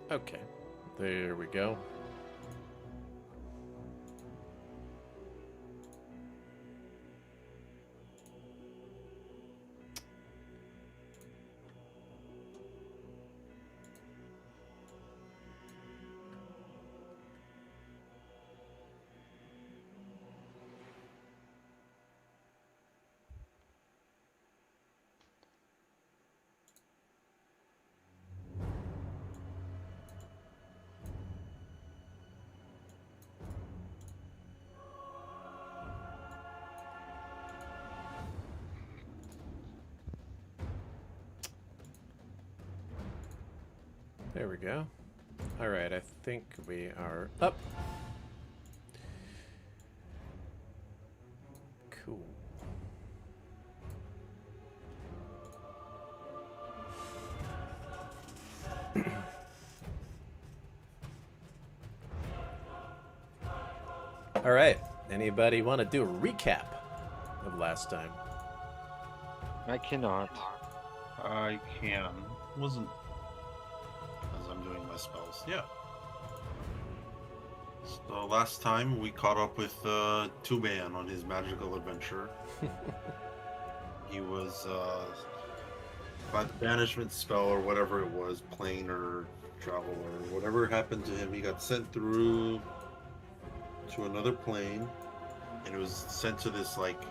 Okay, there we go. There we go. All right, I think we are up. Cool. All right. Anybody want to do a recap of last time? I cannot. I can. Wasn't as I'm doing my spells. Yeah. So last time we caught up with Tuban on his magical adventure. He was by the banishment spell or whatever it was, plane or travel or whatever happened to him, he got sent through to another plane, and it was sent to this like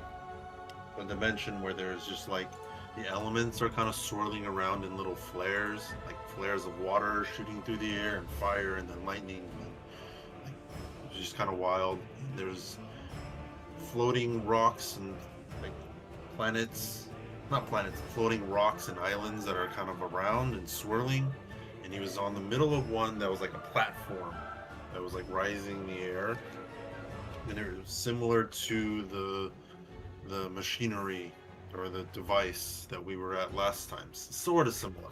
a dimension where there's just like the elements are kind of swirling around in little flares, like flares of water shooting through the air and fire and then lightning. And, like, it was just kind of wild. There's floating rocks and like planets, not planets, floating rocks and islands that are kind of around and swirling. And he was on the middle of one that was like a platform that was like rising in the air. And it was similar to the machinery or the device that we were at last time. Sort of similar.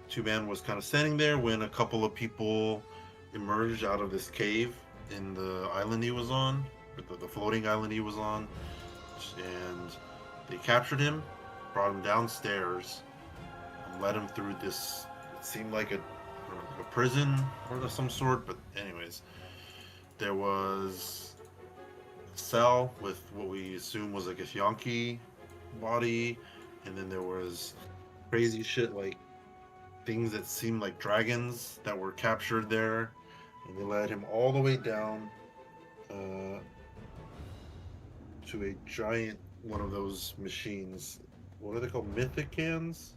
Tuban was kind of standing there when a couple of people emerged out of this cave in the island he was on, or the floating island he was on, and they captured him, brought him downstairs, and led him through this. It seemed like a prison or some sort, but anyways, there was a cell with what we assume was like a Yonki body, and then there was crazy shit like things that seemed like dragons that were captured there, and they led him all the way down to a giant one of those machines. What are they called? Mythicans?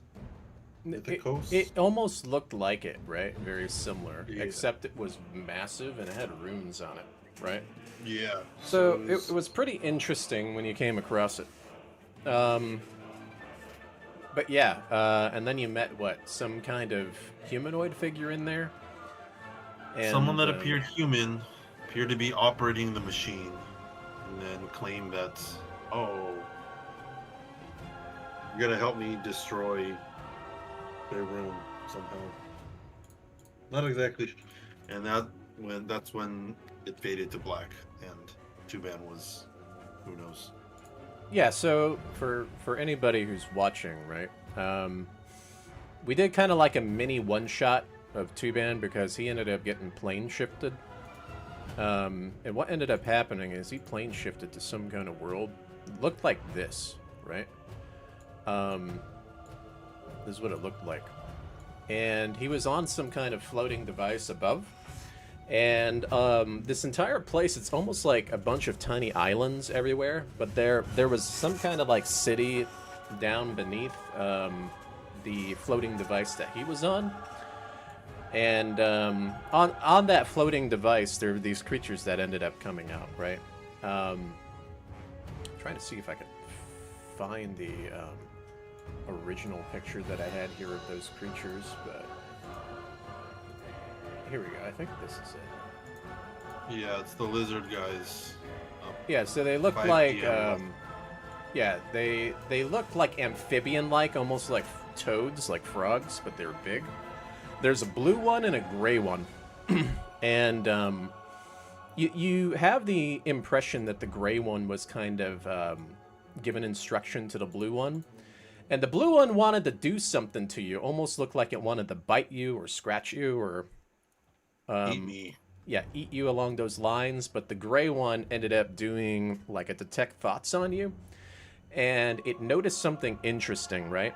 Mythicos? It almost looked like it, right? Very similar, Yeah. except it was massive and it had runes on it, right? Yeah. So it was pretty interesting when you came across it. But yeah, and then you met what? Some kind of humanoid figure in there? And, someone that appeared human, appeared to be operating the machine, and then claimed that, oh, you're gonna help me destroy their room somehow. Not exactly, and that's when it faded to black, and Tuban was, who knows. Yeah, so for anybody who's watching, right? We did kind of like a mini one-shot of Tuban because he ended up getting plane shifted. And what ended up happening is he plane shifted to some kind of world. It looked like this, right? This is what it looked like. And he was on some kind of floating device above. And this entire place, it's almost like a bunch of tiny islands everywhere. But there was some kind of like city down beneath the floating device that he was on. And on that floating device, there were these creatures that ended up coming out, right? Trying to see if I could find the original picture that I had here of those creatures, but here we go. I think this is it. Yeah, it's the lizard guys. Yeah, so they look 5 like PM. yeah, they look like amphibian-like, almost like toads, like frogs, but they're big. There's a blue one and a gray one. And you have the impression that the gray one was kind of given instruction to the blue one. And the blue one wanted to do something to you. Almost looked like it wanted to bite you or scratch you or... Eat me. Yeah, eat you along those lines. But the gray one ended up doing like a detect thoughts on you. And it noticed something interesting, right?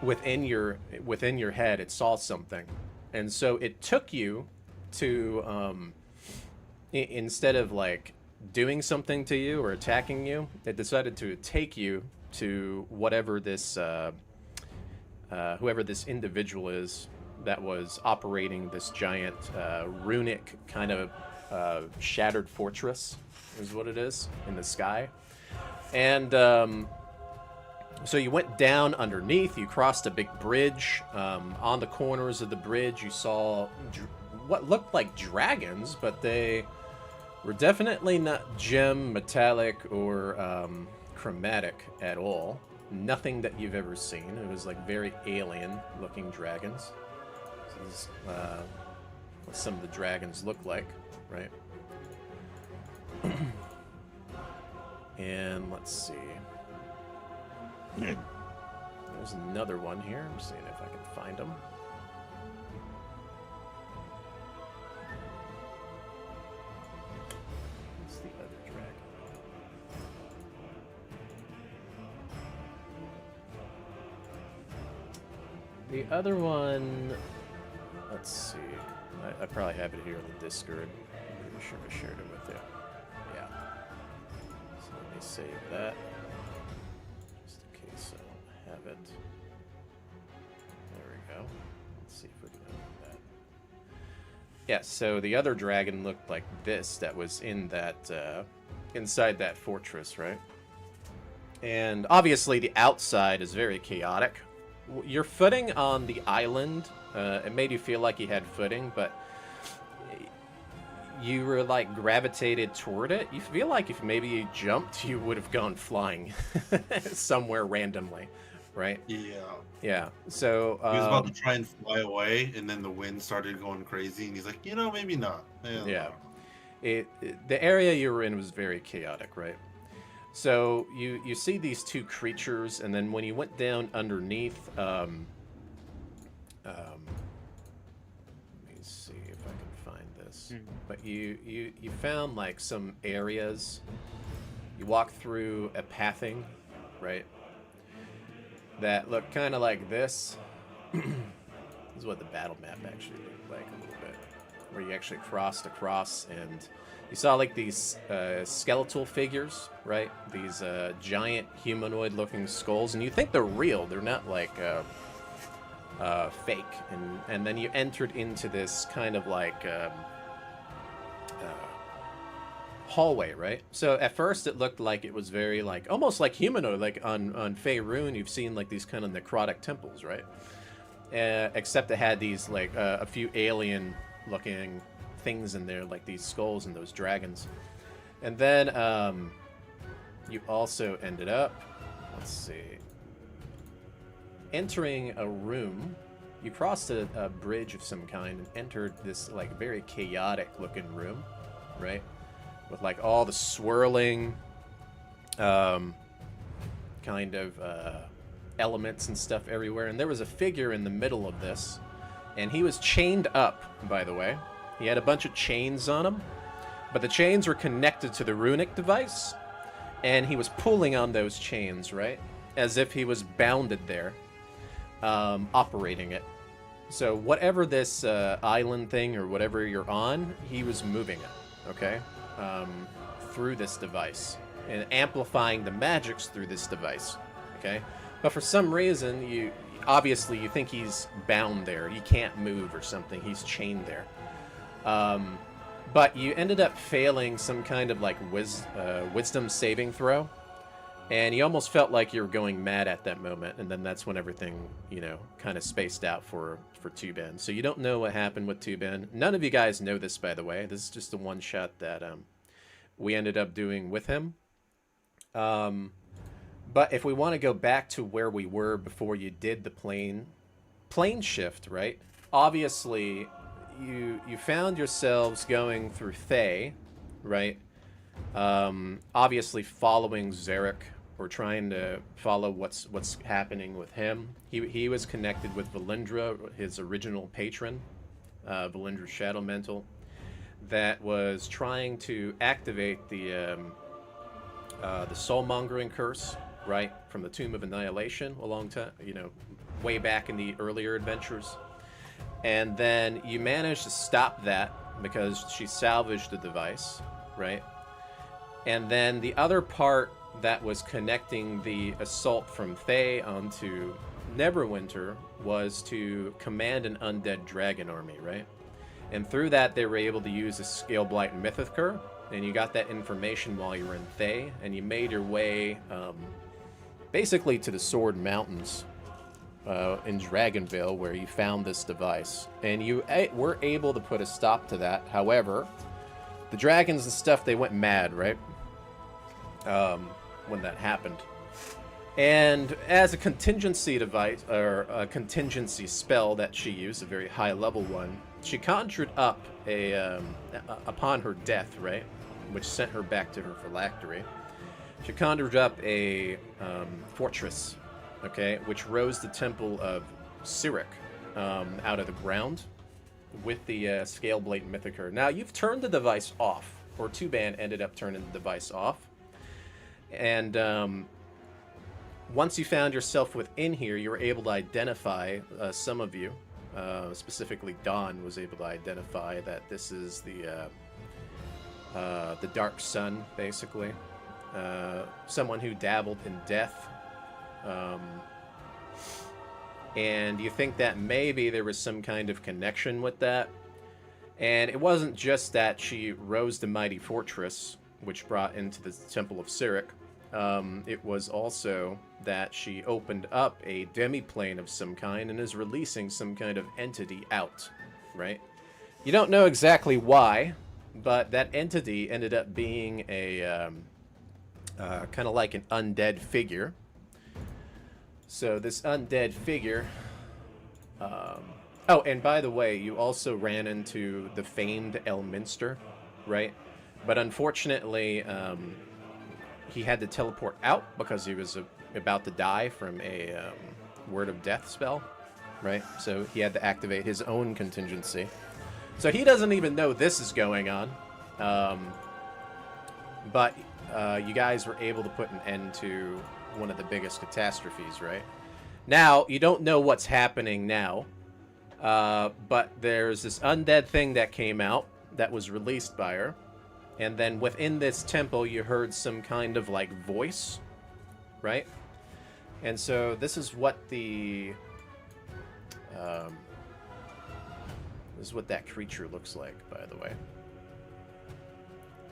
Within your head, it saw something. And so it took you to... instead of like doing something to you or attacking you, it decided to take you to whatever this whoever this individual is that was operating this giant runic kind of shattered fortress is what it is in the sky. And so you went down underneath, you crossed a big bridge. On the corners of the bridge you saw what looked like dragons, but they were definitely not gem, metallic, or chromatic at all. Nothing that you've ever seen. It was like very alien-looking dragons. This is what some of the dragons look like, right? And let's see. There's another one here. I'm seeing if I can find them. The other one, let's see. I probably have it here in the Discord. I'm pretty sure I shared it with you. Yeah. So let me save that. Just in case I don't have it. There we go. Let's see if we can open that. Yeah, so the other dragon looked like this that was in that, inside that fortress, right? And obviously the outside is very chaotic. Your footing on the island, it made you feel like you had footing, but you were like gravitated toward it. You feel like if maybe you jumped, you would have gone flying somewhere randomly, right? Yeah. Yeah. So he was about to try and fly away, and then the wind started going crazy, and he's like, you know, maybe not. Yeah. The area you were in was very chaotic, right? So you see these two creatures, and then when you went down underneath, let me see if I can find this. But you found like some areas. You walk through a pathing, right? That look kind of like this. This is what the battle map actually looked like a little bit, where you actually crossed across and. You saw like these skeletal figures, right? These giant humanoid-looking skulls, and you think they're real. They're not like fake. And then you entered into this kind of like hallway, right? So at first it looked like it was very like almost like humanoid, like on Faerun. You've seen like these kind of necrotic temples, right? Except it had these like a few alien-looking things in there, like these skulls and those dragons. And then you also ended up, let's see, entering a room. You crossed a bridge of some kind and entered this like very chaotic looking room, right? With like all the swirling kind of elements and stuff everywhere. And there was a figure in the middle of this, and he was chained up, by the way. He had a bunch of chains on him, but the chains were connected to the runic device, and he was pulling on those chains, right? As if he was bounded there, operating it. So whatever this island thing or whatever you're on, he was moving it, okay? Through this device, and amplifying the magics through this device, okay? But for some reason, obviously you think he's bound there. He can't move or something. He's chained there. But you ended up failing some kind of like wisdom saving throw, and you almost felt like you were going mad at that moment, and then that's when everything, you know, kind of spaced out for Tuban. So you don't know what happened with Tuban. None of you guys know this, by the way. This is just the one shot that we ended up doing with him. But if we want to go back to where we were before you did the plane shift, right? Obviously, you found yourselves going through Thay, right? Obviously following Cyric or trying to follow what's happening with him. He was connected with Valindra, his original patron, Valindra's Shadow Mental, that was trying to activate the soul-mongering curse, right, from the Tomb of Annihilation a long time, way back in the earlier adventures. And then you managed to stop that because she salvaged the device, right? And then the other part that was connecting the assault from Thay onto Neverwinter was to command an undead dragon army, right? And through that, they were able to use the Scaleblight and Mythicar, and you got that information while you were in Thay, and you made your way basically to the Sword Mountains in Dragonvale, where you found this device. And you were able to put a stop to that. However, the dragons and stuff, they went mad, right? When that happened. And as a contingency device, or a contingency spell that she used, a very high level one, she conjured up upon her death, right, which sent her back to her phylactery. She conjured up a fortress, okay, which rose the temple of Cyric out of the ground with the Scaleblight Mythicar. Now, you've turned the device off, or Tuban ended up turning the device off. And once you found yourself within here, you were able to identify, some of you, specifically Dawn was able to identify that this is the Dark Sun, basically. Someone who dabbled in death. And you think that maybe there was some kind of connection with that. And it wasn't just that she rose the mighty fortress, which brought into the Temple of Cyric. It was also that she opened up a demi-plane of some kind and is releasing some kind of entity out, right? You don't know exactly why, but that entity ended up being a kind of like an undead figure. So this undead figure... oh, and by the way, you also ran into the famed Elminster, right? But unfortunately, he had to teleport out because he was about to die from a Word of Death spell, right? So he had to activate his own contingency. So he doesn't even know this is going on. But you guys were able to put an end to one of the biggest catastrophes, right? Now, you don't know what's happening now, but there's this undead thing that came out that was released by her. And then within this temple, you heard some kind of, like, voice, right? And so this is what the... this is what that creature looks like, by the way.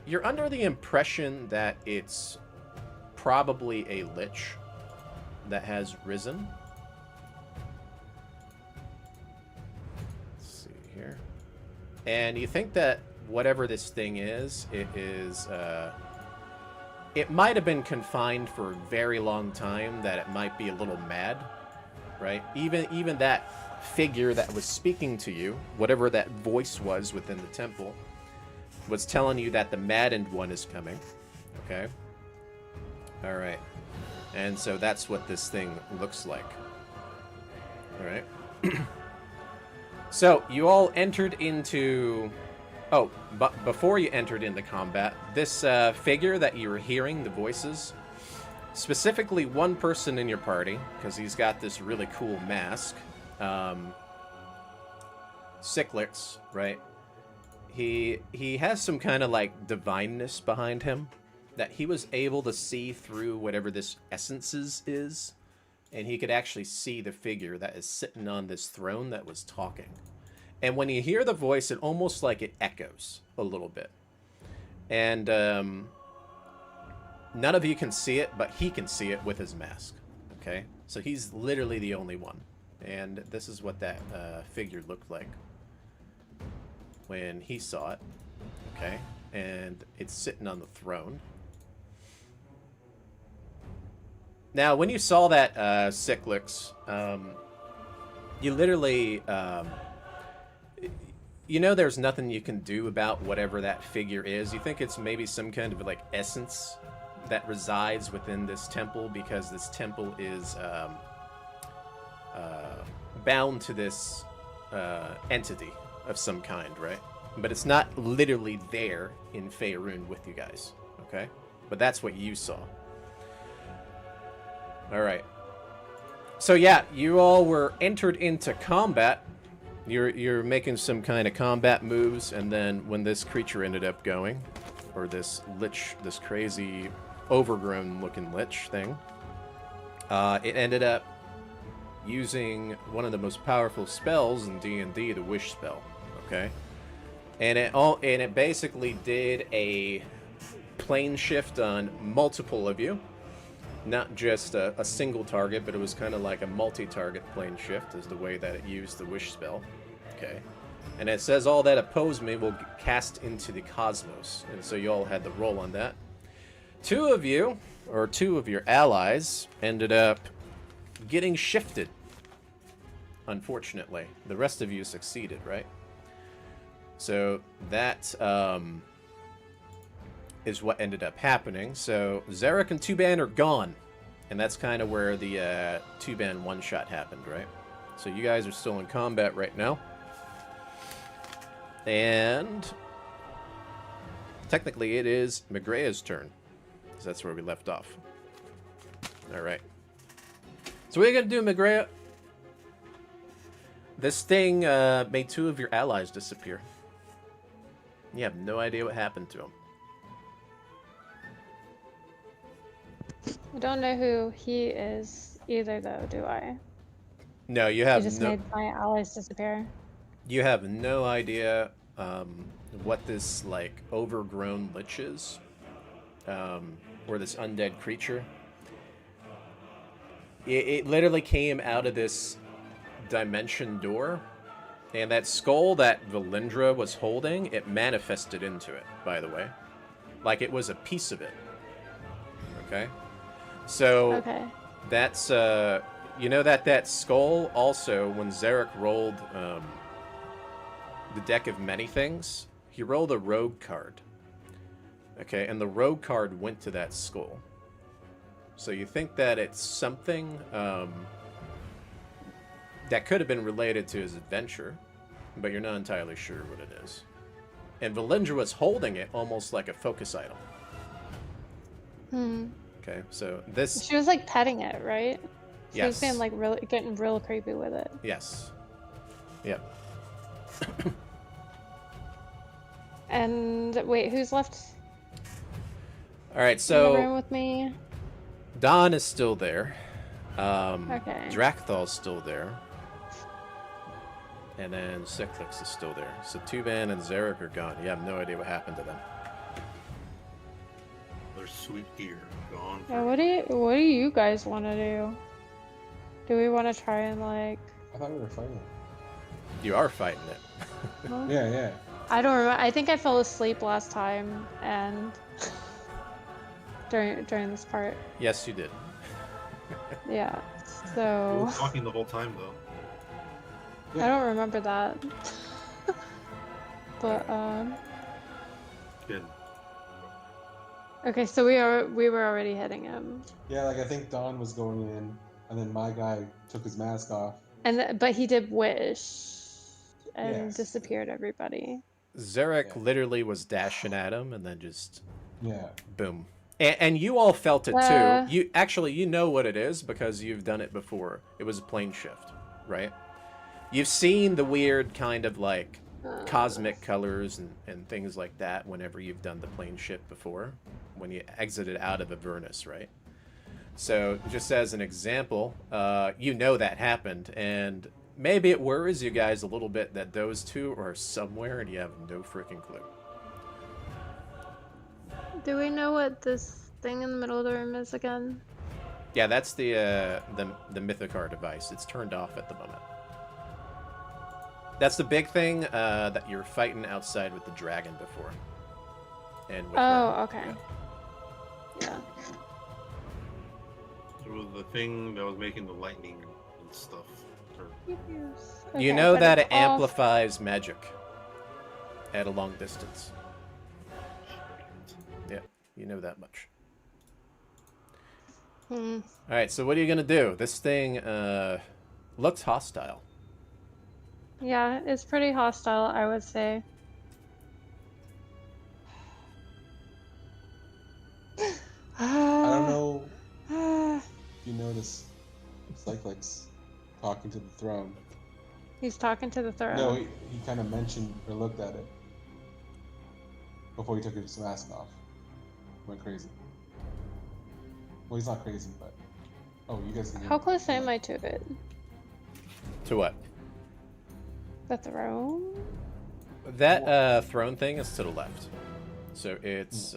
You're under the impression that it's probably a lich that has risen. Let's see here. And you think that whatever this thing is, it might have been confined for a very long time, that it might be a little mad, right? Even that figure that was speaking to you, whatever that voice was within the temple, was telling you that the maddened one is coming, okay? All right. And so that's what this thing looks like. All right. So you all entered into... Oh, but before you entered into combat, this figure that you were hearing, the voices, specifically one person in your party, because he's got this really cool mask, Cyclix, right? He has some kind of, like, divineness behind him, that he was able to see through whatever this essences is, and he could actually see the figure that is sitting on this throne that was talking. And when you hear the voice, it almost like it echoes a little bit. And none of you can see it, but he can see it with his mask. Okay? So he's literally the only one. And this is what that figure looked like when he saw it. Okay? And it's sitting on the throne. Now, when you saw that Cyclix, you literally... you know there's nothing you can do about whatever that figure is. You think it's maybe some kind of, like, essence that resides within this temple, because this temple is bound to this entity of some kind, right? But it's not literally there in Faerun with you guys, okay? But that's what you saw. All right. So yeah, you all were entered into combat. You're making some kind of combat moves, and then when this creature ended up going, or this lich, this crazy overgrown-looking lich thing, it ended up using one of the most powerful spells in D&D, the Wish spell. Okay, and it basically did a plane shift on multiple of you. Not just a single target, but it was kind of like a multi-target plane shift is the way that it used the Wish spell. Okay. And it says all that oppose me will cast into the cosmos. And so you all had the roll on that. Two of you, or two of your allies, ended up getting shifted. Unfortunately. The rest of you succeeded, right? So that is what ended up happening. So Cyric and Tuban are gone, and that's kind of where the Tuban one-shot happened, right? So you guys are still in combat right now, and technically it is Magrea's turn, because that's where we left off. All right. So what are you gonna do, Magrea? This thing made two of your allies disappear. You have no idea what happened to them. I don't know who he is either, though, do I? No, you He have just no. made my allies disappear. You have no idea what this like overgrown lich is, or this undead creature. It literally came out of this dimension door, and that skull that Valindra was holding, it manifested into it. By the way, like it was a piece of it. Okay. So Okay. that's you know that skull also, when Cyric rolled the deck of many things, he rolled a rogue card. Okay, and the rogue card went to that skull. So you think that it's something that could have been related to his adventure, but you're not entirely sure what it is. And Valindra was holding it almost like a focus item. Okay, so this... She was like petting it, right? She was Yes. being like really getting real creepy with it. Yes. Yep. And wait, who's left All right, in the so room with me? Don is still there. Okay. Drakthal's still there. And then Cyclix is still there. So Tuban and Cyric are gone. You have no idea what happened to them. Their sweet ear gone. Yeah, what do you guys want to do? Do we want to try and like? I thought we were fighting. You are fighting it. Well, Yeah, yeah. I don't remember. I think I fell asleep last time, and during this part. Yes, you did. Yeah. We So were talking the whole time though. I don't remember that. But Good. okay, so we were already hitting him, Yeah, like I think Don was going in, and then my guy took his mask off. and but he did wish and Yes. disappeared everybody. Cyric Yeah. literally was dashing at him, and then just Yeah. boom. And you all felt it Uh. too. You know what it is because you've done it before. It was a plane shift, right? You've seen the weird kind of like cosmic colors and things like that whenever you've done the plane shift before, when you exited out of Avernus, right? So just as an example, you know that happened, and maybe it worries you guys a little bit that those two are somewhere and you have no freaking clue. Do we know what this thing in the middle of the room is again? Yeah, that's the Mythicar device. It's turned off at the moment. That's the big thing that you're fighting outside with the dragon before. And with her. Oh, okay. Yeah. It was the thing that was making the lightning and stuff. Or- You Okay, know but that it's it off. amplifies magic at a long distance. Yeah, you know that much. Hmm. All right, so what are you gonna do? This thing looks hostile. Yeah, it's pretty hostile, I would say. I don't know if you notice Cyclix talking to the throne. He's talking to the throne. No, he kind of mentioned or looked at it before he took his mask off. Went crazy. Well, he's not crazy, but oh, you guys. How close am I to it? To what? The throne? That throne thing is to the left. So it's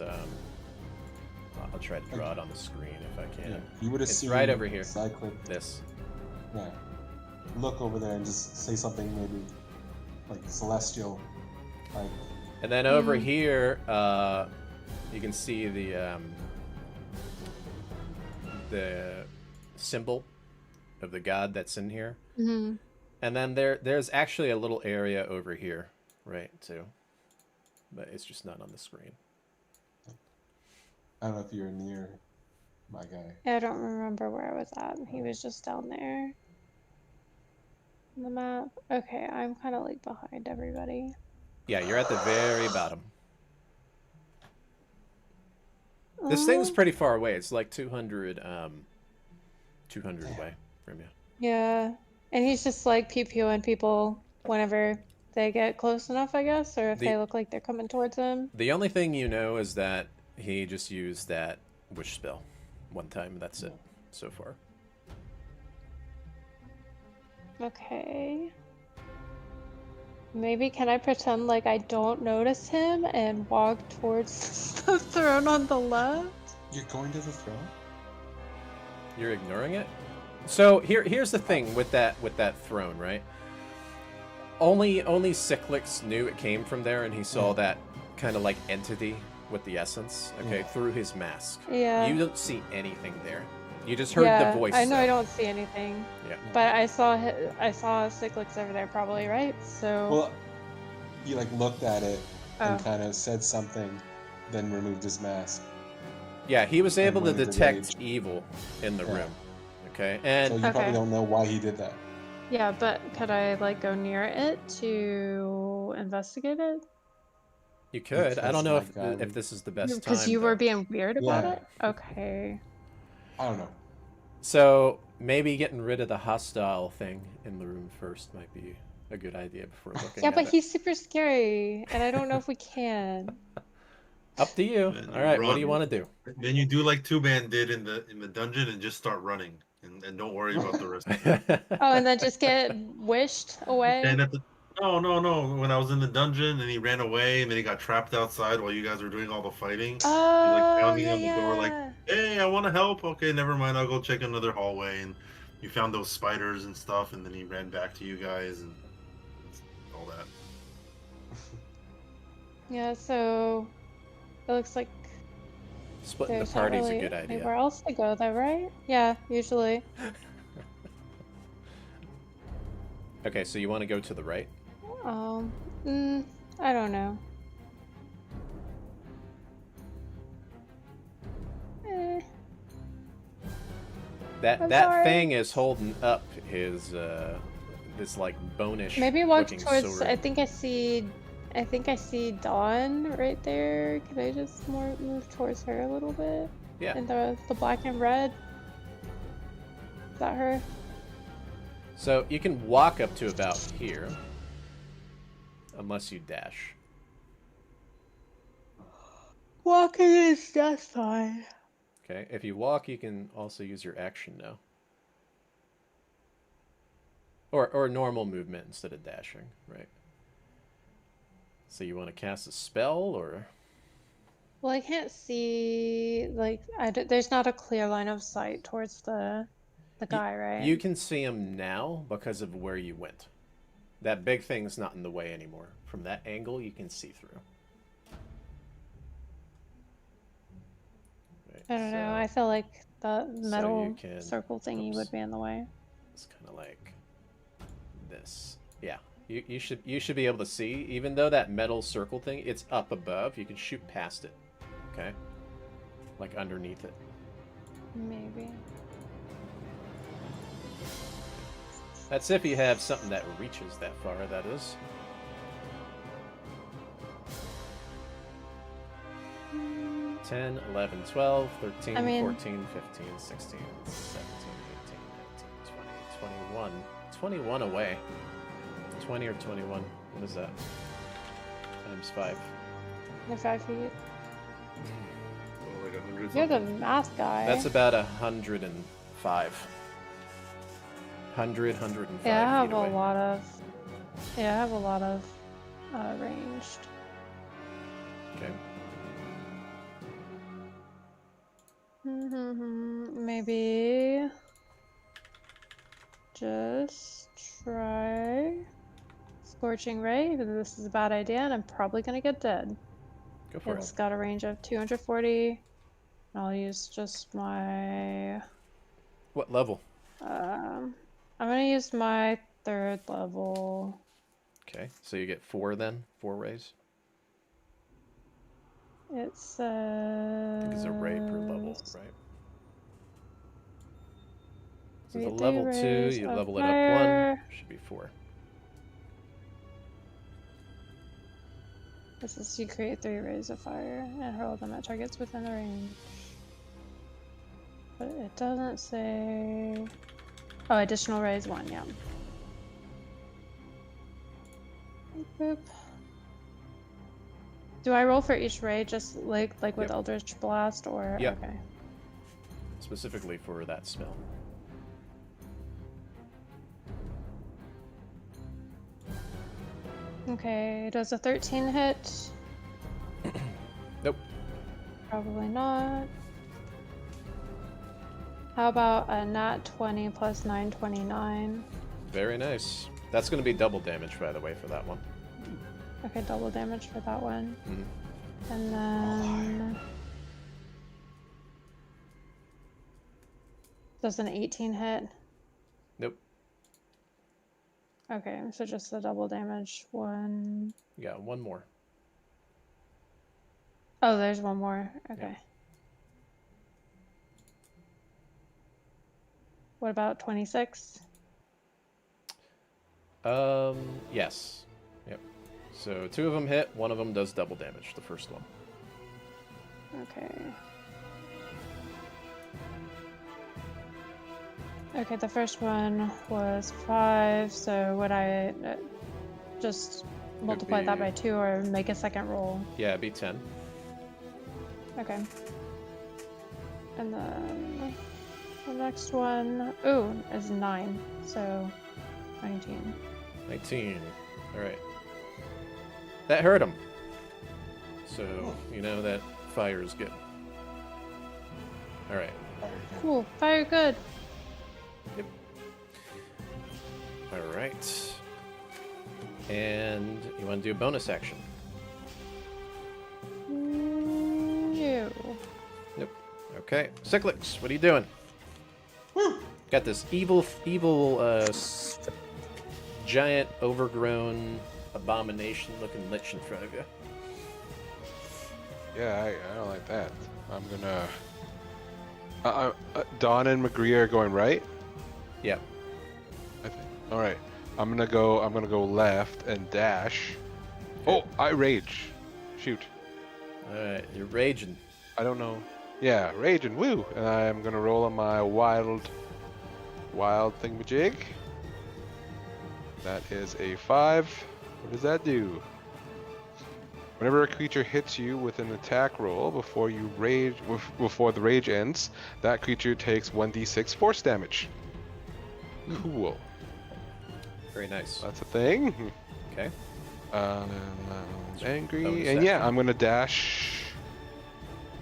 I'll try to draw it on the screen if I can. Yeah, you would It's assume right over here. Cyclix. This. Yeah. Look over there and just say something maybe like celestial, like. And then over here, you can see the symbol of the god that's in here. Mm-hmm. And then there's actually a little area over here, right, too. But it's just not on the screen. I don't know if you're near my guy. I don't remember where I was at. He was just down there. On the map. Okay, I'm kind of like behind everybody. Yeah, you're at the very bottom. This thing's pretty far away. It's like 200 away from you. Yeah. And he's just like pew-pewing people whenever they get close enough, I guess, or if they look like they're coming towards him. The only thing you know is that he just used that wish spell one time. That's it so far. Okay. Maybe can I pretend like I don't notice him and walk towards the throne on the left? You're going to the throne? You're ignoring it? So here's the thing with that throne, right? Only Cyclix knew it came from there, and he saw that kind of like entity with the essence, okay, through his mask. Yeah. You don't see anything there. You just heard the voice. I know though. I don't see anything. Yeah. But I saw Cyclix over there probably, right? So Well, he like looked at it and Oh. kind of said something, then removed his mask. Yeah, he was able to went into detect rage. evil in the Yeah. room. Okay, So and you Okay. probably don't know why he did that. yeah, but could I like go near it to investigate it? you could. I don't know Because, like, if this is the best time. Because you were though. being weird about Yeah. it? Okay. I don't know. So maybe getting rid of the hostile thing in the room first might be a good idea before looking Yeah, at but it. he's super scary, and I don't know if we can. Up to you. Then All right, what do run. you want to do? Then you do like Tuban did in the dungeon and just start running and don't worry about the rest. Of it. Oh, and then just get wished away? And at the no. When I was in the dungeon and he ran away and then he got trapped outside while you guys were doing all the fighting. Oh, pounding yeah, on the door like, yeah. Hey, I want to help. Okay, never mind. I'll go check another hallway. And you found those spiders and stuff, and then he ran back to you guys and all that. Yeah, so it looks like Splitting the there's not party's really a good idea. anywhere else to go though, right? Yeah, usually. Okay, so you want to go to the right? I don't know. Eh, I'm That sorry. thing is holding up his this like bonish maybe walk looking towards. sword. I think I see Dawn right there. Can I just move towards her a little bit? Yeah. And the black and red. Is that her? So you can walk up to about here, unless you dash. Walking is just fine. Okay, if you walk, you can also use your action now. Or normal movement instead of dashing, right? So you want to cast a spell, or... Well, I can't see, like, there's not a clear line of sight towards the guy, right? You can see him now because of where you went. That big thing's not in the way anymore. From that angle, you can see through. Right, I don't know. so I feel like the metal can- circle thingy oops. would be in the way. It's kind of like this. Yeah, you should be able to see, even though that metal circle thing, it's up above. You can shoot past it. Okay, like underneath it. Maybe. That's if you have something that reaches that far, that is. Mm, 10, 11, 12, 13, I mean- 14, 15, 16, 17, 18, 19, 20, 21. 21 away. 20 or 21. What is that? Times 5. You're 5 feet. Oh, like 100 You're the something. math guy. That's about 105. 105 Yeah, I have feet a away. lot of. Yeah, I have a lot of ranged. Okay. Maybe just try Scorching Ray, because this is a bad idea and I'm probably gonna get dead. Go for It's it. got a range of 240. And I'll use just my. What level? I'm gonna use my 3rd level. Okay, so you get 4 then? 4 rays? It I think it's a ray per level, says right? So the create 3 level 2, rays you of level it up 1. fire. Should be 4. This is you create 3 rays of fire and hurl them at targets within the range. But it doesn't say. Oh, additional rays 1, yeah. Boop. Do I roll for each ray just like with Yep. Eldritch Blast or Yep. okay? Specifically for that spell. Okay, does a 13 hit? Nope. Probably not. How about a nat 20 plus 929? Very nice. That's going to be double damage, by the way, for that one. Okay, double damage for that one. Mhm. And then. Does an 18 hit? Nope. Okay, so just the double damage one. You got 1 more. Oh, there's one more. Okay. What about 26? Yes. Yep. So 2 of them hit, 1 of them does double damage, the first one. Okay. Okay, the first one was 5, so would I just multiply that be- by 2 or make a second roll? Yeah, it'd be 10. Okay. And then the next one, ooh, is 9, so 19. 19. Alright. That hurt him. So, you know that fire is good. Alright. Cool, fire good. Yep. Alright. And you want to do a bonus action? No. Nope. Okay. Cyclics, what are you doing? Got this evil, giant, overgrown, abomination-looking lich in front of you. Yeah, I don't like that. I'm gonna. Dawn and McGree are going right. Yep. I think. All right. I'm gonna go left and dash. Oh, I rage. Shoot. Alright, you're raging. I don't know. Yeah, rage and woo. And I'm gonna roll on my wild thingamajig. That is a 5. What does that do? Whenever a creature hits you with an attack roll before the rage ends, that creature takes 1d6 force damage. Cool. Very nice. That's a thing. Okay. Angry, bonus and yeah, action. I'm gonna dash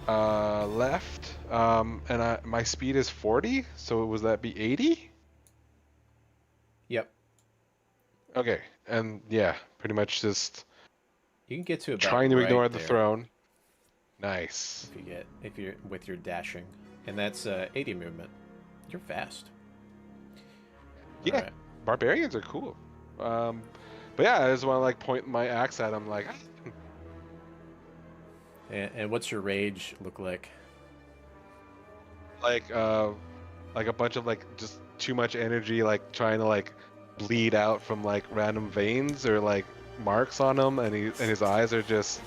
left. And my speed is 40, so was that be 80? Yep. Okay, and yeah, pretty much just You can get to about trying to right ignore the there throne. Nice. if you're with your dashing, and that's 80 movement. You're fast. Yeah, Alright. barbarians are cool. But yeah, I just want to like point my axe at him, like. And what's your rage look like? like a bunch of like just too much energy, like trying to like bleed out from like random veins or like marks on him, and his eyes are just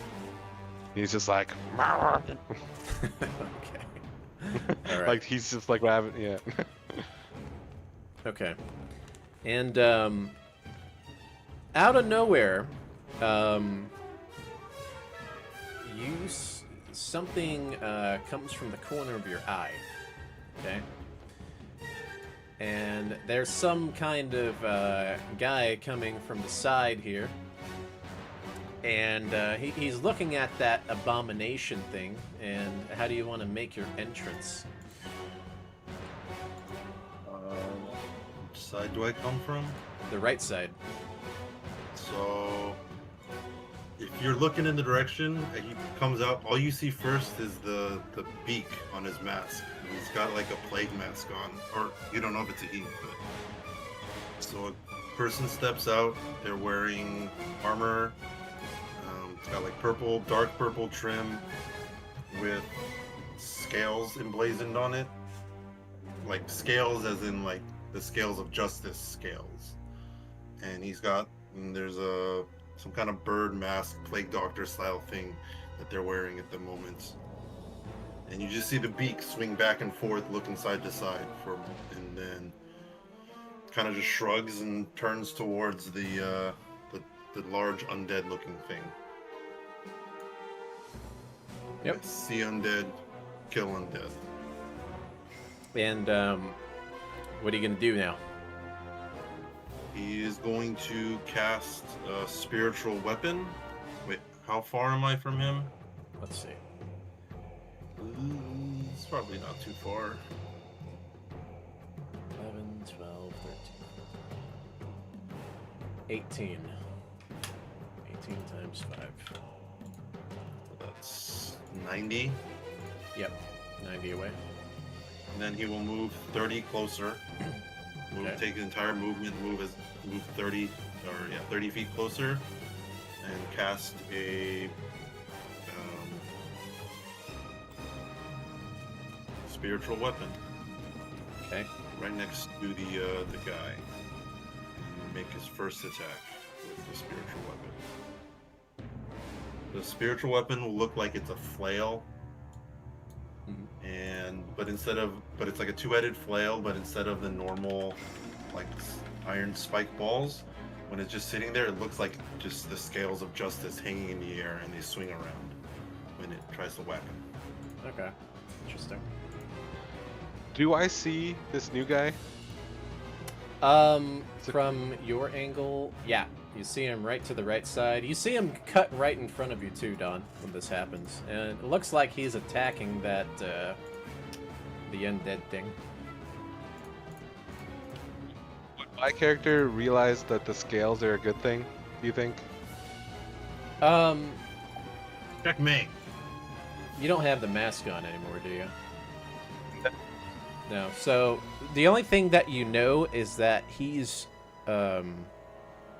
he's just like Okay. All right. like he's just like rabbit. Yeah. Okay. And out of nowhere, something comes from the corner of your eye. Okay. And there's some kind of guy coming from the side here. And he's looking at that abomination thing. And how do you want to make your entrance? Which side do I come from? The right side. So, if you're looking in the direction and he comes out, all you see first is the beak on his mask. He's got like a plague mask on, or you don't know if it's a he, but so a person steps out. They're wearing armor. It's got like purple, dark purple trim with scales emblazoned on it, like scales as in like the scales of justice scales. And there's some kind of bird mask, plague doctor style thing that they're wearing at the moment. And you just see the beak swing back and forth, looking side to side and then kind of just shrugs and turns towards the large undead looking thing. Yep. See undead, kill undead. And what are you gonna do now? He is going to cast a spiritual weapon. Wait, how far am I from him? Let's see. It's probably not too far. 11, 12, 13, 18. 18 times 5. That's 90. Yep, 90 away. And then he will move 30 closer. Okay. Take the entire movement, move 30 feet closer, and cast a spiritual weapon. Okay. Right next to the guy. And make his first attack with the spiritual weapon. The spiritual weapon will look like it's a flail. But it's like a two-headed flail, but instead of the normal like iron spike balls, when it's just sitting there, it looks like just the scales of justice hanging in the air, and they swing around when it tries to whack him. Okay. Interesting. Do I see this new guy? From your angle, yeah. You see him right to the right side. You see him cut right in front of you too, Don, when this happens. And it looks like he's attacking that, the undead thing. Would my character realize that the scales are a good thing, do you think? Checkmate. You don't have the mask on anymore, do you? No. So, the only thing that you know is that he's,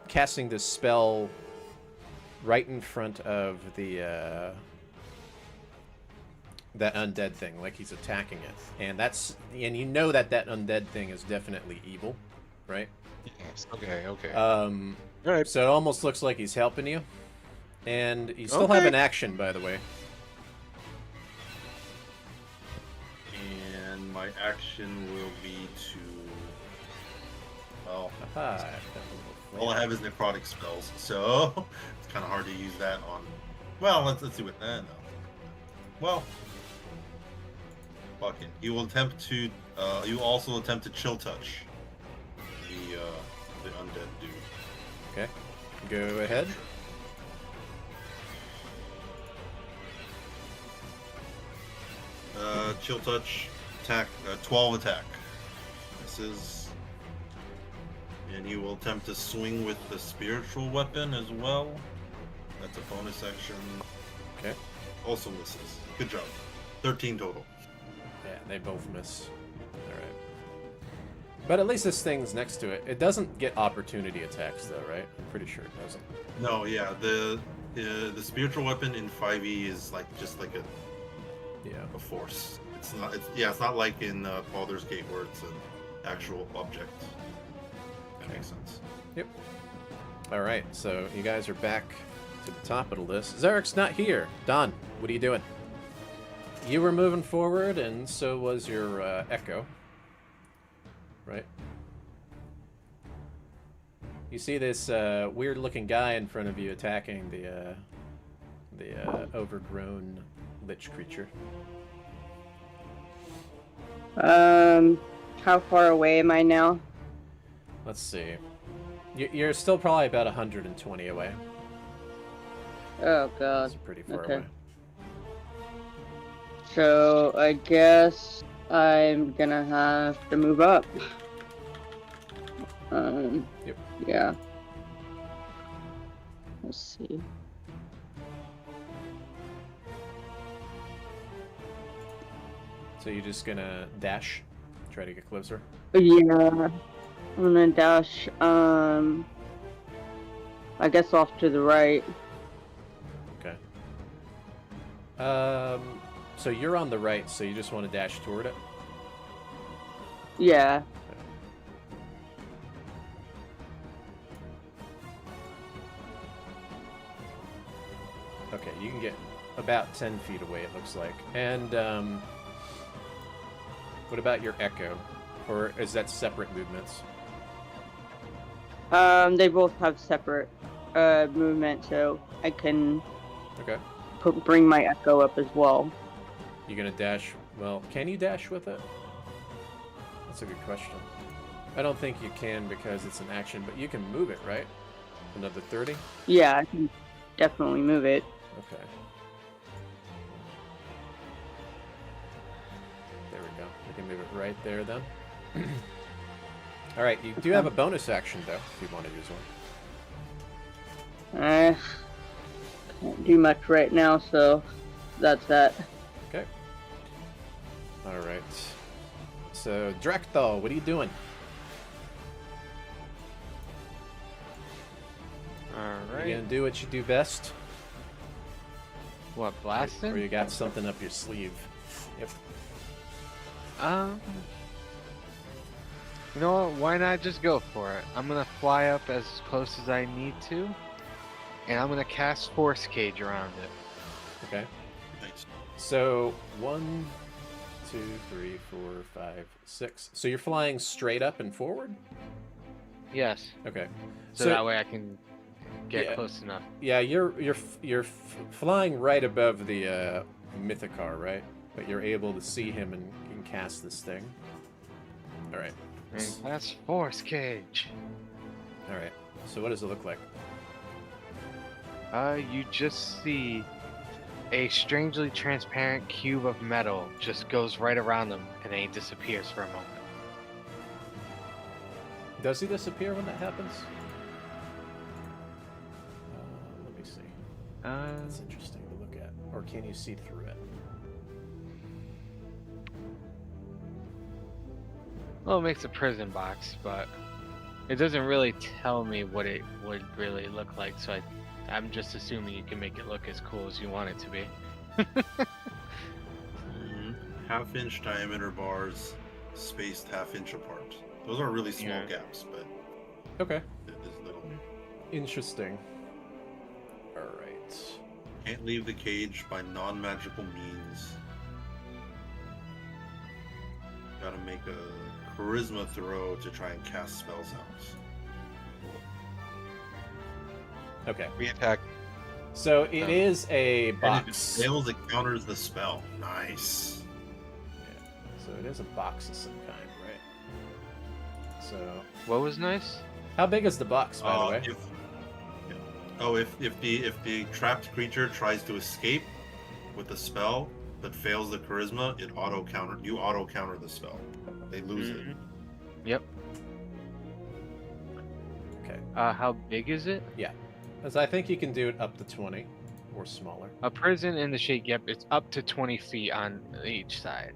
casting this spell right in front of the that undead thing, like he's attacking it, and you know that undead thing is definitely evil, right? Yes. Okay. Okay. All right. So it almost looks like he's helping you, and you still have an action, by the way. And my action will be to. Well, Aha, all I have is necrotic spells, so it's kind of hard to use that on. Well, let's see what. No. Well, fuck it. You will attempt to. You also attempt to chill touch the undead dude. Okay, go ahead. Chill touch attack. 12 attack. This is. And you will attempt to swing with the spiritual weapon as well. That's a bonus action. Okay. Also misses. Good job. 13 total. Yeah, they both miss. Alright. But at least this thing's next to it. It doesn't get opportunity attacks though, right? I'm pretty sure it doesn't. No, yeah. The spiritual weapon in 5e is like just like a force. It's not like in Baldur's Gate where it's an actual object. That makes sense. Yep. All right, so you guys are back to the top of the list. Zarik's not here. Don, what are you doing? You were moving forward, and so was your Echo. Right? You see this weird-looking guy in front of you attacking the overgrown lich creature. How far away am I now? Let's see. You're still probably about 120 away. Oh god. That's pretty far Okay. away. So I guess I'm gonna have to move up. Yep. Yeah. Let's see. So you're just gonna dash? Try to get closer? Yeah. I'm gonna dash, I guess off to the right. Okay. So you're on the right, so you just want to dash toward it? Yeah. Okay, you can get about 10 feet away, it looks like. And, what about your Echo? Or is that separate movements? They both have separate, movement, so I can Okay. bring my echo up as well. You gonna dash? Well, can you dash with it? That's a good question. I don't think you can because it's an action, but you can move it, right? Another 30? Yeah, I can definitely move it. Okay. There we go. We can move it right there then. Alright, you do have a bonus action though, if you want to use one. Can't do much right now, so that's that. Okay. Alright. So, Drekthal, what are you doing? You Alright. gonna do what you do best? What, Or blasting? you got something up your sleeve? Yep. You know what? Why not just go for it? I'm gonna fly up as close as I need to, and I'm gonna cast Force Cage around it. Okay. Nice. So, 1, 2, 3, 4, 5, 6. So you're flying straight up and forward? Yes, Okay. so that way I can get Yeah. close enough. Yeah, you're flying right above the Mythicar, right? But you're able to see him and can cast this thing. All right. And cast Force Cage. All right. So what does it look like? You just see a strangely transparent cube of metal just goes right around them, and then he disappears for a moment. Does he disappear when that happens? Let me see. That's interesting to look at. Or can you see through it? Well, it makes a prison box, but it doesn't really tell me what it would really look like, so I'm just assuming you can make it look as cool as you want it to be. Half-inch diameter bars, spaced half-inch apart. Those are really small Yeah. gaps, but Okay. it is little. Interesting. All right. Can't leave the cage by non-magical means. Gotta make a charisma throw to try and cast spells out. Okay. We attack. So it is a And if it box. fails, it counters the spell. Nice. Yeah. So it is a box of some kind, right? So What was nice? how big is the box, by the way? If the trapped creature tries to escape with the spell but fails the charisma, you auto counter the spell. They lose it. Yep. Okay. How big is it? As I think you can do it up to 20 or smaller. A prison in the shape, yep, it's up to 20 feet on each side.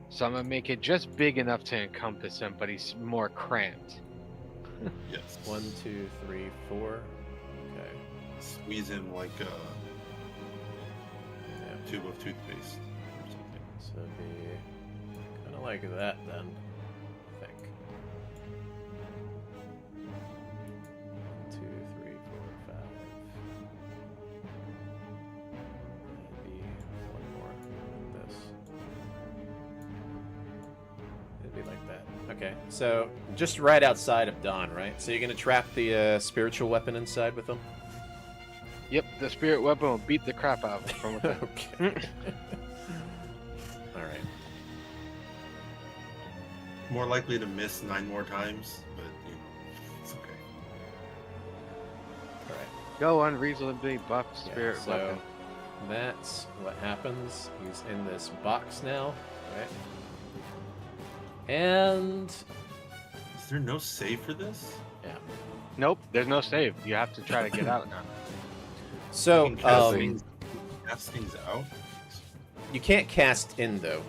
So I'm gonna make it just big enough to encompass him, but he's more cramped. Yes. 1, 2, 3, 4. Okay. Squeeze him like a Yeah. tube of toothpaste or something. So it'd be kind of like that then, I think. 1, 2, 3, 4, 5. Maybe one more like this. It'd be like that. Okay, so just right outside of Dawn, right? So you're gonna trap the spiritual weapon inside with them? Yep, the spirit weapon will beat the crap out of him from within. Okay. All right. More likely to miss 9 more times, but you know, it's okay. All right. Go unreasonably buff Yeah, spirit so weapon. that's what happens. He's in this box now, right? And Is there no save for this? yeah. Nope, there's no save. You have to try to get out now. So You can cast things out. you can't cast in though,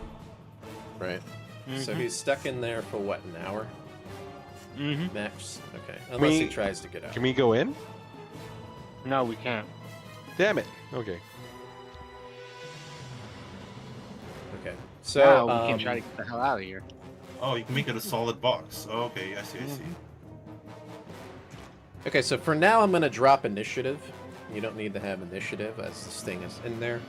right? So Mhm. he's stuck in there for what, an hour Mm-hmm. max? Okay, unless he we- tries to get out. Can we go in? No, we can't. Damn it. Okay. Okay, so now we can try to get the hell out of here. Oh, you can make it a solid box. Oh, okay, I see. Okay, so for now I'm gonna drop initiative. You don't need to have initiative as this thing is in there.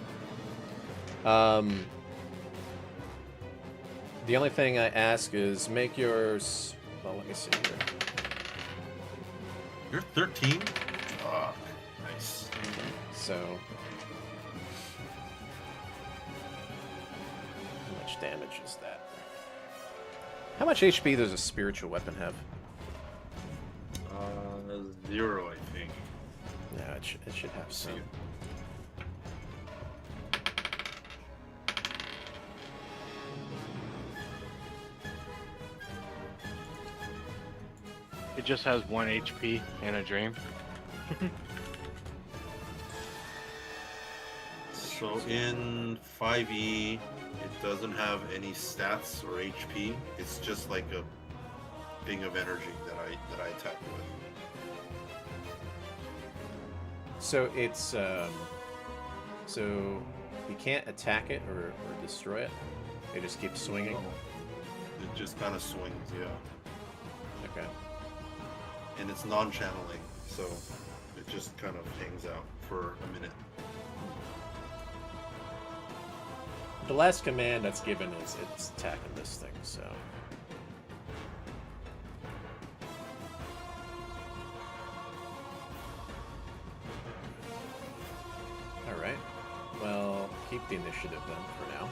The only thing I ask is make yours. Well, let me see here. You're 13? Fuck. Nice. So, how much damage is that? How much HP does a spiritual weapon have? 0, I think. No, it should have some. It just has 1 HP and a dream. So in 5e, it doesn't have any stats or HP. It's just like a thing of energy that I attack with. So it's so you can't attack it or destroy it. It just keeps swinging. It just kind of swings, yeah. Okay. And it's non-channeling, so it just kind of hangs out for a minute. The last command that's given is it's attacking this thing. So. All right. Well, keep the initiative then for now.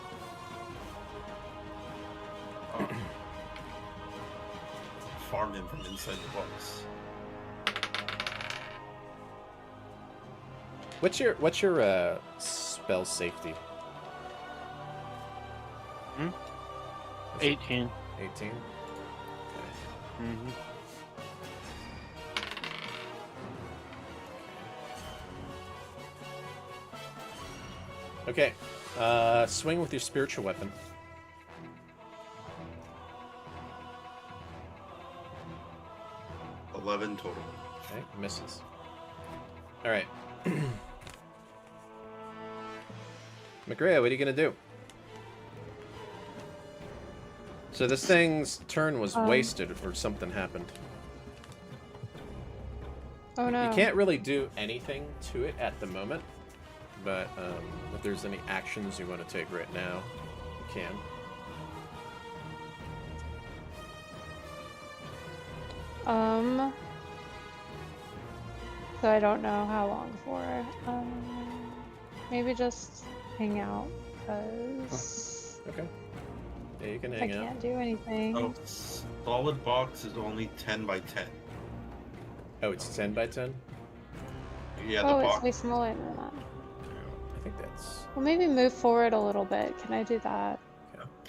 Farm him from inside the box. What's your spell safety? 18. 18. Okay. Mm-hmm. Okay. Swing with your spiritual weapon. $11 total. Okay, misses. All right. McGray, what are you gonna do? So this thing's turn was wasted, or something happened. Oh no. You can't really do anything to it at the moment, but if there's any actions you want to take right now, you can. So I don't know how long for. Maybe just hang out, because Okay. Yeah, you can I hang out. can't do anything. Oh, solid box is only 10 by 10. Oh, it's 10 by 10? Yeah, the Oh, box. it's way smaller than that. I think that's... Well, maybe move forward a little bit. Can I do that?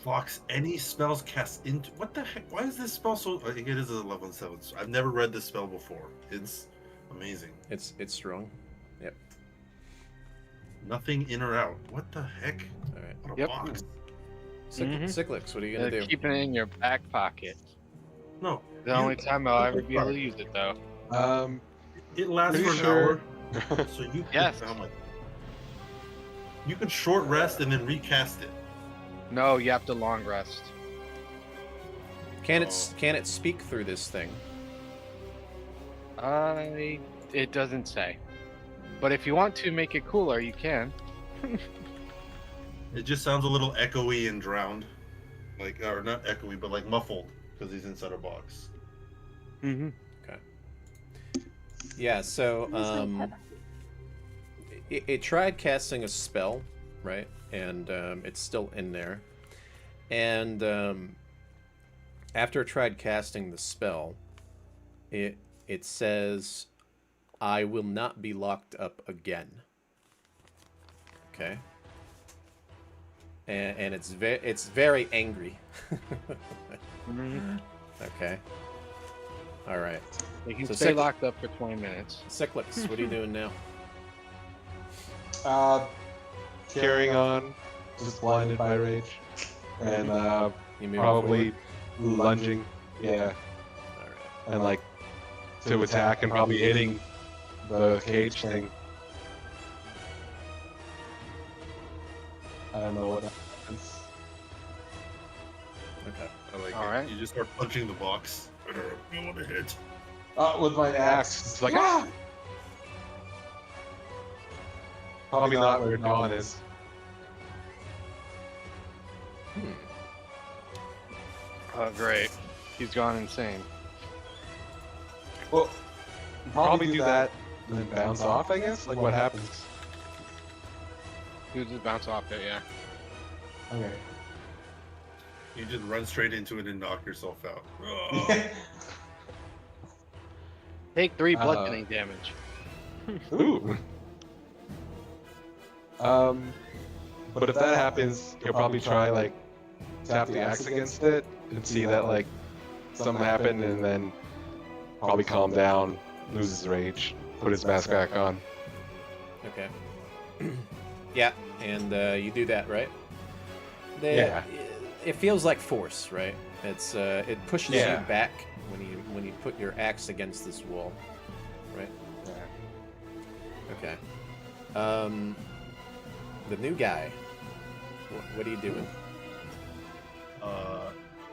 Blocks any spells cast into. What the heck? Why is this spell so? I think it is a level 7. I've never read this spell before. It's amazing. It's strong. Yep. Nothing in or out. What the heck? All right. What a Yep. box. Cyclics, what are you going to do? Keep it in your back pocket. No. The only time I'll ever be able to use it, though. It lasts Pretty for sure. an hour. So you can, Yes. you can short rest and then recast it. No, you have to long rest. Can it speak through this thing? It doesn't say. But if you want to make it cooler, you can. It just sounds a little echoey and drowned. Like, or not echoey, but like muffled, because he's inside a box. Mm-hmm. Okay. Yeah, so Where's my it tried casting a spell, right? And it's still in there. And after it tried casting the spell, it says, "I will not be locked up again." Okay. And it's very angry. Mm-hmm. Okay. All right. You can So stay Cyc- locked up for 20 minutes. Cyclix, what are you doing now? Carrying on, just blinded by rage, and You moving probably forward? lunging, yeah, All right. and like to attack and probably hitting the cage thing. I don't know what happens. Okay. I like All it. right. You just start punching the box. I want to hit. With my axe. It's like, ah! Probably not where Dawn is. Oh, great. He's gone insane. Well, probably do that and then bounce off, I guess? Like, what happens? You just bounce off it, yeah. Okay. You just run straight into it and knock yourself out. Take 3 bludgeoning damage. Ooh. But if that happens, you'll probably try, like, tap the axe against it and see that, like, something happened, and then probably calm down, lose his rage, put his mask back on. Okay. Yeah, and you do that, right? Yeah. It feels like force, right? It's it pushes Yeah. you back when you put your axe against this wall, right? Okay. The new guy. What are you doing?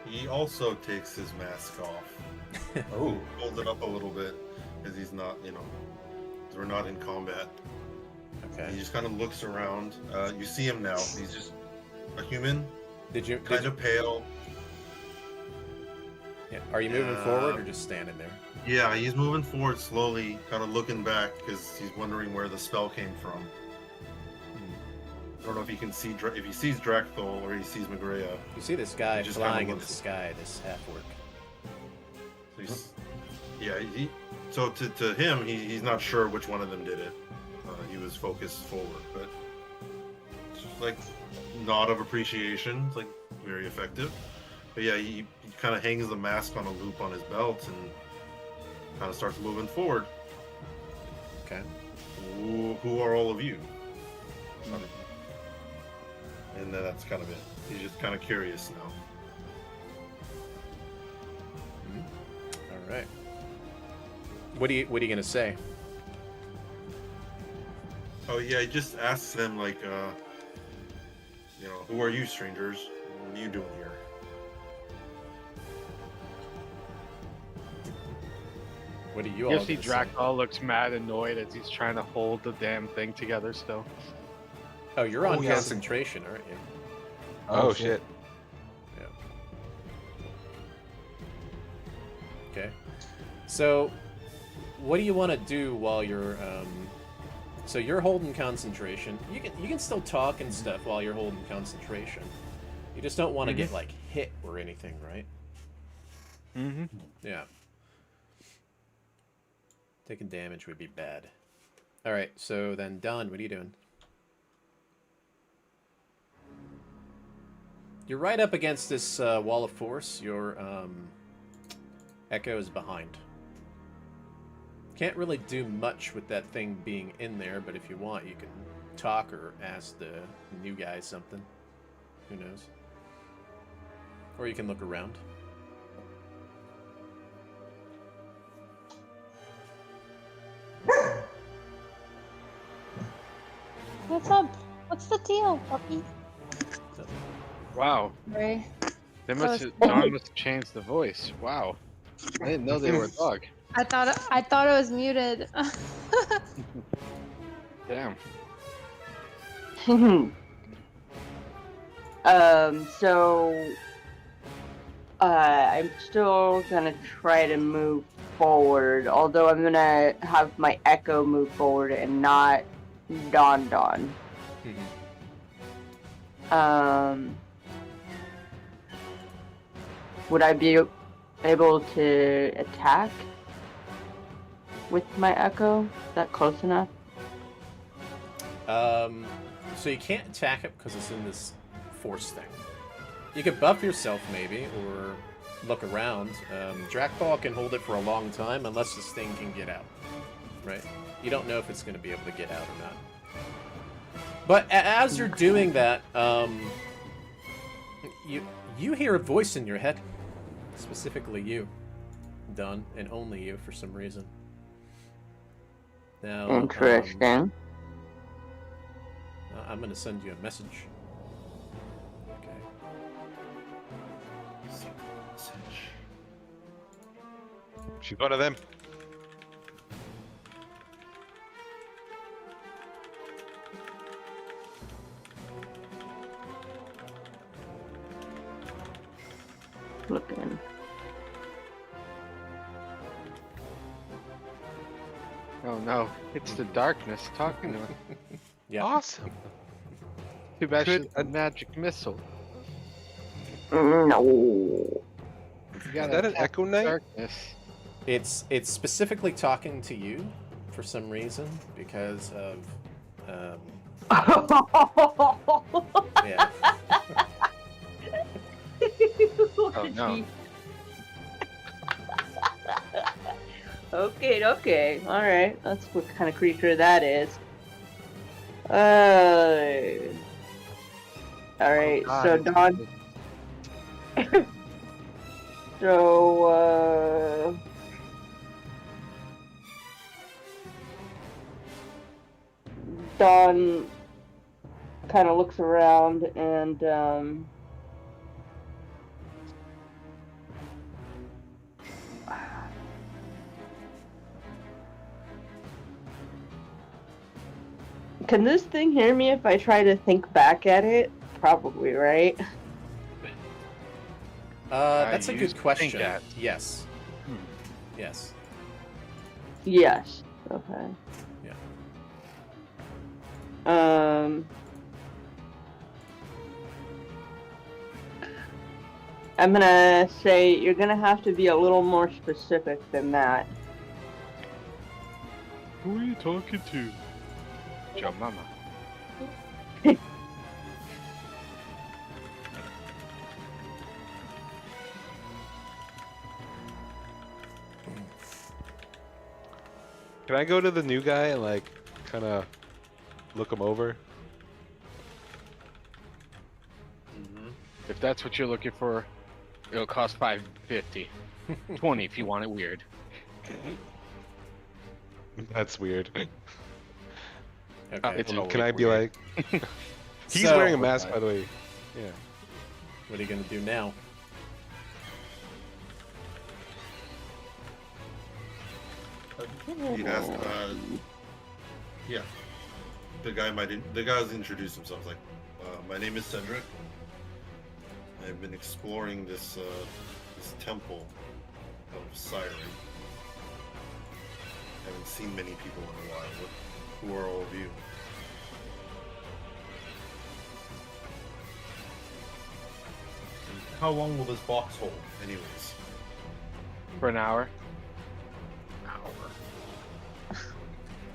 He also takes his mask off. Oh. Holds it up a little bit because he's not, you know, 'cause we're not in combat. Okay. He just kind of looks around. You see him now. He's just a human, Did kind you of pale. yeah, are you moving forward or just standing there? Yeah, he's moving forward slowly, kind of looking back because he's wondering where the spell came from. I don't know if he can see if he sees Drakthol or he sees Magrea. You see this guy He just kinda flying in the looks- sky, this half-orc. So he's, yeah, so to him, he's not sure which one of them did it. He was focused forward, but it's just like nod of appreciation. It's like very effective. But yeah, he kind of hangs the mask on a loop on his belt and kind of starts moving forward. Okay. Who are all of you? And then that's kind of it. He's just kind of curious now. All right. What are you gonna say? Oh yeah, he just asks them like, you know, who are you, strangers? What are you doing here? What do you all You see gonna say? Drakthol looks mad annoyed as he's trying to hold the damn thing together still. Oh, you're on Oh, yes. concentration, aren't you? Oh, shit. Yeah. Okay. So, what do you want to do while you're so you're holding concentration. You can still talk and stuff while you're holding concentration. You just don't want to get like hit or anything, right? Mm-hmm. Yeah. Taking damage would be bad. All right, so then Don, what are you doing? You're right up against this wall of force. Your Echo is behind. Can't really do much with that thing being in there, but if you want, you can talk or ask the new guy something. Who knows? Or you can look around. What's up? What's the deal, puppy? Wow. Sorry. They That must was- Dawn must have changed the voice. Wow. I didn't know they were a dog. I thought it was muted. Damn. So I'm still gonna try to move forward, although I'm gonna have my Echo move forward and not Don. Mhm. Would I be able to attack with my Echo? Is that close enough? So you can't attack it because it's in this force thing. You could buff yourself maybe, or look around. Drakball can hold it for a long time unless this thing can get out, right? You don't know if it's going to be able to get out or not. But as you're doing that, you hear a voice in your head, specifically you, Done, and only you for some reason. Now, Interesting. I'm going to send you a message. Okay. She's one of them. Looking. Oh no, it's the darkness talking to him. Yeah. Awesome. Too bad Could she's a magic missile. No. You Is gotta that an attack Echo the Knight? Darkness. It's specifically talking to you for some reason because of yeah. Oh no. Okay. All right. That's what kind of creature that is. All right. God, So it's- Don. So Don kind of looks around and can this thing hear me if I try to think back at it? Probably, right? That's a you good think question. that. Yes. Hmm. Yes. Yes. Okay. Yeah. I'm gonna say you're gonna have to be a little more specific than that. Who are you talking to? Joe Mama. Can I go to the new guy and like kind of look him over? If that's what you're looking for, it'll cost $5.50. 20 if you want it weird. That's weird. Okay. It's Can I always be weird. like? He's So- wearing a mask, by the way. Yeah. What are you gonna do now? He'd ask, yeah. The guy's introduced himself. Like, my name is Cedric. I've been exploring this temple of Cyric. Haven't seen many people in a while. Who are all of you? And how long will this box hold, anyways? For an hour.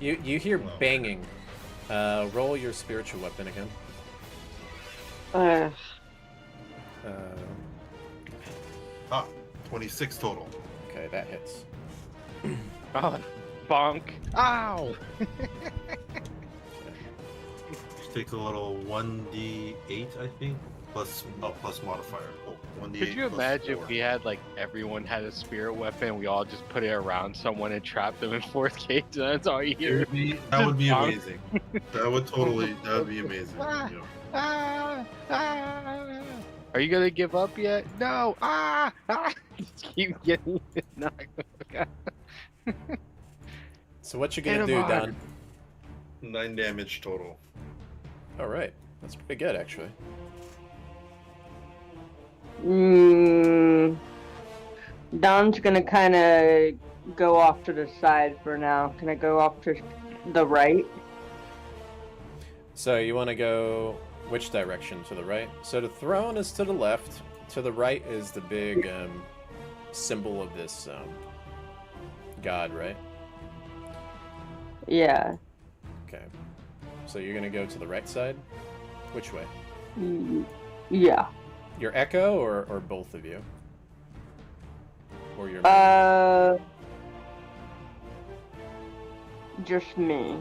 You hear Well. banging. Roll your spiritual weapon again. Uh, Ah, 26 total. Okay, that hits. Oh, bonk. Ow! Which takes a little 1d8, I think, plus modifier. Oh, 1d8 Could you plus imagine 4. if we had like everyone had a spirit weapon, we all just put it around someone and trap them in fourth cage, and that's all you hear? That would be Bonk. amazing. That would be amazing. Ah. Yeah. Ah, ah. Are you gonna give up yet? No! Ah! Ah! Just keep getting knocked the fuck out. So what you Hit gonna him do, hard. Don? 9 damage total. All right, that's pretty good actually. Don's gonna kind of go off to the side for now. Can I go off to the right? So you want to go which direction? To the right? So the throne is to the left. To the right is the big symbol of this god, right? Yeah. Okay. So you're gonna go to the right side? Which way? Yeah. Your echo or both of you? Or your Just me.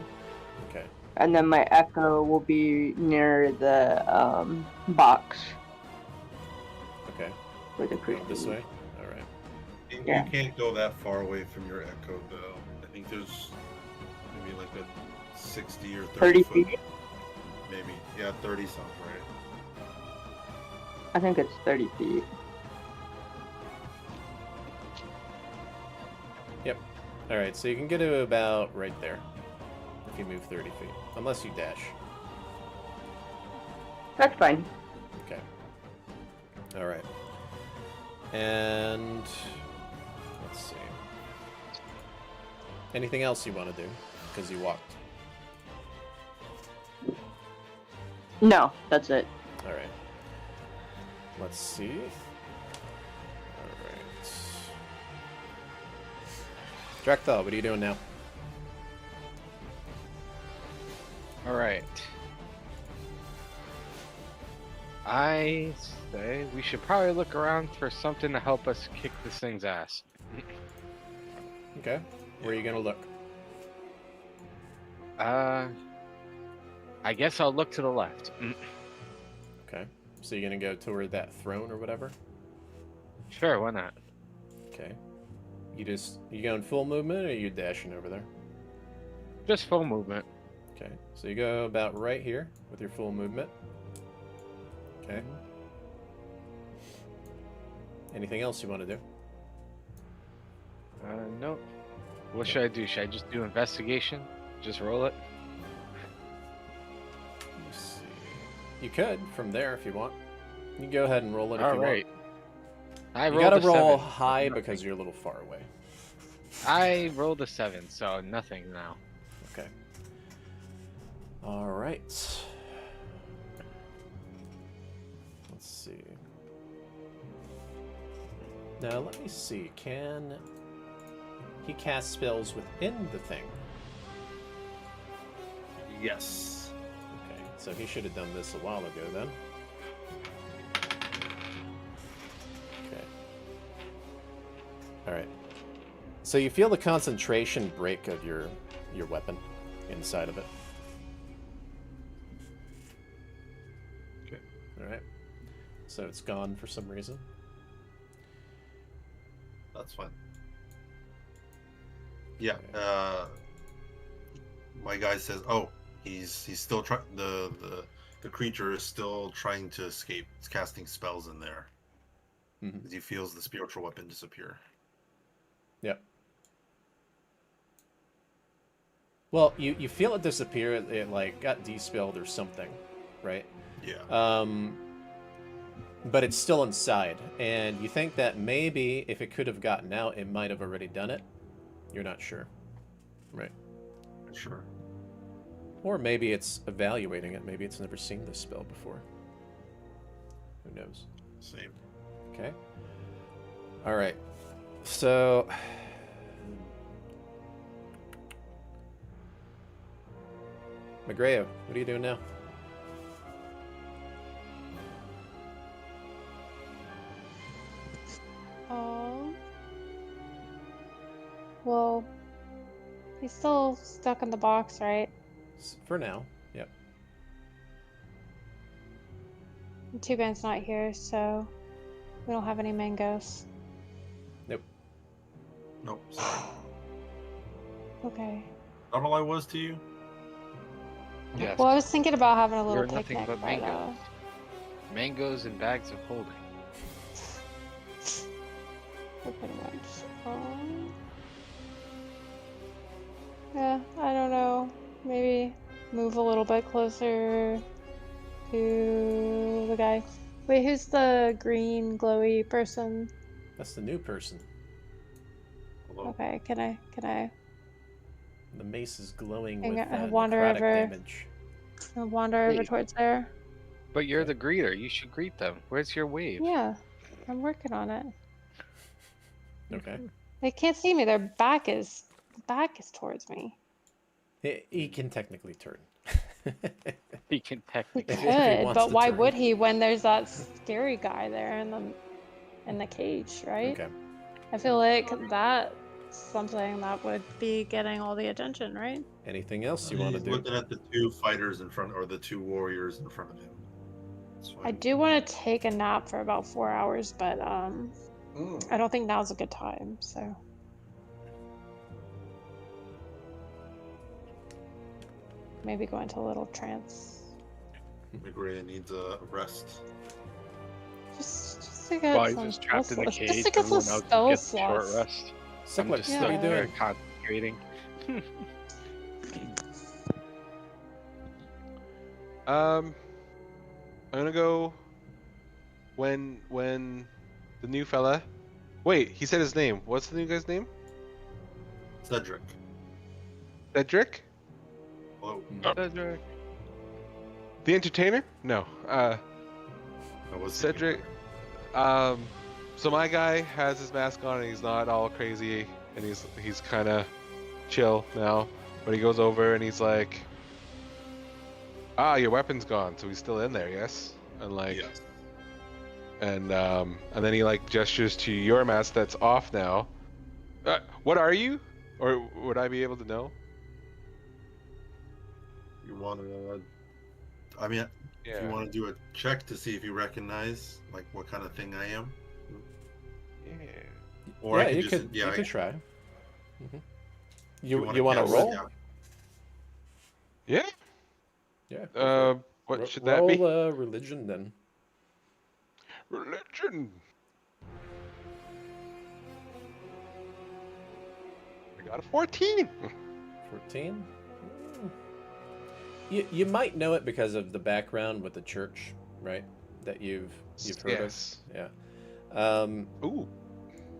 Okay. And then my echo will be near the box Okay. with the creature. This way? Alright. Yeah. You can't go that far away from your echo, though. I think there's maybe like a 60 or 30 foot. feet? Maybe. Yeah, 30 sounds right. I think it's 30 feet. Yep. Alright, so you can get to about right there. If you move 30 feet. Unless you dash. That's fine. Okay. Alright. And let's see. Anything else you want to do? Because you walked. No, that's it. Alright. Let's see. Alright. Drakthal, what are you doing now? Alright. I say we should probably look around for something to help us kick this thing's ass. Okay. Where are you gonna look? I guess I'll look to the left. Okay. So you're gonna go toward that throne or whatever? Sure, why not? Okay. You going full movement or are you dashing over there? Just full movement. Okay. So you go about right here with your full movement. Okay. Anything else you want to do? Nope. What should I do? Should I just do investigation? Just roll it? Let's see. You could from there if you want. You can go ahead and roll it if you Alright. want. You rolled gotta a roll 7. high because you're a little far away. I rolled a 7, so nothing now. Okay. All right. Let's see. Now let me see. Can he cast spells within the thing? Yes. Okay, so he should have done this a while ago then. Okay. All right. So you feel the concentration break of your weapon inside of it. Okay. All right. So it's gone for some reason. That's fine. Yeah. My guy says, "Oh, he's still trying. The creature is still trying to escape. It's casting spells in there Mm-hmm. as he feels the spiritual weapon disappear." Yep. Well, you feel it disappear. It like got despelled or something, right? Yeah. But it's still inside, and you think that maybe if it could have gotten out, it might have already done it. You're not sure, right? Sure. Or maybe it's evaluating it. Maybe it's never seen this spell before. Who knows? Same. Okay. All right. So Magreo, what are you doing now? Well, he's still stuck in the box, right? For now, yep. Tuban's not here, so we don't have any mangoes. Nope. Nope. Sorry. Okay. Not all I was to you. Yes. Well, I was thinking about having a little You're nothing picnic, but but mangoes. Mangoes and bags of holding. So pretty much. Yeah, I don't know. Maybe move a little bit closer to the guy. Wait, who's the green glowy person? That's the new person. Hello. Okay, can I The mace is glowing Hang with on, wander necrotic over. damage. wander over Wait. towards there? But you're the greeter. You should greet them. Where's your wave? Yeah, I'm working on it. Okay. They can't see me. Their back is towards me. He can technically turn. He can He technically. If he could, wants but to why turn. would he when there's that scary guy there in the cage, right? Okay. I feel like that's something that would be getting all the attention, right? Anything else you want to He's do? looking at the two fighters in front, or the two warriors in front of him. That's I fine. do want to take a nap for about 4 hours, but Mm. I don't think now's a good time. So maybe go into a little trance. Migraine needs a rest. Just to get While he's some just trapped in the spell cage, just to get some everyone else spell gets a short slots. rest. I'm Cyclic, just Yeah. what are stuck you there doing? concentrating. I'm gonna go when the new fella. Wait, he said his name. What's the new guy's name? Cedric. Cedric? Hello. Cedric. The entertainer? No. I was Cedric. So my guy has his mask on and he's not all crazy and he's kind of chill now. But he goes over and he's like, "Ah, your weapon's gone." So he's still in there, yes? And like, Yes. and then he like gestures to your mask that's off now. What are you? Or would I be able to know? You want to? I mean, if you want to do a check to see if you recognize like what kind of thing I am, Yeah. or Yeah, I you could could. just You I- could try. if You wanna want to guess, roll? yeah. Yeah. Yeah. What should that be? Roll religion then. Religion. I got a 14. 14. You might know it because of the background with the church, right? That you've heard Yes. of. Yeah. Ooh.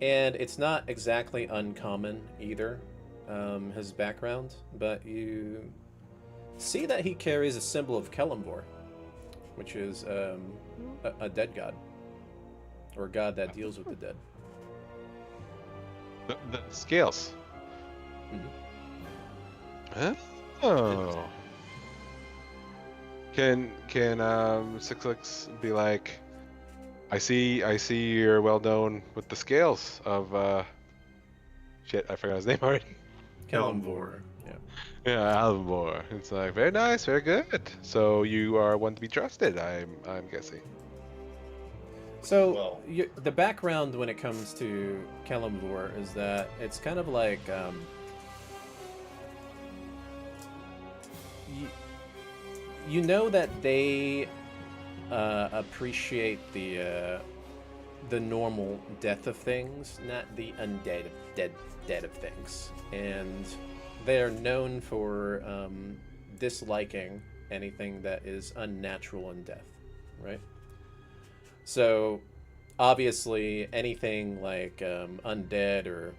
And it's not exactly uncommon either, his background, but you see that he carries a symbol of Kelemvor, which is a dead god, or a god that deals with the dead. The scales. Mhm. Oh. Can Sixlix be like, I see you're well known with the scales of shit, I forgot his name already. Kelemvor. Yeah. Yeah, Alvor. It's like very nice, very good. So you are one to be trusted, I'm guessing. So Well- the background when it comes to Kelemvor is that it's kind of like you know that they appreciate the normal death of things, not the undead dead of things, and they are known for disliking anything that is unnatural in death, right? So obviously anything like undead or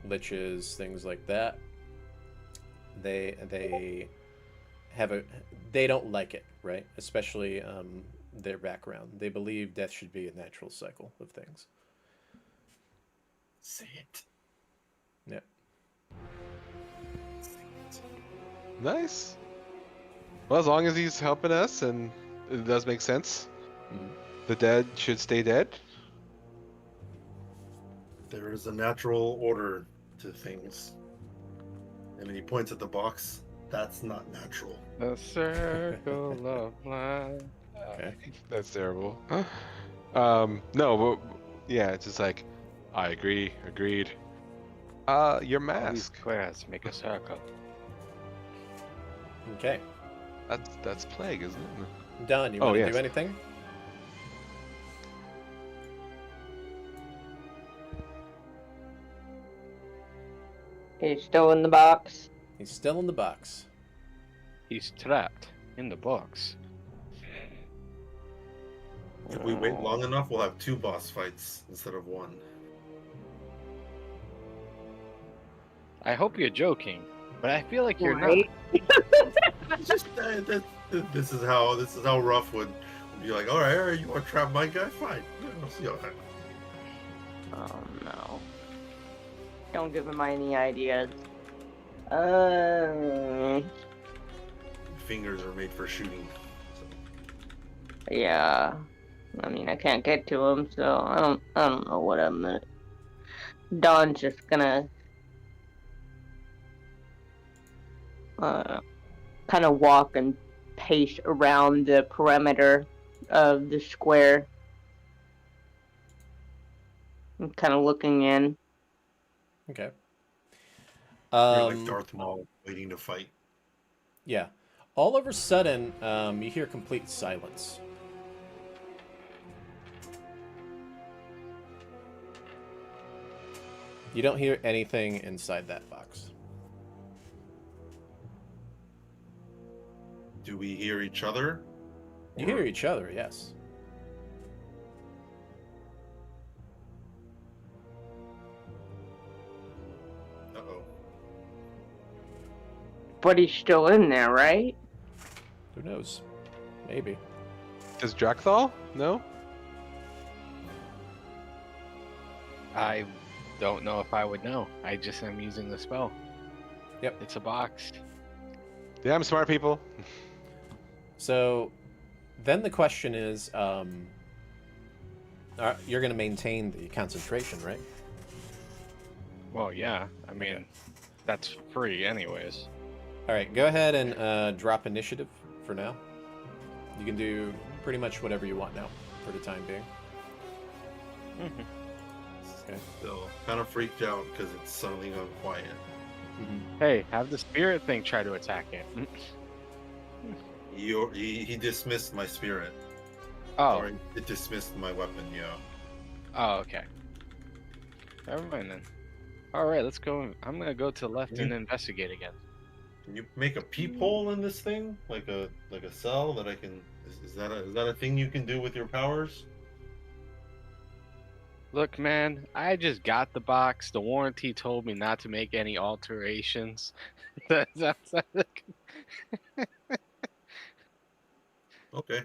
liches, things like that, they don't like it, right? Especially their background. They believe death should be a natural cycle of things. Say it. Yeah. Say it. Nice. Well, as long as he's helping us and it does make sense. Mhm. The dead should stay dead. There is a natural order to things, and then he points at the box. That's not natural. The circle of life. Okay. That's terrible. No, but yeah, it's just like, I agree, agreed. Your All these mask. squares make a circle. Okay. That's plague, isn't it? Don, you Oh, want to yes. do anything? He's still in the box. He's still in the box. He's trapped in the box. If we wait long enough, we'll have 2 boss fights instead of 1. I hope you're joking, but I feel like you're Right? It's just this is how Ruff would be like. All right, you want to trap my guy? Fine. I'll see all that. Oh no. Don't give him any ideas. Fingers are made for shooting. So. Yeah. I mean, I can't get to him, so I don't know what I'm gonna. Don's just gonna kind of walk and pace around the perimeter of the square. I'm kind of looking in. Okay. You're like Darth Maul waiting to fight. Yeah. All of a sudden, you hear complete silence. You don't hear anything inside that box. Do we hear each other? You hear each other, yes. Uh-oh. But he's still in there, right? Who knows? Maybe. Does Drakthal? No? I don't know if I would know. I just am using the spell. Yep. It's a box. Yeah, I'm smart, people. So, then the question is, you're going to maintain the concentration, right? Well, yeah. I mean, that's free anyways. All right, go ahead and drop initiative for now. You can do pretty much whatever you want now for the time being. Mm-hmm. Okay. Still kind of freaked out because it's suddenly gone quiet. Hey, have the spirit thing try to attack it. He dismissed my spirit. Oh. Or it dismissed my weapon, yeah. Oh, okay. Never mind then. Alright, let's go. I'm gonna go to the left and investigate again. Can you make a peephole in this thing? Like a cell that I can... Is that a thing you can do with your powers? Look, man, I just got the box. The warranty told me not to make any alterations. Okay.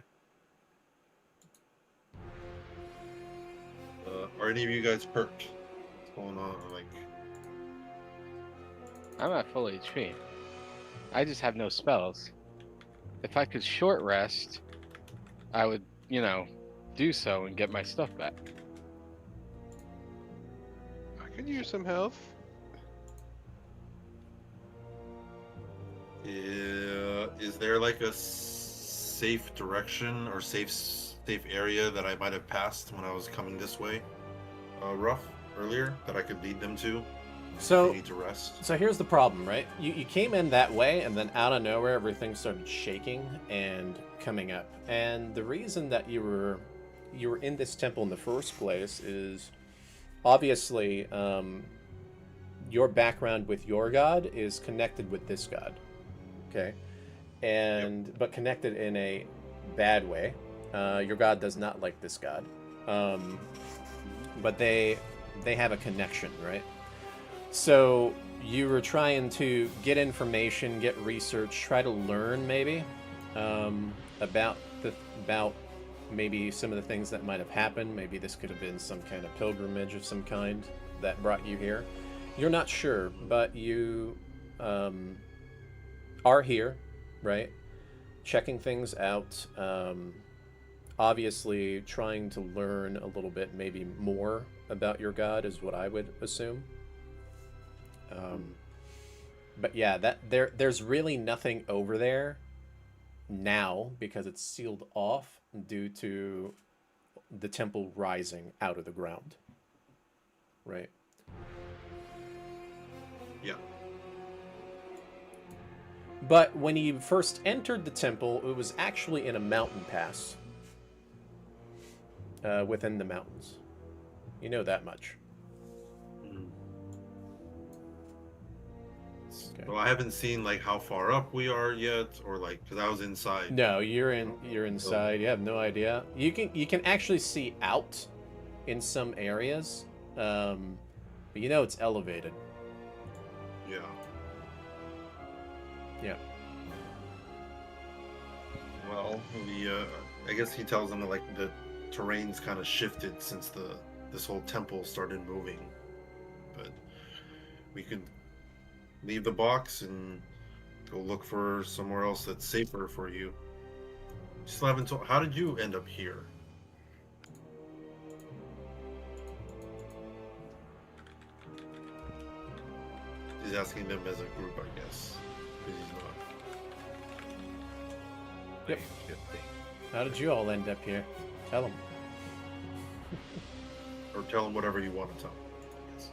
Are any of you guys perked? What's going on? Like, I'm at full HP. I just have no spells. If I could short rest, I would, do so and get my stuff back. I could use some health. is there like a safe direction or safe area that I might have passed when I was coming this way, Ruff, earlier, that I could lead them to? So, they need to rest. So here's the problem, right? You came in that way, and then out of nowhere, everything started shaking and coming up. And the reason that you were in this temple in the first place is obviously your background with your god is connected with this god, okay? And but connected in a bad way. Your god does not like this god, but they have a connection, right? So you were trying to get information, get research, try to learn maybe about maybe some of the things that might have happened. Maybe this could have been some kind of pilgrimage of some kind that brought you here. You're not sure, but you are here, right? Checking things out. Obviously trying to learn a little bit, maybe more about your god is what I would assume. But yeah, there's really nothing over there now because it's sealed off due to the temple rising out of the ground. Right? Yeah. But when you first entered the temple, it was actually in a mountain pass within the mountains. You know that much. Okay. Well, I haven't seen like how far up we are yet, or like because I was inside. No, you're inside. You have no idea. You can actually see out in some areas, but you know it's elevated. Yeah. Yeah. Well, I guess he tells them that like the terrain's kind of shifted since this whole temple started moving, but we could leave the box and go look for somewhere else that's safer for you. Still haven't told. How did you end up here? He's asking them as a group, I guess, because he's not. Yep. How did you all end up here? Tell them. Or tell him whatever you want to tell him. Yes.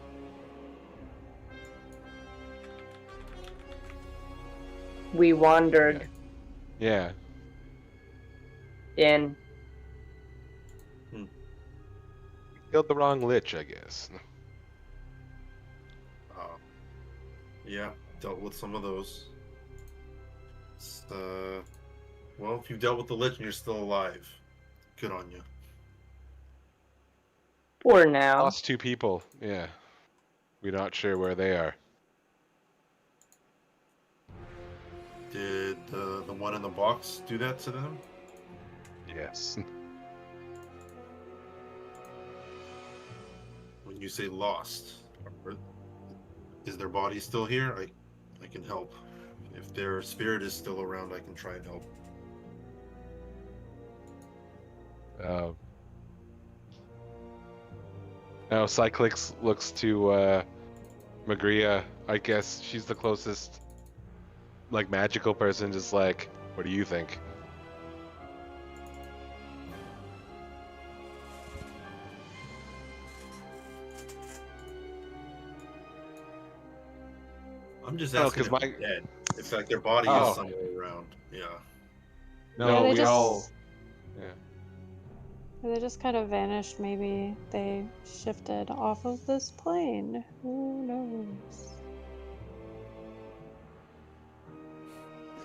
We wandered Yeah. in. Killed the wrong lich, I guess. Yeah, dealt with some of those. It's, well, if you dealt with the lich and you're still alive, good on you. For now. Lost 2 people. Yeah. We're not sure where they are. Did the one in the box do that to them? Yes. When you say lost, is their body still here? I can help. If their spirit is still around, I can try and help. Now Cyclix looks to Magria. I guess she's the closest like magical person, just like, what do you think? I'm just No, asking 'cause if they're dead. If like their body Oh. is somewhere around. Yeah. No, they we just- all. Yeah. They just kind of vanished. Maybe they shifted off of this plane. Who knows?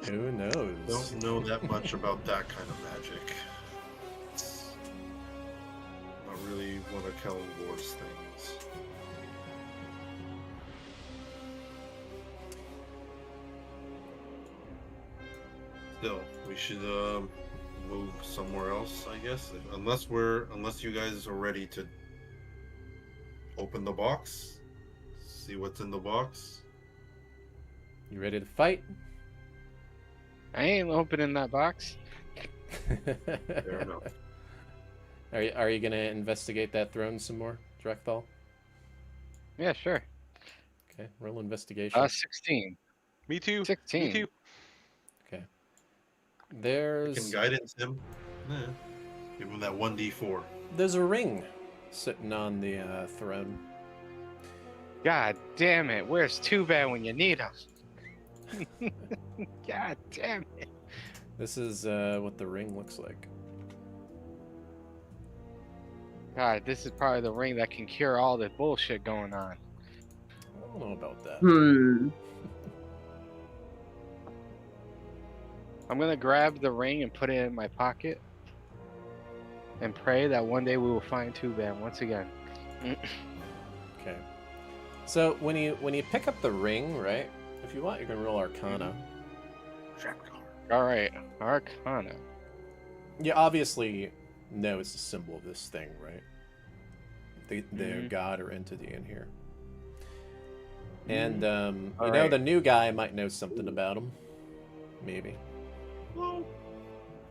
Who knows? Don't know that much about that kind of magic. Not really one of Kellenbor's things. Still, we should move somewhere else, I guess. Unless you guys are ready to open the box, see what's in the box. You ready to fight? I ain't opening that box. Fair enough. Are you gonna investigate that throne some more, Drekthal? Yeah, sure. Okay, roll investigation. 16. Me too. 16. Me too. Okay. You There's can guidance him. Yeah. Give him that 1d4. there's a ring sitting on the throne. God damn it. Where's Tuban when you need him? God damn it. This is what the ring looks like. God, this is probably the ring that can cure all the bullshit going on. I don't know about that. I'm gonna grab the ring and put it in my pocket and pray that one day we will find Tuban once again. Okay. So when you pick up the ring, right? If you want, you can roll Arcana. Alright, Arcana. You obviously know it's the symbol of this thing, right? The Mhm. god or entity in here. And you know Alright. the new guy might know something about him. Maybe.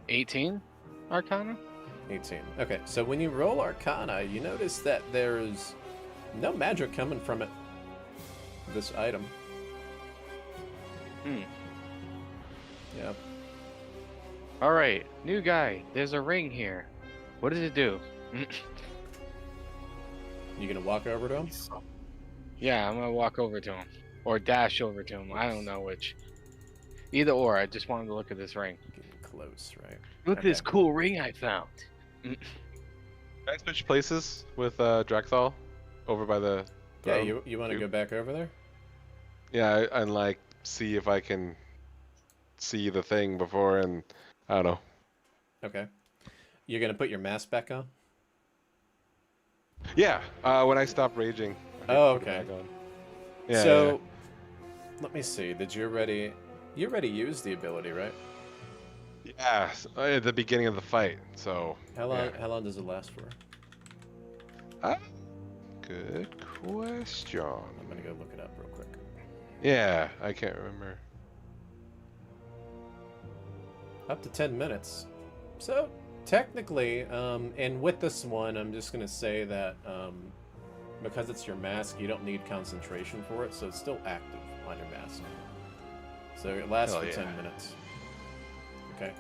18 Arcana? 18. Okay, so when you roll Arcana, you notice that there's no magic coming from it. This item. Yeah. Alright, new guy. There's a ring here. What does it do? You gonna walk over to him? Yeah, I'm gonna walk over to him. Or dash over to him. I don't know which. Either or, I just wanted to look at this ring. Getting close, right? Look at this Okay. cool ring I found. Can I switch places with Drakthal over by the Yeah, throne? you want to Two. go back over there? Yeah, and like see if I can see the thing before, and I don't know. Okay. You're gonna put your mask back on? Yeah, when I stop raging, I Oh, put okay. it back on. Yeah, So, let me see. Did you already? You already used the ability, right? yeah, at the beginning of the fight. So How long? yeah. How long does it last for? Ah, good question. I'm gonna go look it up real quick. Yeah, I can't remember. Up to 10 minutes. So technically, and with this one, I'm just gonna say that because it's your mask, you don't need concentration for it, so it's still active on your mask. So it lasts Hell for yeah. 10 minutes. Okay.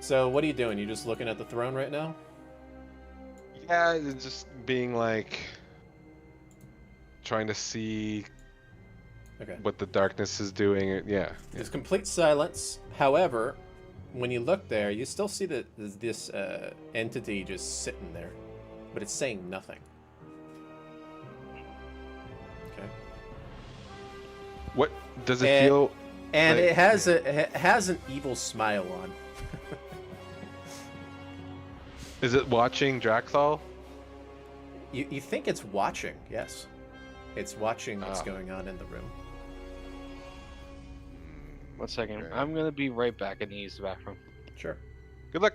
So what are you doing? You just looking at the throne right now? Yeah, it's just being like trying to see Okay. what the darkness is doing. Yeah. There's complete silence. However, when you look there, you still see that there's this entity just sitting there, but it's saying nothing. Okay. What does it And- feel? And Like- it has an evil smile on. Is it watching Draxthal? You think it's watching? Yes, it's watching what's Ah. going on in the room. 1 second. Okay. I'm gonna be right back. I need to use the bathroom. Sure. Good luck.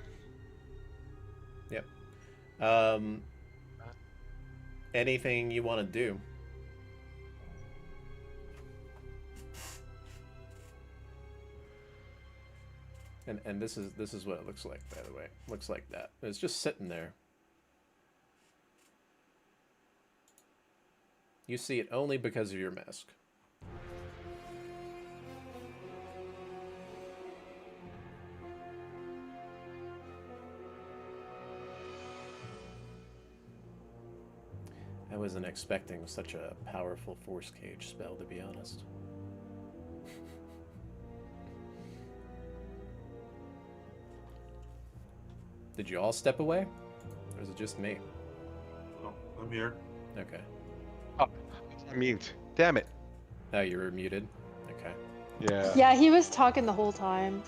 Anything you want to do? And this is what it looks like, by the way. Looks like that. It's just sitting there. You see it only because of your mask. I wasn't expecting such a powerful force cage spell, to be honest. Did you all step away? Or is it just me? Oh, I'm here. Okay. I'm mute. Damn it. Oh, you were muted? Okay. Yeah. Yeah, he was talking the whole time.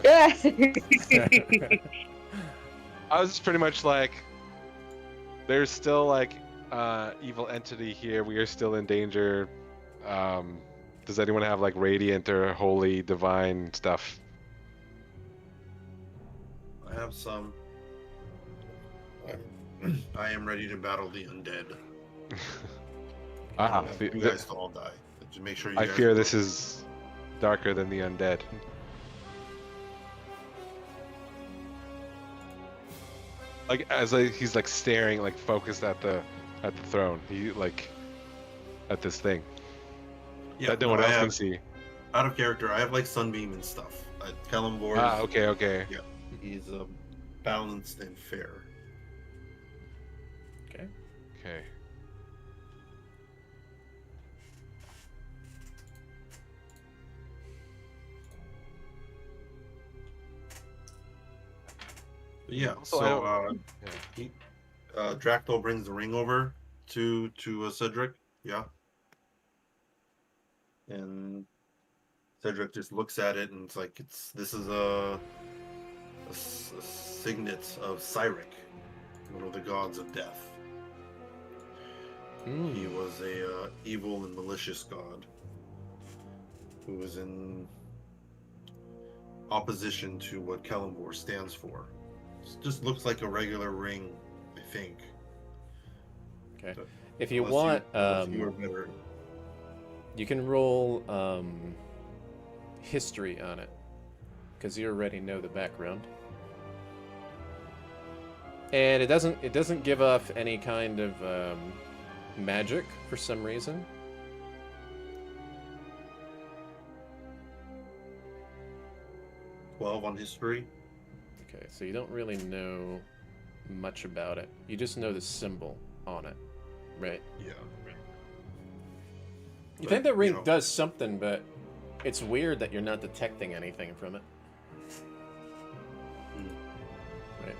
Yeah. I was just pretty much like, there's still like evil entity here. We are still in danger. Does anyone have like radiant or holy divine stuff? I have some. I am ready to battle the undead. Ah, You guys all die. Just make sure you I guys fear go. this is darker than the undead. Like as he's like staring, like focused at the throne. He like at this thing Yeah, that no one I else can have, see. out of character, I have like Sunbeam and stuff. Kalimvor, Ah, okay. he's balanced and fair. Okay. Okay. But yeah, Also, I so don't- Dractyl brings the ring over to Cedric. Yeah, and Cedric just looks at it and it's like this is a signet of Cyric, one of the gods of death. He was a evil and malicious god who was in opposition to what Kalimvor stands for. It just looks like a regular ring, I think. Okay. But If you unless want, unless you are better. you can roll history on it, because you already know the background. And it doesn't give off any kind of magic for some reason. Twelve on history. Okay, so you don't really know much about it. You just know the symbol on it, right? Yeah. You But, think the ring know, does something, but it's weird that you're not detecting anything from it. Right.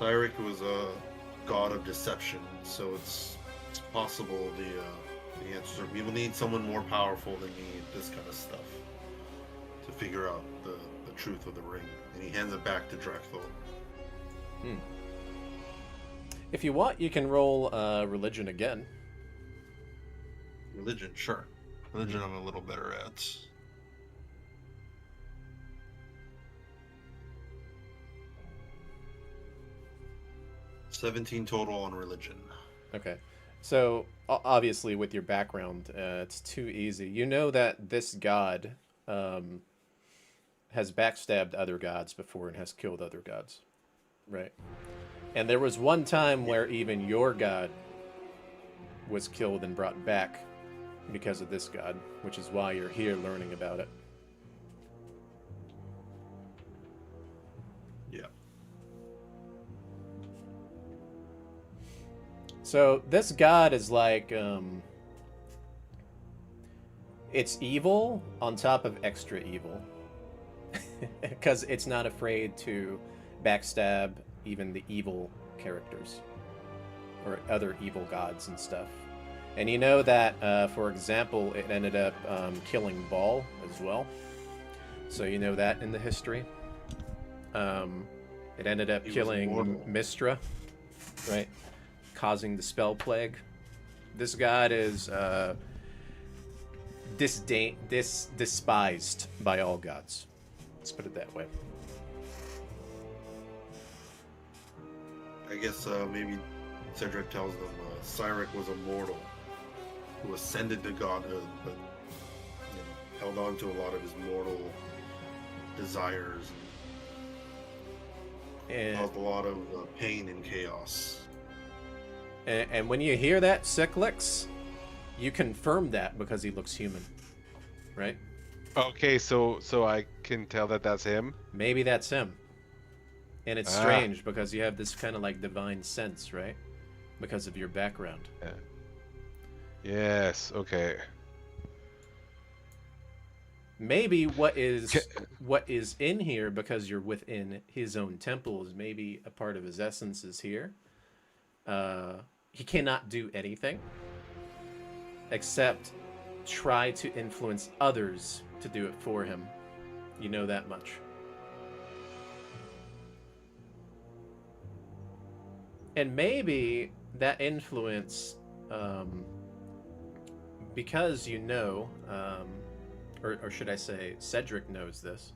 Cyric was a god of deception, so it's possible The answer: we will need someone more powerful than me at this kind of stuff to figure out the truth of the ring. And he hands it back to Drexel. If you want, you can roll religion again. Religion, sure. Religion I'm a little better at. $17 total on religion. Okay. So, obviously, with your background, it's too easy. You know that this god has backstabbed other gods before and has killed other gods. Right? And there was one time where even your god was killed and brought back because of this god, which is why you're here learning about it. Yeah. So this god is like, it's evil on top of extra evil. Because it's not afraid to backstab even the evil characters or other evil gods and stuff. And you know that, for example, it ended up killing Baal as well. So you know that in the history. It ended up killing Mistra, right? Causing the spell plague. This god is despised by all gods. Let's put it that way. I guess maybe Cedric tells them Cyric was a mortal who ascended to godhood, but held on to a lot of his mortal desires and caused a lot of pain and chaos. And when you hear that, Cyclix, you confirm that because he looks human, right? Okay, so I can tell that that's him? Maybe that's him. And it's strange because you have this kind of like divine sense, right? Because of your background. Yeah. Yes, okay. Maybe what is in here, because you're within his own temple, is maybe a part of his essence is here. He cannot do anything except try to influence others to do it for him. You know that much. And maybe that influence, because you know, or should I say Cedric knows this,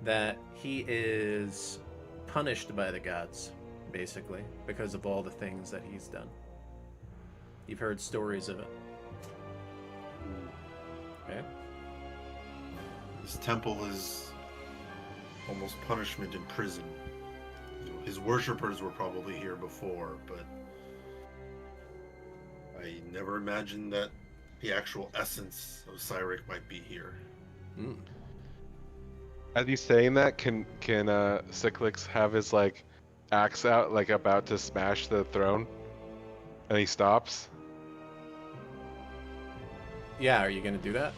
that he is punished by the gods, basically, because of all the things that he's done. You've heard stories of it. Okay? His temple is almost punishment in prison. His worshippers were probably here before, but I never imagined that the actual essence of Cyric might be here. Mm. As he's saying that, can Cyclix have his like axe out, like about to smash the throne, and he stops? Yeah, are you gonna do that?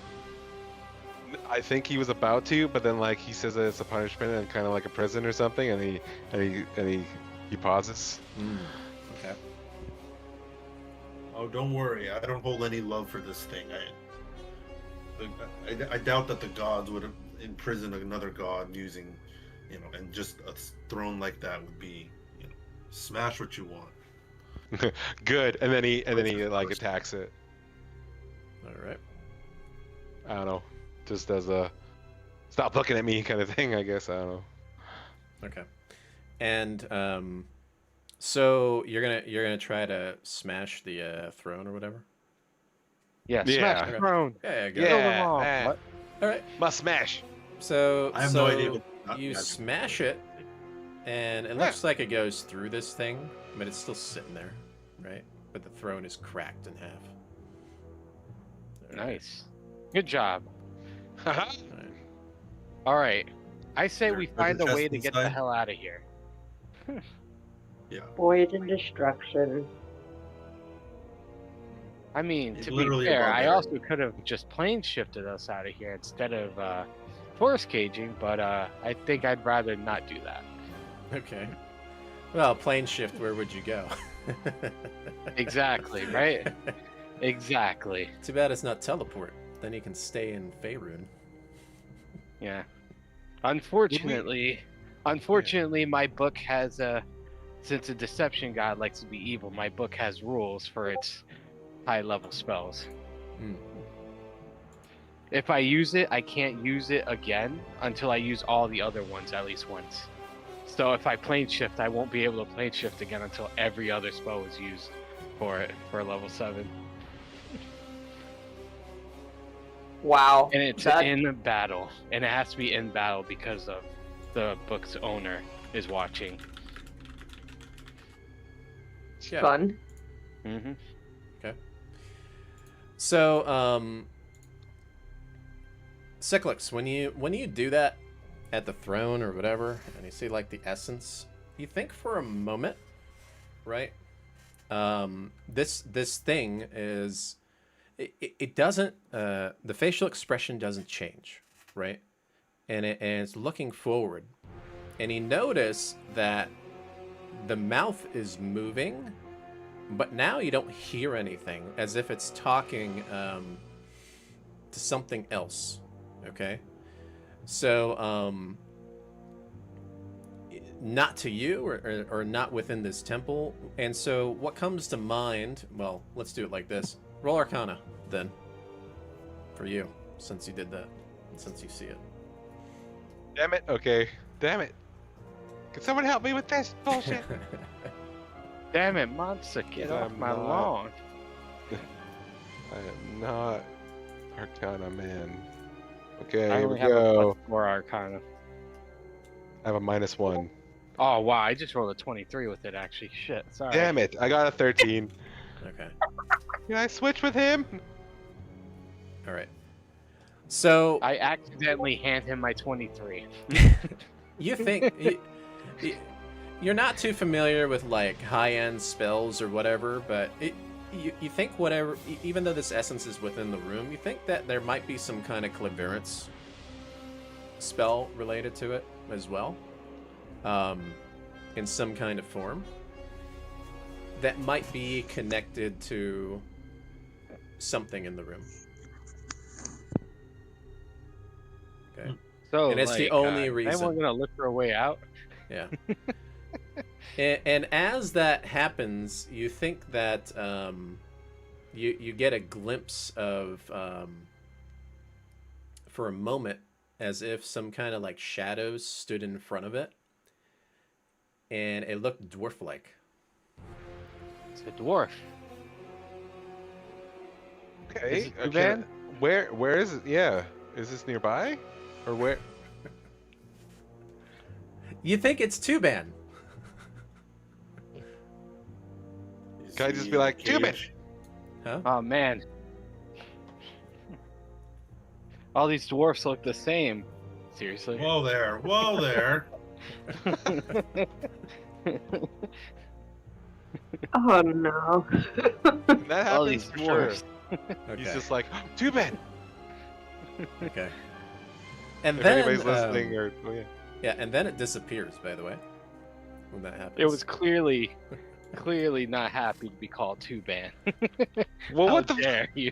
I think he was about to, but then like he says that it's a punishment and kind of like a prison or something, and he pauses. Mm. Okay. Oh, don't worry. I don't hold any love for this thing. I doubt that the gods would have imprisoned another god using, and just a throne like that would be, smash what you want. Good, and then he like attacks it. All right. I don't know, just as a stop looking at me kind of thing, I guess. I don't know. Okay. And so you're gonna try to smash the throne or whatever. Yeah, Yeah. smash the throne. Yeah. Go. Yeah. Kill them all. eh. What? All right. Must smash. So I have no idea what you magic- smash it, and it looks like it goes through this thing, but it's still sitting there, right? But the throne is cracked in half. All right. Nice. Good job. All right. All right. I say There- we there's find a a way chest to get the inside. hell out of here. Yeah. Void and destruction. I mean, It's to be literally fair, above I there. also could have just plane shifted us out of here instead of force caging, but I think I'd rather not do that. Okay. Well, plane shift. Where would you go? Exactly, right? Exactly. Too bad it's not teleport. Then you can stay in Faerun. Yeah. Unfortunately, my book has since a deception god likes to be evil, my book has rules for its high level spells. Hmm. If I use it, I can't use it again until I use all the other ones at least once. So if I plane shift, I won't be able to plane shift again until every other spell is used for it for level 7. Wow. And it's That- in battle. And it has to be in battle because of the book's owner is watching. Yeah. Fun. Mm-hmm. So, Cyclix, when you do that at the throne or whatever, and you see like the essence, you think for a moment, right? This thing is, it doesn't, the facial expression doesn't change, right? And it's looking forward, and you notice that the mouth is moving, but now you don't hear anything, as if it's talking to something else. Okay, so not to you or not within this temple. And so what comes to mind? Well, let's do it like this. Roll Arcana then, for you, since you did that, since you see it. Damn it. Okay. Damn it. Can someone help me with this bullshit? Damn it, monster, get off I'm my not- lawn. I am not Arcana man. Okay, I here only we have a go. +4 Arcana. I have a -1. Oh wow, I just rolled a 23 with it actually. Shit, sorry. Damn it. I got a 13. Okay. Can I switch with him? All right. So I accidentally hand him my 23. you think you're not too familiar with like high-end spells or whatever, but you think whatever, even though this essence is within the room, you think that there might be some kind of cleverance spell related to it as well, in some kind of form that might be connected to something in the room. Okay. So And it's the only reason. Anyone gonna look for a way out? Yeah. and as that happens, you think that you get a glimpse of, for a moment, as if some kind of like shadows stood in front of it, and it looked dwarf-like. It's a dwarf. Okay. Is it Tuban? Where is it? Yeah. Is this nearby? Or where? You think it's Tuban? Is Can I just he be like, in a Tubin? cage? Huh? Oh man. All these dwarfs look the same. Seriously? Whoa there! Whoa there! Oh no. That All happens these for sure. dwarfs. Okay. He's just like, Tubin! Okay. And If then anybody's listening or yeah, and then it disappears. By the way, when that happens, It was clearly not happy to be called Tuban. Well, How what the dare you?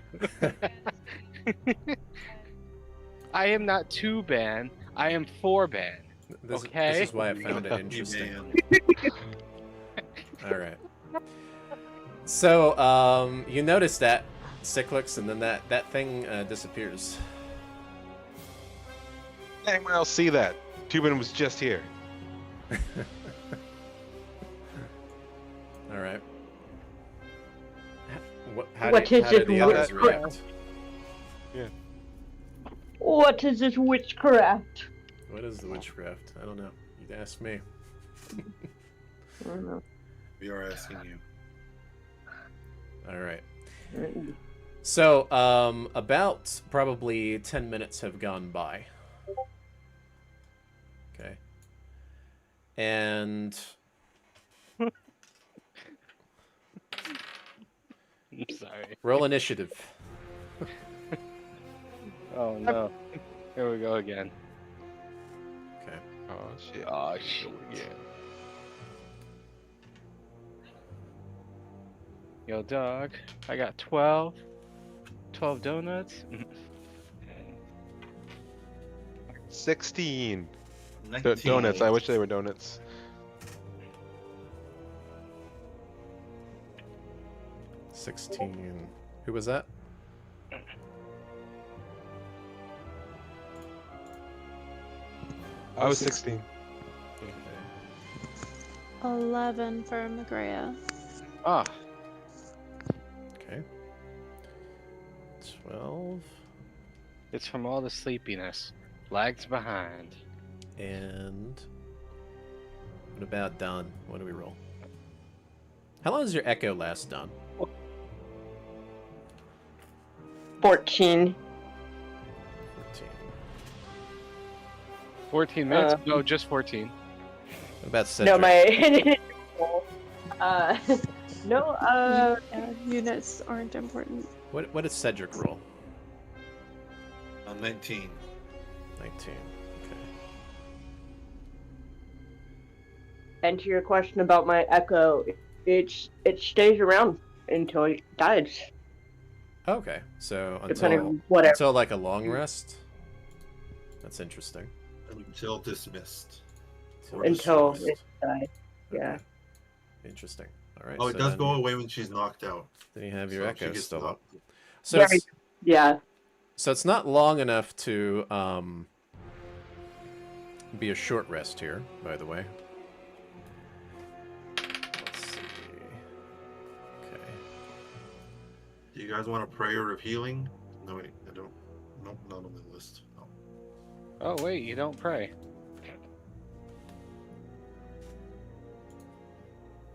I am not Tuban. I am Forban. This Okay. is why I found it interesting. Man. All right. So, you notice that Cyclix, and then that thing disappears. anyone else see that? Tubin was just here. All right. How What is how it did the others with- react? What is this witchcraft? What is the witchcraft? I don't know. You'd ask me. I don't know. We are asking you. All right. So, about probably 10 minutes have gone by. Okay. And I'm sorry. roll initiative. Oh no. Here we go again. Okay. Oh shit. Oh shit. Yeah. Yo, dog. I got 12. 12 donuts. 16. 19. Donuts. I wish they were donuts. $16. Who was that? I was 16. 11 for Magrea. Ah, Okay. 12. it's from all the sleepiness. Lags behind. And what about Don? What do we roll? How long does your echo last, Don? 14. 14. 14 minutes? No, just 14. What about Cedric? No, my. No, Yeah, units aren't important. What did Cedric roll? 19. 19. Okay. and to your question about my echo, it stays around until it dies. Okay. So Depending until on whatever. until like a long rest. That's interesting. Until dismissed. Until dismissed. it dies. Yeah. Okay. Interesting. All right. Oh, it so does then go away when she's knocked out. Then you have your So if she echo gets still up. knocked- So Yeah, it's, yeah. so it's not long enough to be a short rest here, by the way. Let's see. Okay. Do you guys want a prayer of healing? No, wait, I don't. Nope, not on the list. No. Oh, wait, you don't pray.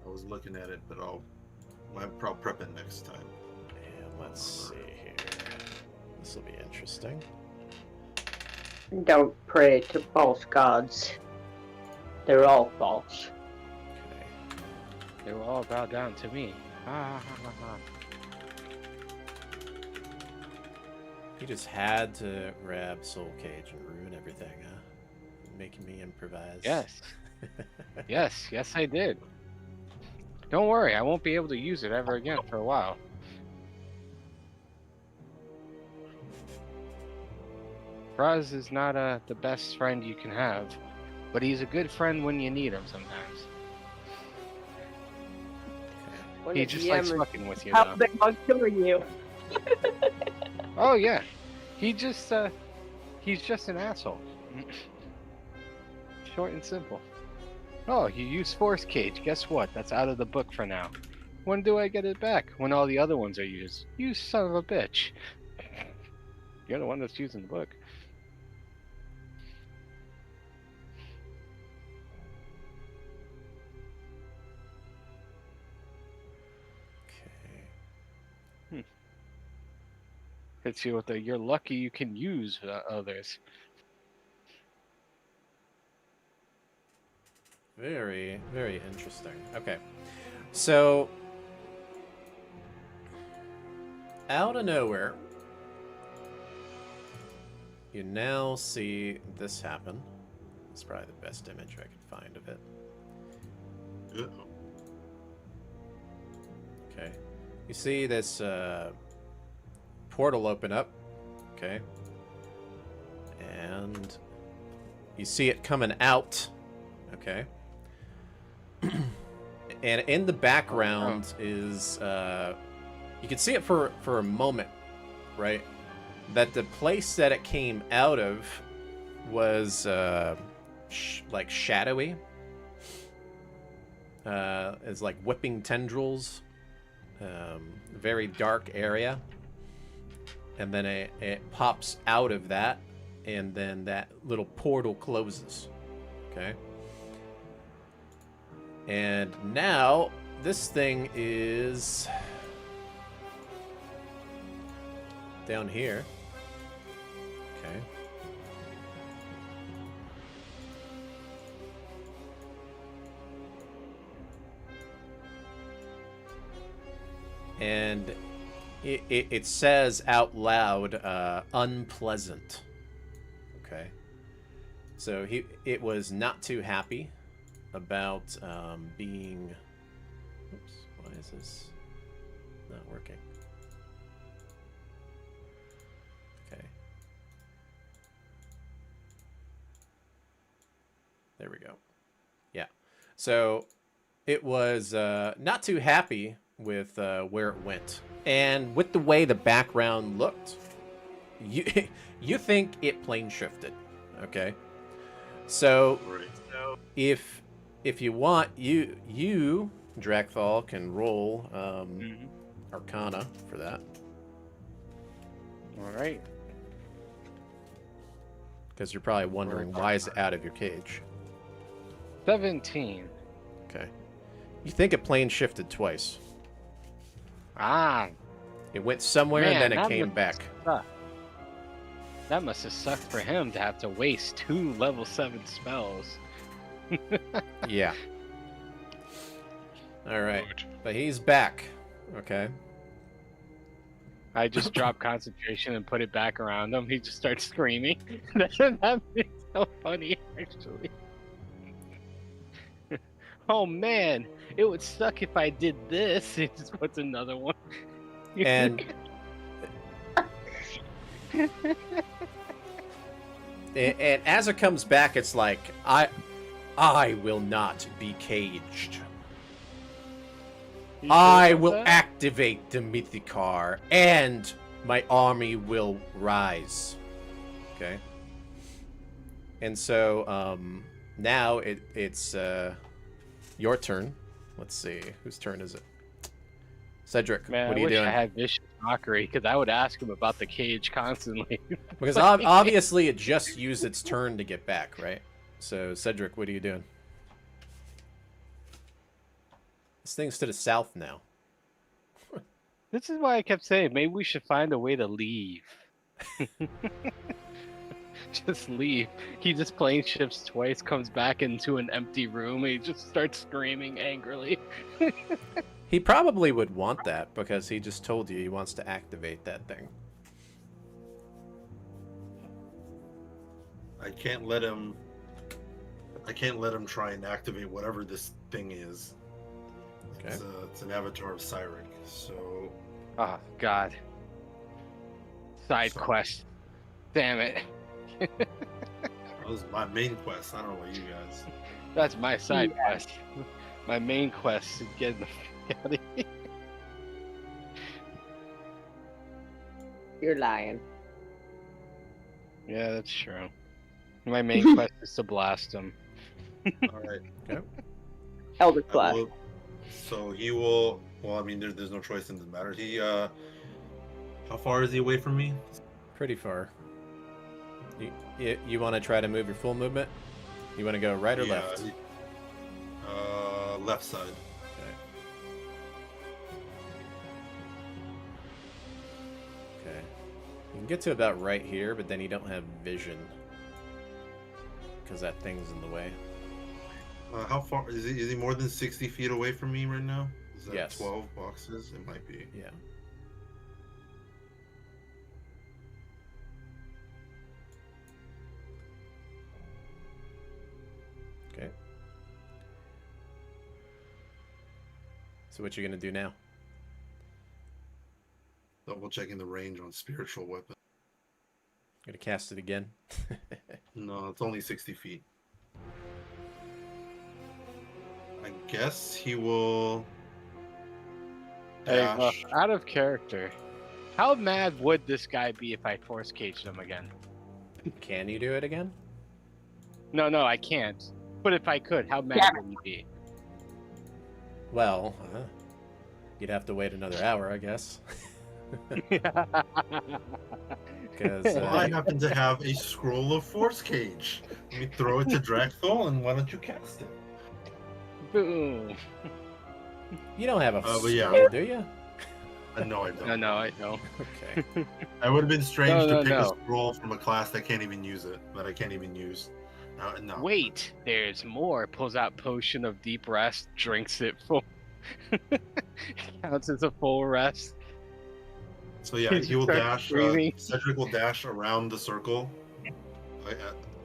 I was looking at it, but I'll prep it next time. And let's see here. This will be interesting. Don't pray to false gods. They're all false. Okay. They will all bow down to me. Ha ha ha ha. You just had to grab Soul Cage and ruin everything, huh? Making me improvise. Yes. Yes, I did. Don't worry, I won't be able to use it ever again for a while. Raz is not the best friend you can have, but he's a good friend when you need him sometimes. When He the just GM likes is fucking with you, how though. big on killing you. Oh yeah, he just he's just an asshole. Short and simple. Oh, you use Force Cage. Guess what? That's out of the book for now. When do I get it back? When all the other ones are used. You son of a bitch. You're the one that's using the book. Okay. Hits you with the you're lucky you can use others. Very, very interesting. Okay. So, out of nowhere, you now see this happen. It's probably the best image I could find of it. Uh-oh. Okay. You see this portal open up. Okay. And you see it coming out. Okay. And in the background is you can see it for a moment, right? That the place that it came out of was like shadowy. It's like whipping tendrils, very dark area, and then it pops out of that, and then that little portal closes. Okay. And now this thing is down here. Okay. And it says out loud, unpleasant. Okay. So it was not too happy about being. Oops, why is this? not working. Okay. There we go. Yeah. So it was not too happy with where it went. And with the way the background looked, you you think it plane shifted. Okay. So Right. if you want, you Drakthal can roll Arcana for that. All right. Because you're probably wondering why is it out of your cage. 17. Okay. You think it plane shifted twice. Ah, It went somewhere and man, then it that came must back. suck. That must have sucked for him to have to waste 2 level 7 spells. Yeah. All right. Good. But he's back. Okay. I just dropped concentration and put it back around him. He just starts screaming. That makes so funny, actually. Oh man, it would suck if I did this. He just puts another one. And and as it comes back, it's like I will not be caged. You sure I about will that? activate the Mythicar, and my army will rise. Okay. And so now it's your turn. Let's see, whose turn is it? Cedric, Man, what are I you wish doing? I had vicious mockery because I would ask him about the cage constantly. Because obviously it just used its turn to get back, right? So Cedric, what are you doing? This thing's to the south now. This is why I kept saying maybe we should find a way to leave. Just leave. He just plane shifts twice, comes back into an empty room, and he just starts screaming angrily. He probably would want that because he just told you he wants to activate that thing. I can't let him try and activate whatever this thing is. Okay. It's an avatar of Cyric. So Oh, God. Side Sorry. quest. Damn it. that was my main quest. I don't know about you guys. That's my side quest. My main quest is getting the fuck out of here. You're lying. Yeah, that's true. My main quest is to blast him. All right. Elder I Class. will- So he will. Well, I mean, there's no choice in the matter. He. How far is he away from me? Pretty far. You want to try to move your full movement? You want to go right or Yeah, left? left side. Okay. Okay. You can get to about right here, but then you don't have vision. Because that thing's in the way. How far is he? Is he more than 60 feet away from me right now? Is that Yes. 12 boxes? It might be. Yeah. Okay. So what you gonna do now? Double checking the range on spiritual weapon. Gonna cast it again? No, it's only 60 feet. I guess he will. Hey, Dash. out of character. How mad would this guy be if I force caged him again? Can you do it again? No, I can't. But if I could, how mad would he be? Well, you'd have to wait another hour, I guess. Because Well, I happen to have a scroll of force cage. Let me throw it to Drakthal, and why don't you cast it? Boom. you don't have a but yeah. scroll, do you? No, I don't. No, I don't. Okay. It would have been strange No, to pick no. a scroll from a class that can't even use it, that I can't even use. No. Wait, there's more. Pulls out potion of deep rest, drinks it full. Counts as a full rest. So yeah, he will Start dash. screaming. Cedric will dash around the circle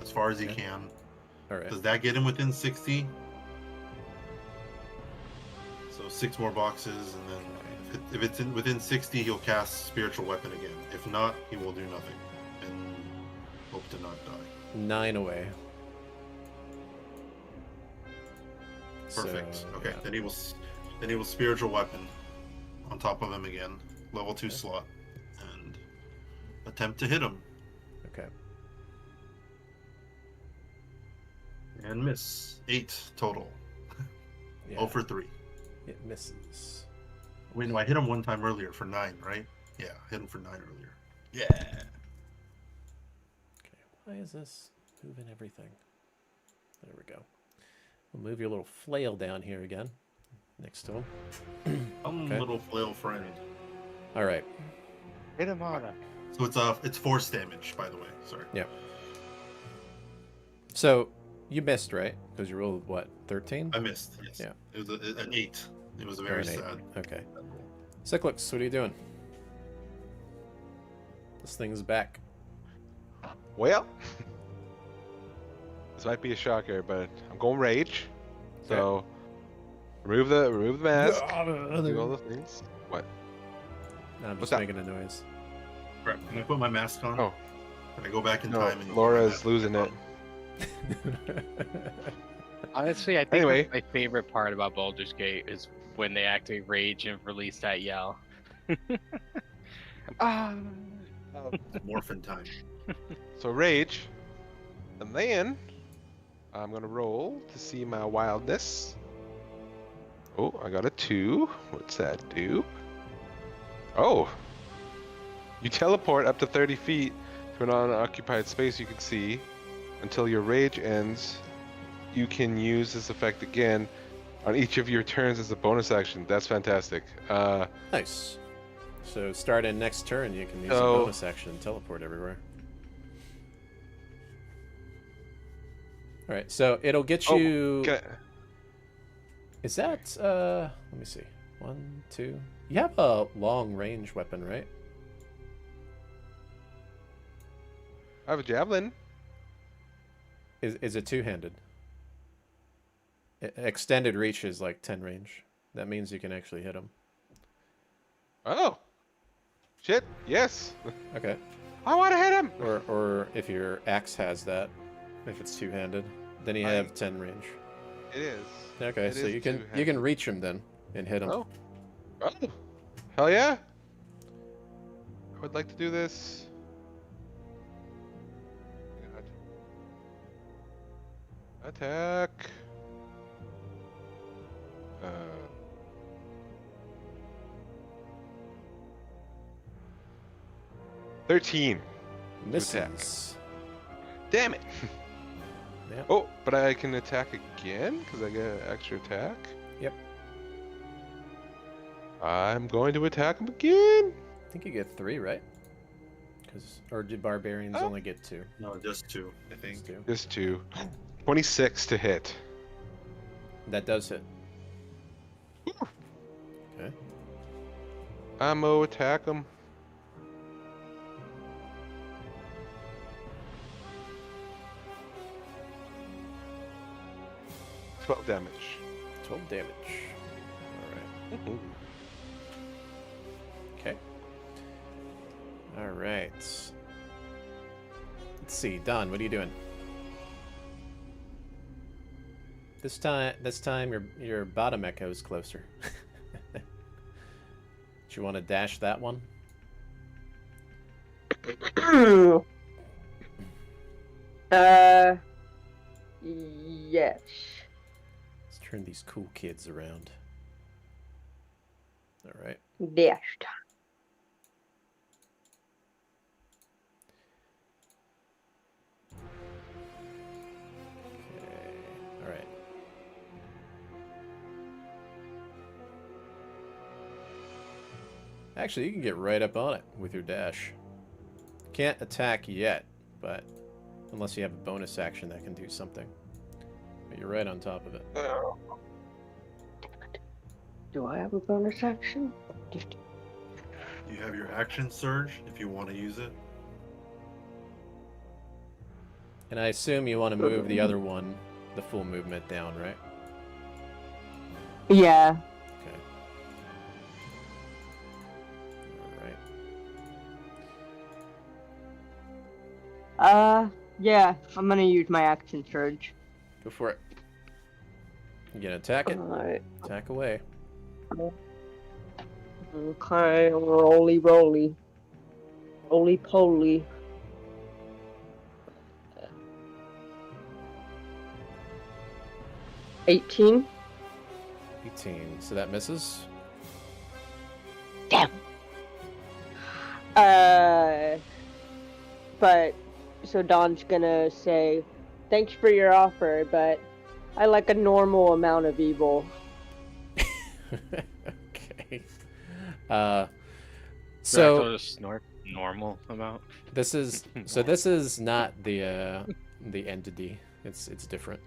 as far as he Okay. can. All right. Does that get him within 60? So 6 more boxes, and then if it's within 60, he'll cast Spiritual Weapon again. If not, he will do nothing and hope to not die. 9 away. Perfect. So, Okay, yeah. then he will Spiritual Weapon on top of him again, level 2 slot, and attempt to hit him Okay. and miss. 8 total. Yeah. 0 for 3. It misses. Wait, no, I hit him one time earlier for 9, right? Yeah, I hit him for 9 earlier. Yeah. Okay. Why is this moving everything? There we go. We'll move your little flail down here again, next to him. Okay. Little flail friend. All right. Hit him on So it's force damage, by the way. Sorry. Yeah. So you missed, right? Because you rolled what, 13? I missed. Yes. Yeah. It was an 8. It was a Or very an 8. sad. Okay. Cyclix, what are you doing? This thing's back. Well, this might be a shocker, but I'm going rage. So remove the mask. Do all the things. What? No, I'm What's just that? making a noise. Crap. Can I put my mask on? Oh. Can I go back in No, time? And Laura's losing it. Honestly, I think Anyway. my favorite part about Baldur's Gate is when they activate rage and release that yell. Ah. Morphin time. So rage, and then I'm gonna roll to see my wildness. Oh, I got a 2. What's that do? Oh, you teleport up to 30 feet to an unoccupied space you can see until your rage ends. You can use this effect again on each of your turns as a bonus action. That's fantastic. Nice. So starting next turn, you can use a So- bonus action and teleport everywhere. All right, so it'll get Oh, you. can I- Is that? Let me see. 1, 2. You have a long range weapon, right? I have a javelin. Is it two-handed? Extended reach is like 10 range. That means you can actually hit him. Oh, shit! Yes, Okay. I want to hit him. Or if your axe has that, if it's two-handed, then you have 10 range. It is. Okay, It so is you can two-handed. reach him then and hit him. Oh. Oh. Hell yeah. I would like to do this. God. Attack. 13. Misses. Damn it. Yep. Oh, but I can attack again because I get an extra attack. Yep. I'm going to attack him again. I think you get 3, right? Or did barbarians Oh. only get 2? No, just 2, I think. Just 2. Just 2. 26 to hit. That does hit. Okay. I'm gonna attack him. $12 damage. 12 damage. All right. Okay. All right. Let's see, Don, what are you doing? This time your bottom echo is closer. Do you want to dash that one? Yes. Let's turn these cool kids around. All right. Dashed. Okay. All right. Actually, you can get right up on it with your dash. Can't attack yet, but unless you have a bonus action that can do something. But you're right on top of it. Do I have a bonus action? You have your action surge if you want to use it. And I assume you want to move the other one, the full movement down, right? Yeah. Okay. Yeah, I'm gonna use my action surge. Go for it. You gonna attack it? Alright. Attack away. Okay, roly roly. Roly poly. 18. 18. So that misses. Damn. But so Don's gonna say, "Thanks for your offer, but I like a normal amount of evil." Okay. So So just snort normal amount. this is this is not the entity. It's different.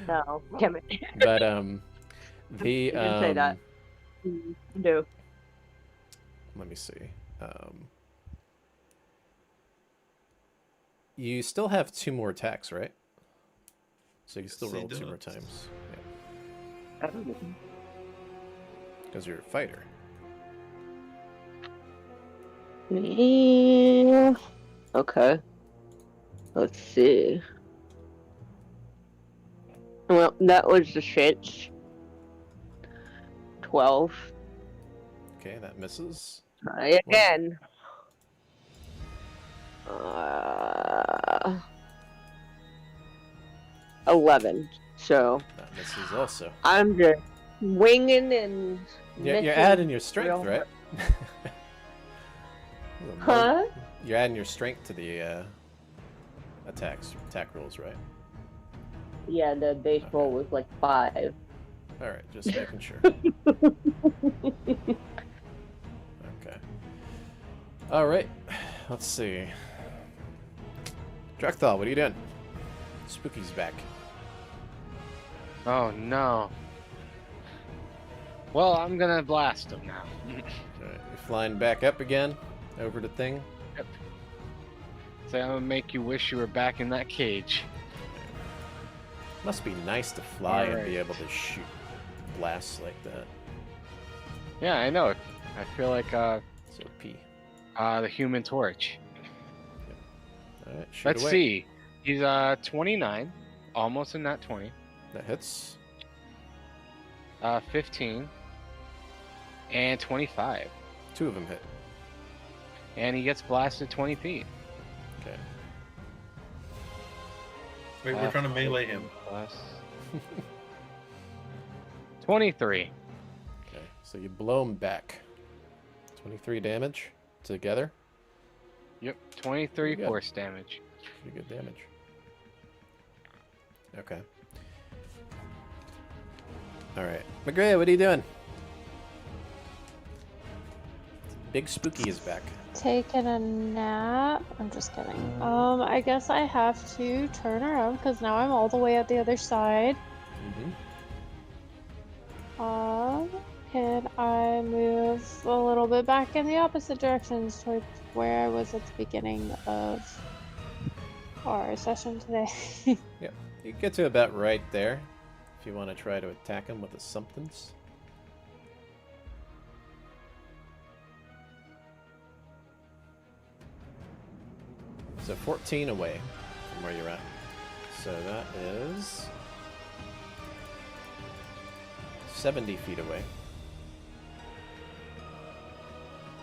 No, damn it. But the You didn't say that. No. let me see. You still have 2 more attacks, right? So you can still Yes, he roll 2 more does. times. Yeah. Because you're a fighter. Yeah. Okay. Let's see. Well, that was the shits. 12. Okay, that misses. Try again. 11. So That misses also. I'm just winging and. You're missing adding your strength, real right? Huh? You're adding your strength to the attack rolls, right? Yeah, the baseball was like 5. All right, just making sure. Okay. All right. Let's see. Drakthal, what are you doing? Spooky's back. Oh no. Well, I'm gonna blast him now. All right, you're flying back up again, over the thing. So I'm gonna make you wish you were back in that cage. Must be nice to fly and be Alright. able to shoot blasts like that. Yeah, I know. I feel like So P. the Human Torch. All right, shoot Let's away. see. He's 29, almost in that 20. That hits. 15 and 25, 2 of them hit. and he gets blasted 20 feet. Okay. Wait, we're trying to melee him. Plus 23. Okay. So you blow him back. 23 damage together. Yep, 23 Good. force damage. Pretty good damage. Okay. All right, McGray, what are you doing? Big Spooky is back. Taking a nap. I'm just kidding. I guess I have to turn around because now I'm all the way at the other side. Can I move a little bit back in the opposite directions towards where I was at the beginning of our session today? Yep. You get to about right there if you want to try to attack him with a somethings. So 14 away from where you're at. So that is 70 feet away.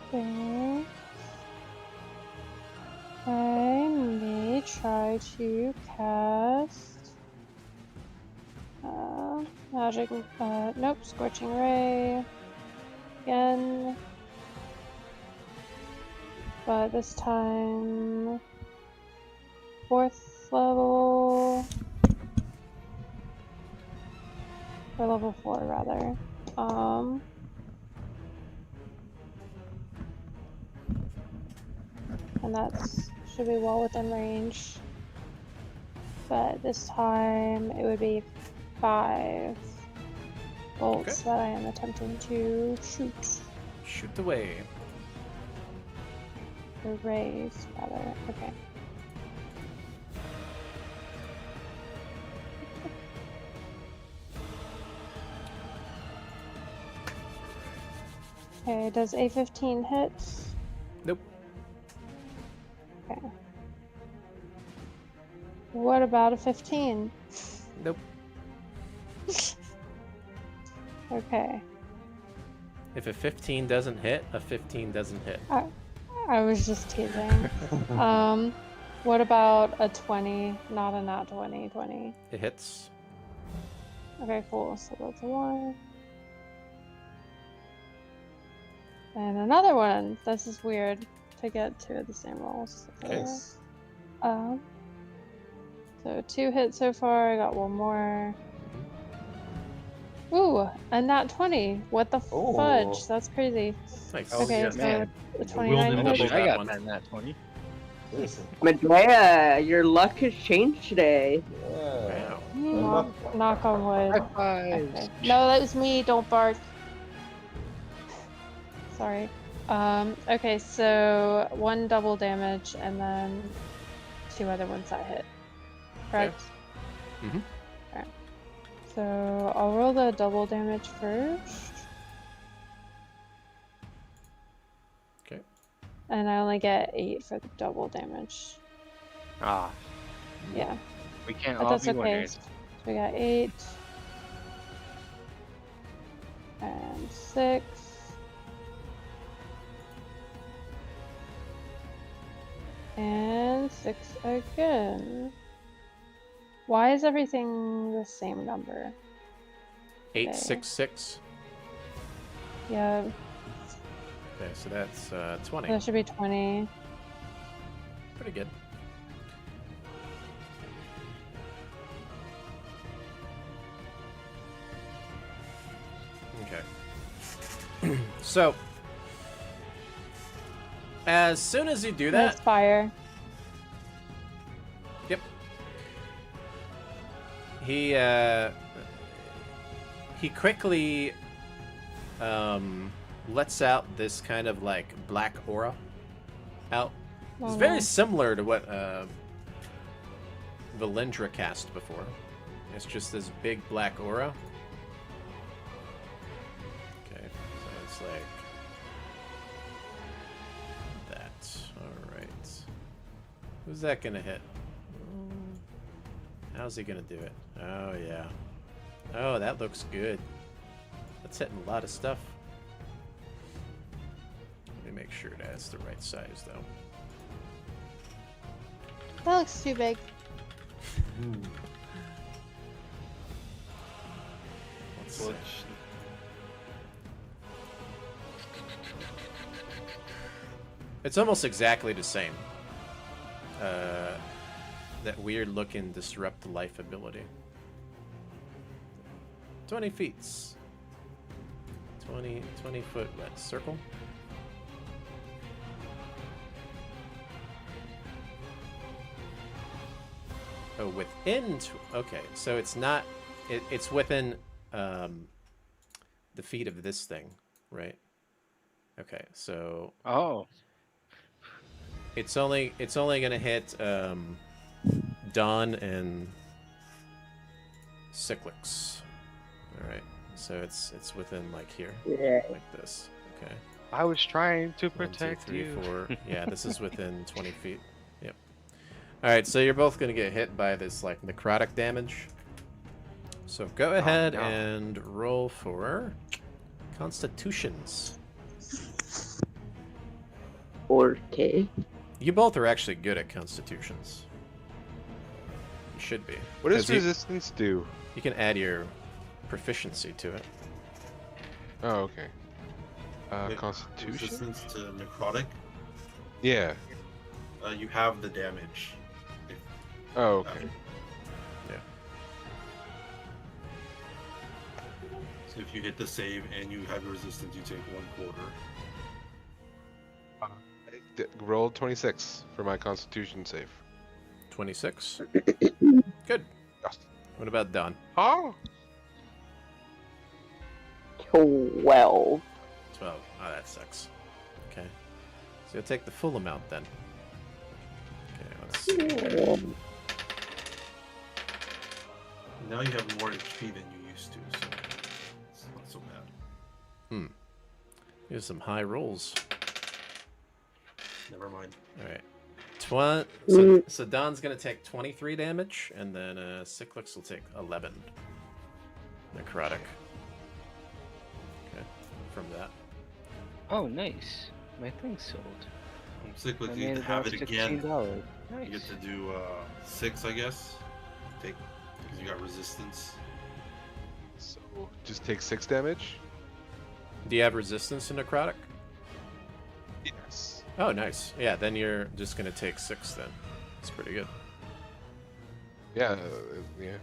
Okay. I may try to cast magic. Nope, Scorching Ray again, but this time 4th level, or level 4 rather. And that's should be well within range. But this time it would be 5 bolts that I am attempting to shoot. Shoot away. Or raise, rather. Okay. Okay, does A15 hit? Nope. Okay. what about a 15? Nope. Okay. If a 15 doesn't hit, a 15 doesn't hit. I was just teasing. What about a 20? Not a nat 20, 20. It hits. Okay, cool. So that's a 1. And another one. This is weird to get 2 of the same rolls. Nice. So 2 hits so far. I got 1 more. Ooh, a nat 20. What the Oh. fudge? That's crazy. Nice. Oh, Okay, yeah, so man. the We'll 29 double hits. that I got one. that nat 20. Seriously. Medrea, your luck has changed today. Yeah. Wow. Knock on wood. High fives. Okay. No, that was me. Don't bark. Sorry. Okay, so 1 double damage and then 2 other ones that hit. Correct? Mhm. Alright. So I'll roll the double damage first. Okay. And I only get 8 for the double damage. Ah, Yeah. we can't But all that's be okay. winners. So we got 8 and 6 and 6 again. Why is everything the same number? 866. Yeah, Okay, so that's 20. that should be 20. Pretty good. Okay. So, as soon as you do that, That's fire. yep, he quickly lets out this kind of like black aura out. It's Oh, very no. similar to what Valendra cast before. It's just this big black aura. Okay, so it's like that. Alright. Who's that gonna hit? How's he gonna do it? Oh, yeah. Oh, that looks good. That's hitting a lot of stuff. Let me make sure that's the right size, though. That looks too big. Let's see. Which, It's almost exactly the same. That weird looking disrupt life ability. 20 feet. 20 foot what, circle? Oh, within. Okay, so it's not. It's within the feet of this thing, right? Okay, so Oh, it's only gonna hit Dawn and Cyclics. All right, so it's within like here, Yeah. like this. Okay. I was trying to 1, 2, protect 3, you. 4. Yeah, this is within 20 feet. Yep. All right, so you're both gonna get hit by this like necrotic damage. So go ahead no. and roll for Constitutions. 4K. You both are actually good at Constitutions. You should be. What does 'Cause you- resistance do? You can add your proficiency to it. Oh, okay. if Constitution? resistance to necrotic, Yeah. you have the damage. Oh, okay. Yeah. So if you hit the save and you have your resistance, you take 1/4. Rolled 26 for my Constitution save. 26. Good. Yes. What about Don? Oh! 12. 12. Oh, that sucks. Okay. So you'll take the full amount then. Okay, let's see. Now you have more HP than you used to, so it's not so bad. Here's some high rolls. Never mind. All right. So Don's gonna take 23 damage, and then Cyclix will take 11 necrotic. Okay, from that. Oh, nice. My thing's sold. Cyclic, I you made get to have about it again. $16. You Nice. get to do 6, I guess. Take because you got resistance. So just take 6 damage. Do you have resistance to necrotic? Yes. Oh, nice. Yeah, then you're just gonna take 6 then. That's pretty good. Yeah. Yeah.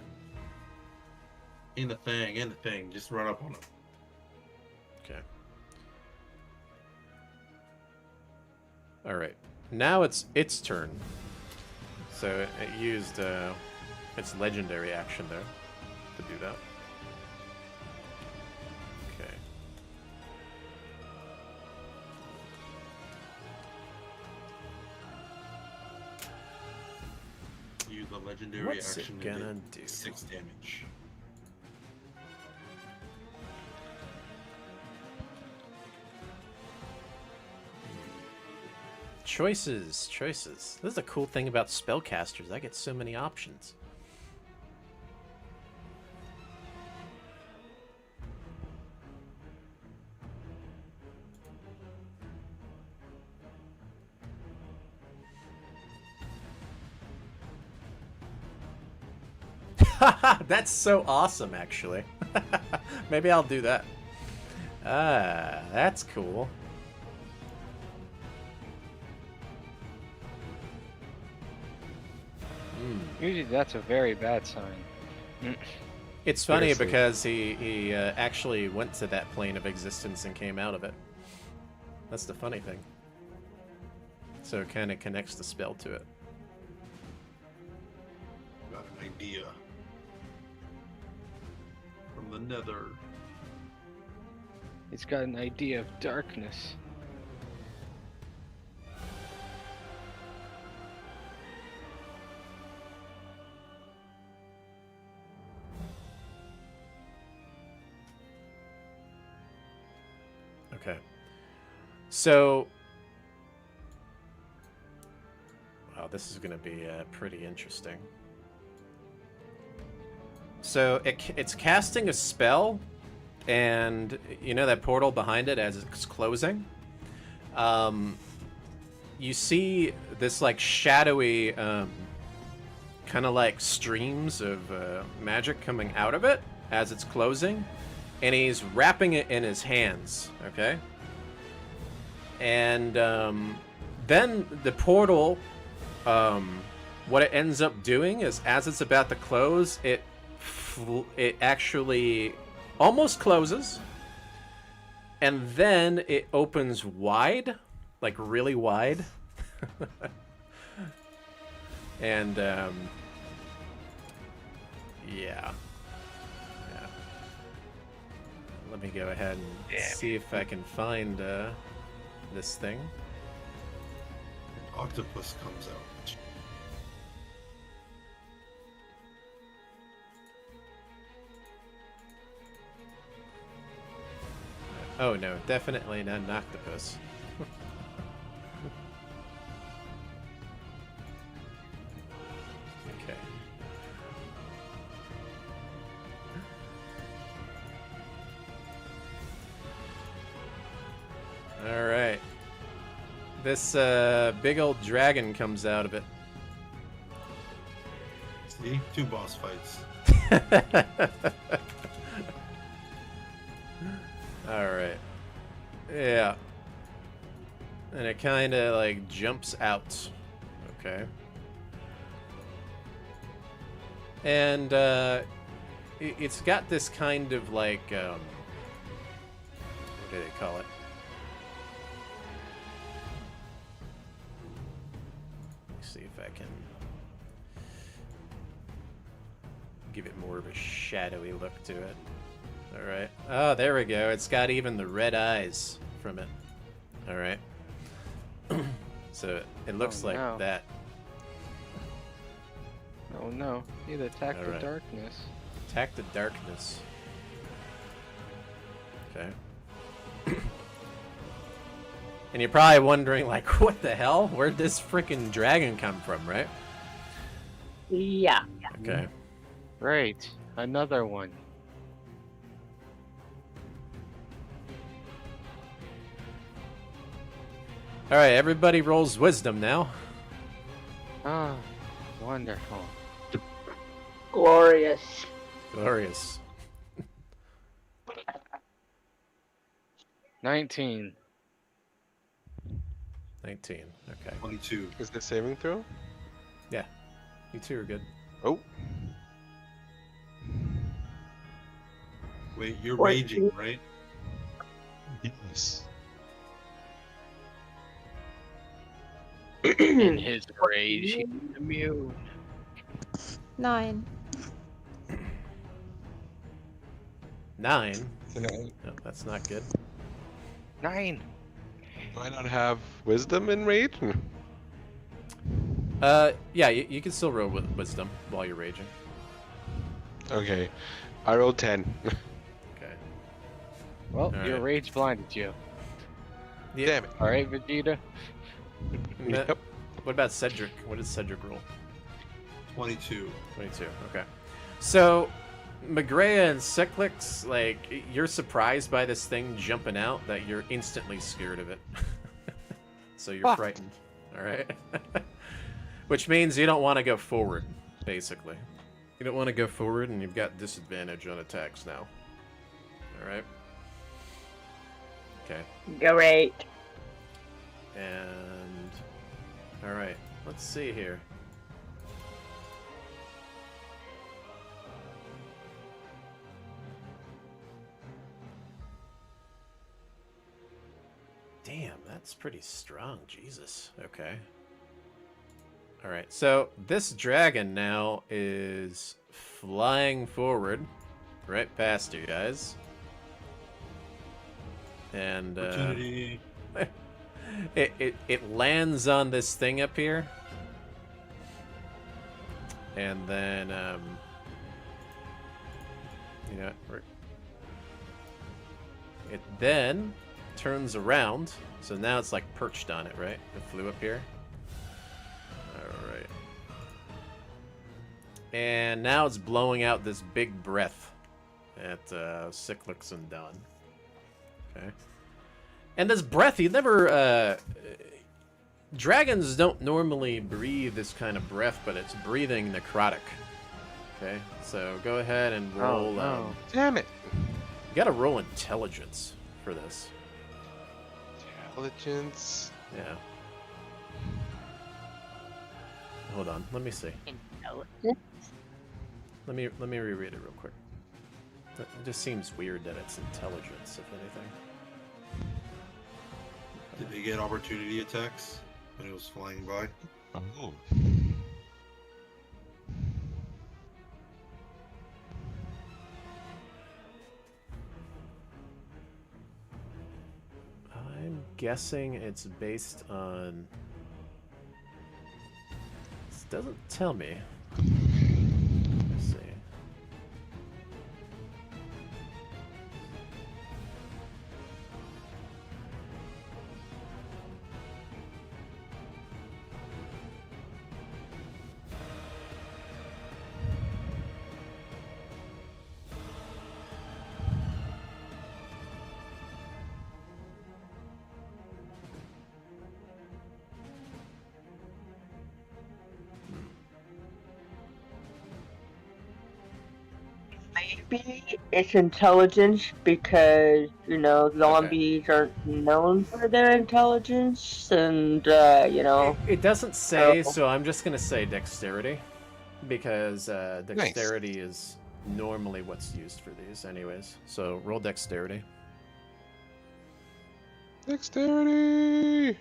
In the thing. Just run up on it. Okay. All right. Now it's its turn. So it used its legendary action there to do that. Okay. Use the legendary What's it action gonna and do? 6 damage. Choices. This is a cool thing about spellcasters. I get so many options. That's so awesome, actually. Maybe I'll do that. Ah, that's cool. Usually that's a very bad sign. It's funny Seriously. because he actually went to that plane of existence and came out of it. That's the funny thing. So it kind of connects the spell to it. Got an idea. From the nether. It's got an idea of darkness. Okay. So... Wow, this is going to be pretty interesting. So it's casting a spell, and you know that portal behind it as it's closing? You see this like shadowy kind of like streams of magic coming out of it as it's closing, and he's wrapping it in his hands, okay? And then the portal, what it ends up doing is as it's about to close, it actually almost closes, and then it opens wide, like really wide. And yeah. Let me go ahead and see if I can find this thing. Octopus comes out. Oh no, definitely not an octopus. Okay. All right. This big old dragon comes out of it. See? 2 boss fights. Alright. Yeah. And it kind of like jumps out. Okay. And it's got this kind of like, what do they call it? Let's see if I can give it more of a shadowy look to it. Alright. Oh, there we go. It's got even the red eyes from it. Alright. So it looks like no. that. Oh no, need to attack the Alright. darkness. Attack the darkness. Okay. And you're probably wondering, like, what the hell? Where'd this freaking dragon come from, right? Yeah. Okay. Great. Another one. All right, everybody rolls wisdom now. Ah, wonderful. Glorious. Glorious. 19. 19. Okay. 22. Is this saving throw? Yeah. You two are good. Oh. Wait, you're 14. raging, right? Yes. In his rage, he's immune. 9. 9. Tonight. No, that's not good. 9. Do I not have wisdom in rage? Yeah, you can still roll with wisdom while you're raging. Okay. I rolled 10. Okay. Well, All your right. rage blinded you. Yeah. Damn it. All right, Vegeta. Yep. What about Cedric? What did Cedric roll? 22. 22. Okay. So, Magrea and Cyclix, like, you're surprised by this thing jumping out that you're instantly scared of it. So you're Fuck. frightened. All right. Which means you don't want to go forward, basically. You don't want to go forward, and you've got disadvantage on attacks now. All right. Okay. Great. And all right, let's see here. Damn, that's pretty strong. Jesus. Okay. All right. So this dragon now is flying forward right past you guys. And Opportunity. It lands on this thing up here, and then you know, it then turns around. So now it's like perched on it, right? It flew up here. All right, and now it's blowing out this big breath at Cyclix and Dawn. Okay. And this breath, you never, dragons don't normally breathe this kind of breath, but it's breathing necrotic. Okay, so go ahead and roll, Oh, no. Damn it. you gotta roll intelligence for this. Intelligence. Yeah. Hold on, let me see. Let me reread it real quick. It just seems weird that it's intelligence, if anything. Did they get opportunity attacks when it was flying by? Oh. I'm guessing it's based on... This doesn't tell me. Let's see. Maybe it's intelligence because, you know, zombies aren't known for their intelligence, and, you know. It doesn't say, Oh. so I'm just gonna say dexterity, because dexterity is normally what's used for these anyways. So roll dexterity. Dexterity.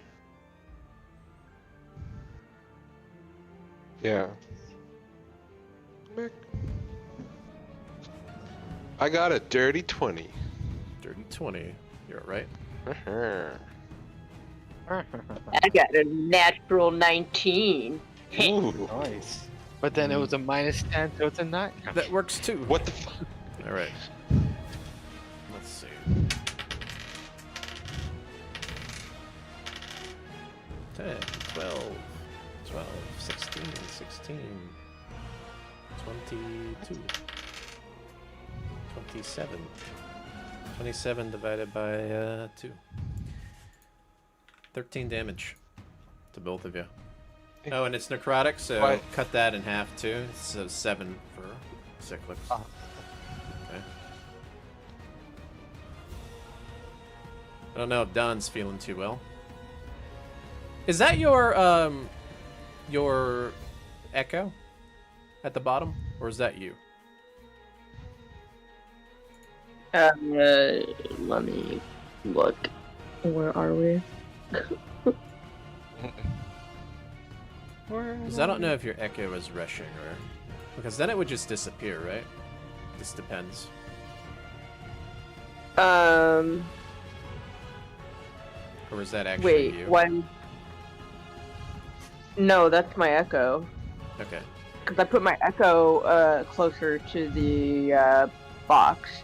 Yeah. Mick. I got a dirty 20. Dirty 20. You're right. I got a natural 19. Ooh. Nice. But then it was a -10, so it's a 9. That works too. What the fuck? All right. Let's see. 10, 12, 12, 16, 16, 22, 27. 27 divided by 2. 13 damage to both of you. Oh, and it's necrotic, so What? cut that in half too. So 7 for Cyclics. Oh. Okay. I don't know if Don's feeling too well. Is that your echo at the bottom, or is that you? Let me look. Where are we? Because I don't know if your echo is rushing or... Because then it would just disappear, right? This depends. Or is that actually Wait, you? when? No, that's my echo. Okay. Because I put my echo closer to the box.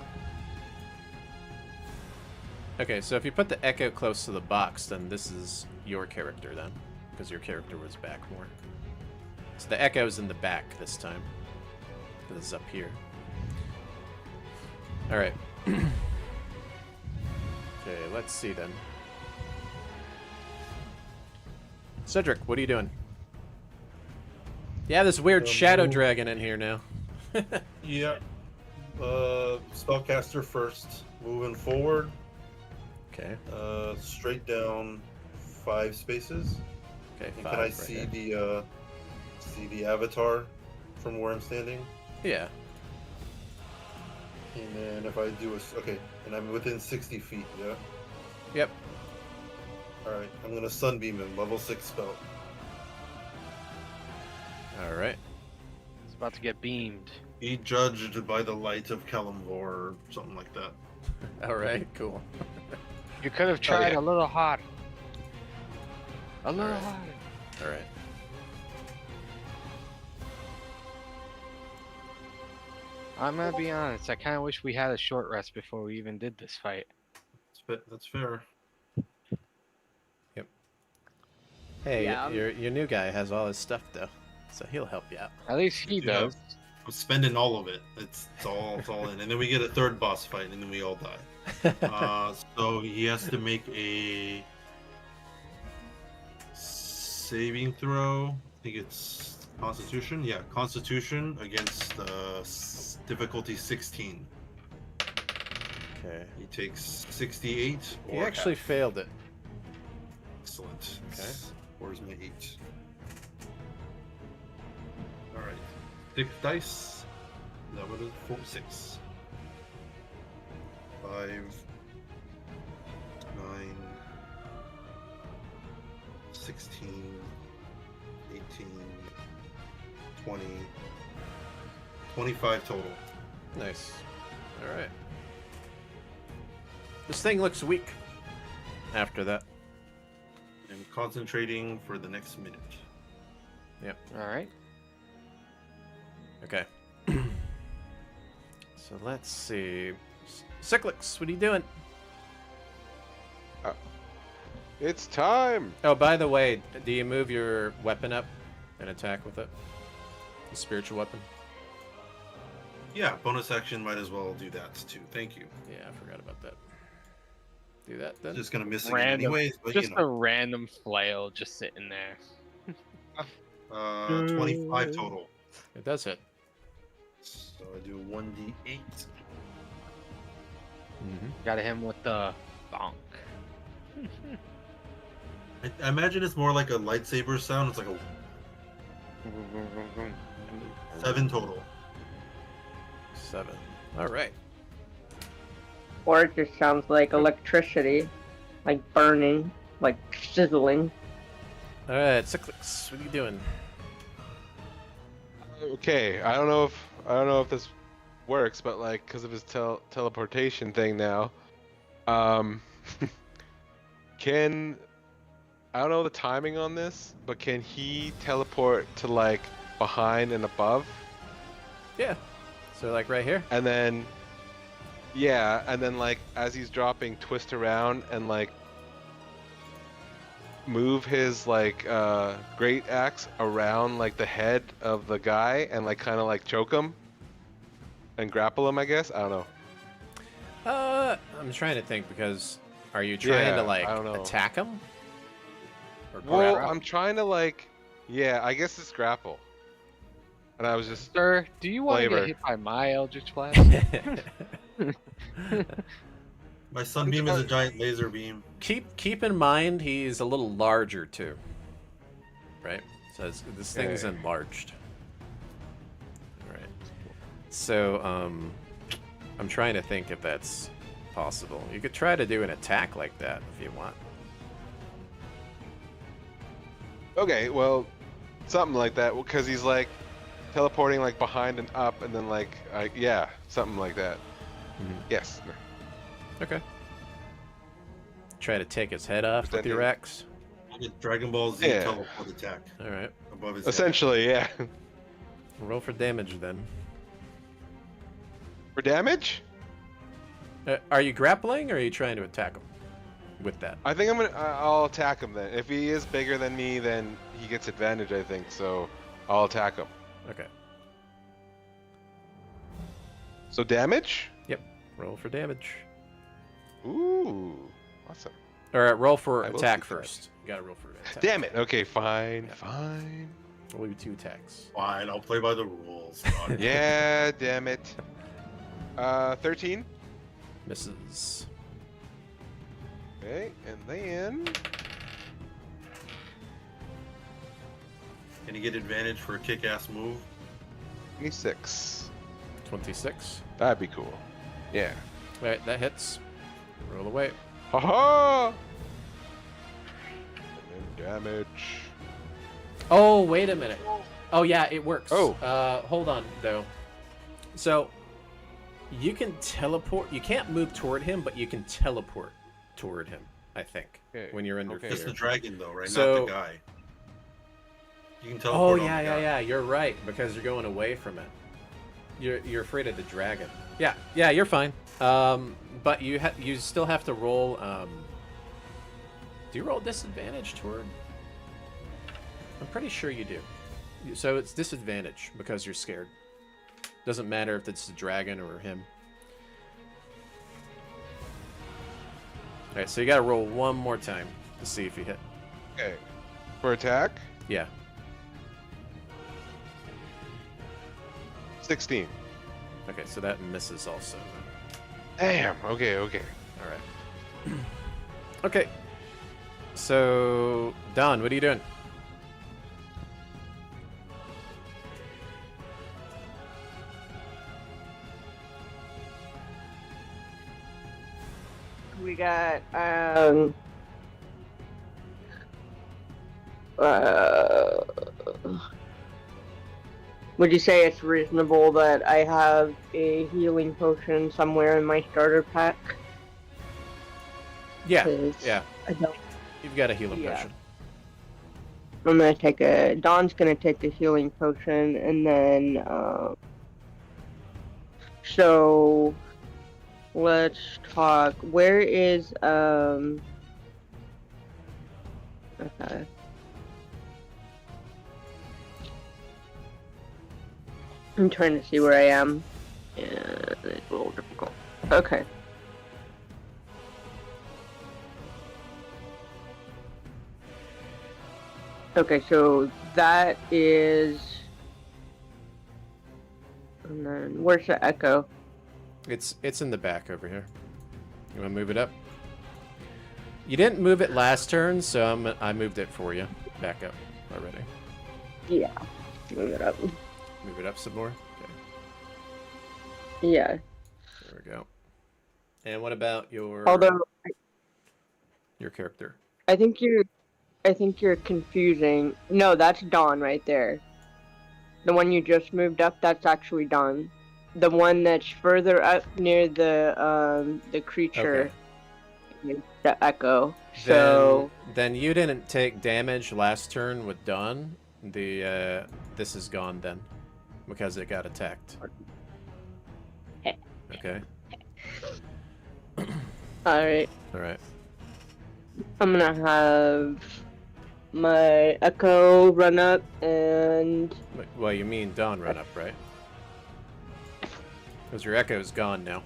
Okay, so if you put the echo close to the box, then this is your character then. Because your character was back more. So the echo's in the back this time. This is up here. Alright. Okay, let's see then. Cedric, what are you doing? You have this weird shadow dragon in here now. Yeah. Spellcaster first. Moving forward. Okay. Straight down 5 spaces. Okay, And 5 can I right see there. the avatar from where I'm standing? Yeah. And then if I do okay, and I'm within 60 feet, yeah? Yep. Alright, I'm gonna Sunbeam him, level 6 spell. Alright. It's about to get beamed. Be judged by the light of Kalimvor, or something like that. Alright, cool. You could have tried yeah. a little harder. A little Alright. harder. Alright. I'm gonna be honest. I kind of wish we had a short rest before we even did this fight. That's fair. Hey, Yeah. your new guy has all his stuff though, so he'll help you out. At least he Yeah. does. I'm spending all of it. It's all in. And then we get a third boss fight, and then we all die. So he has to make a saving throw. I think it's Constitution. Yeah, Constitution against difficulty 16. Okay. He takes 68. He or actually half. failed it. Excellent. Okay. Where's my 8? All right. 6 dice. That would have 6. 5, 9, 16, 18, 20, 25 total. Nice. All right. This thing looks weak. After that. I'm concentrating for the next minute. All right. Okay. So let's see. Cyclics, what are you doing? It's time. Oh, by the way, do you move your weapon up and attack with it? The spiritual weapon? Yeah, bonus action might as well do that too. Thank you. Yeah, I forgot about that. Do that then. Just gonna miss it Random. anyways, but Just you a know. random flail just sitting there. 25 total. It does hit. So I do 1d8. Mm-hmm. Got him with the bonk. I imagine it's more like a lightsaber sound. It's like a 7 total. 7. All right. Or it just sounds like electricity, like burning, like sizzling. All right, Cyclics, what are you doing? Okay, I don't know if this works, but like because of his teleportation thing now, can I don't know the timing on this, but can he teleport to like behind and above, Yeah. So like right here. and then yeah, and then like as he's dropping, twist around and like move his like great axe around like the head of the guy and like kind of like choke him and grapple him, I guess. I don't know. I'm trying to think because are you trying Yeah, to like I don't know. attack him? Or Well, grapple? I'm trying to like, yeah, I guess it's grapple. And I was just, Sir, do you want to Flavor. get hit by my Eldritch Blast? My sunbeam is a giant laser beam. keep in mind he's a little larger too. Right? So this thing's Okay. enlarged. Alright. So, I'm trying to think if that's possible. You could try to do an attack like that if you want. okay, well, something like that, because he's like teleporting like behind and up, and then like, yeah, something like that. Mhm. Yes. Okay. Try to take his head off with your Presenting. axe. I get Dragon Ball Z Yeah. teleport attack Alright. above his head. Essentially, yeah. Roll for damage then. For damage? Are you grappling or are you trying to attack him with that? I think I'll attack him then. If he is bigger than me, then he gets advantage, I think. So I'll attack him. Okay. So damage? Roll for damage. Ooh, awesome. Or roll for I will attack take that. first. You gotta roll for attack. Damn it. Okay, fine, Yeah. fine. Roll you 2 attacks. Fine, I'll play by the rules. Fine. Yeah, damn it. 13. Misses. Okay, and then Can you get advantage for a kick-ass move? 26. 26. That'd be cool. Yeah. Alright, that hits. Roll away. Haha! And then damage. Oh, wait a minute. Oh, yeah, it works. Oh. Hold on, though. So, you can teleport. You can't move toward him, but you can teleport toward him, I think, Okay, when you're under okay. Just the fear. dragon, though, right? So- Not the guy. You can Oh, teleport on yeah, the yeah, guy. yeah. You're right, because you're going away from it. You're afraid of the dragon. Yeah, you're fine. But you still have to roll. Do you roll disadvantage toward? I'm pretty sure you do. So it's disadvantage because you're scared. Doesn't matter if it's the dragon or him. Alright, so you gotta roll one more time to see if you hit. Okay. For attack, Yeah. 16. Okay, so that misses also. Damn. Okay, okay. Alright. Okay. So, Don, what are you doing? We got would you say it's reasonable that I have a healing potion somewhere in my starter pack? Yeah, 'Cause yeah. I don't. You've got a healing Yeah. potion. I'm gonna take Dawn's gonna take the healing potion, and then so let's talk. Where is Okay. I'm trying to see where I am. Yeah, it's a little difficult. Okay. Okay, so that is. And then where's the echo? It's in the back over here. You want to move it up? You didn't move it last turn, so I moved it for you. Back up already. Yeah. Move it up. Move it up some more. Okay, Yeah. there we go. And what about your Although character? I think you're confusing. No, that's Dawn right there. The one you just moved up, that's actually Dawn. The one that's further up near the creature is the echo. So Then you didn't take damage last turn with Dawn. This is gone then because it got attacked. Okay. alright. All right. I'm gonna have my echo run up and Well, you mean Dawn run up, right? Because your echo's gone now.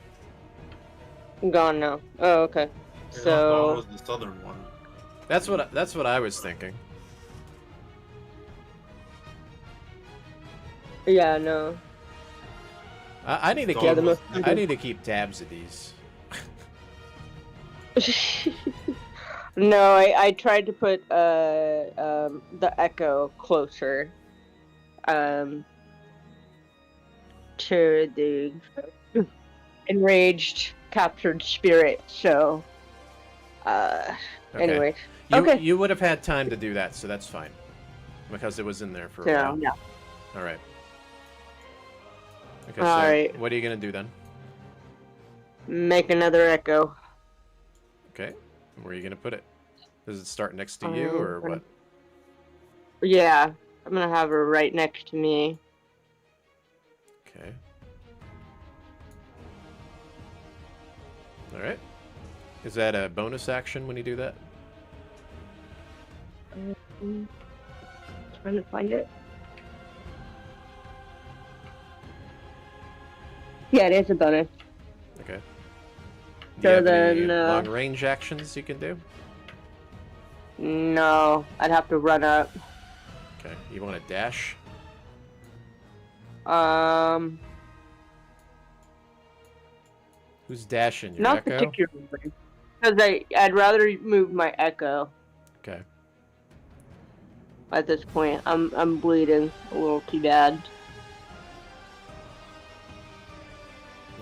gone now. Oh, okay. Dawn So was the southern one. That's what I was thinking. yeah, no. I need to Dawn keep was- I need to keep tabs of these. No, I tried to put the echo closer to the enraged captured spirit. So Okay. anyway. You you would have had time to do that, so that's fine. Because it was in there for a So while. yeah. All right. Okay, All so right. what are you gonna do then? Make another echo. Okay. Where are you gonna put it? Does it start next to you or what? Yeah. I'm gonna have her right next to me. Okay. All right. Is that a bonus action when you do that? Trying to find it. Yeah, it is a bonus. Okay. Do So you have any then, long range actions you can do? No, I'd have to run up. Okay. You want to dash? Who's dashing? Your Not echo? particularly. Because I'd rather move my echo Okay. at this point. I'm bleeding a little too bad.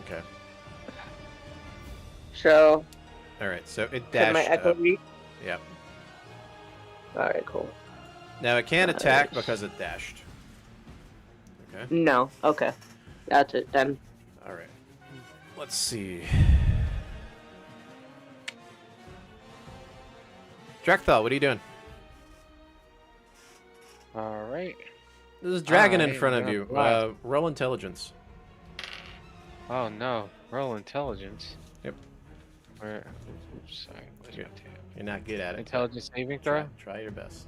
Okay. So All right. So it can my dashed echo up. reach? Yep. Alright, cool. Now it can't attack Nice. because it dashed. Okay. No, okay. That's it then. All right. Let's see. Drekthal, what are you doing? All right. There's a dragon in Alright, front of yeah, you. blast. Roll intelligence. Oh no. Roll intelligence. Yep. Where? Oops, sorry. Where's my Good. tab? You're not good at it. Intelligence saving Try, throw. try your best.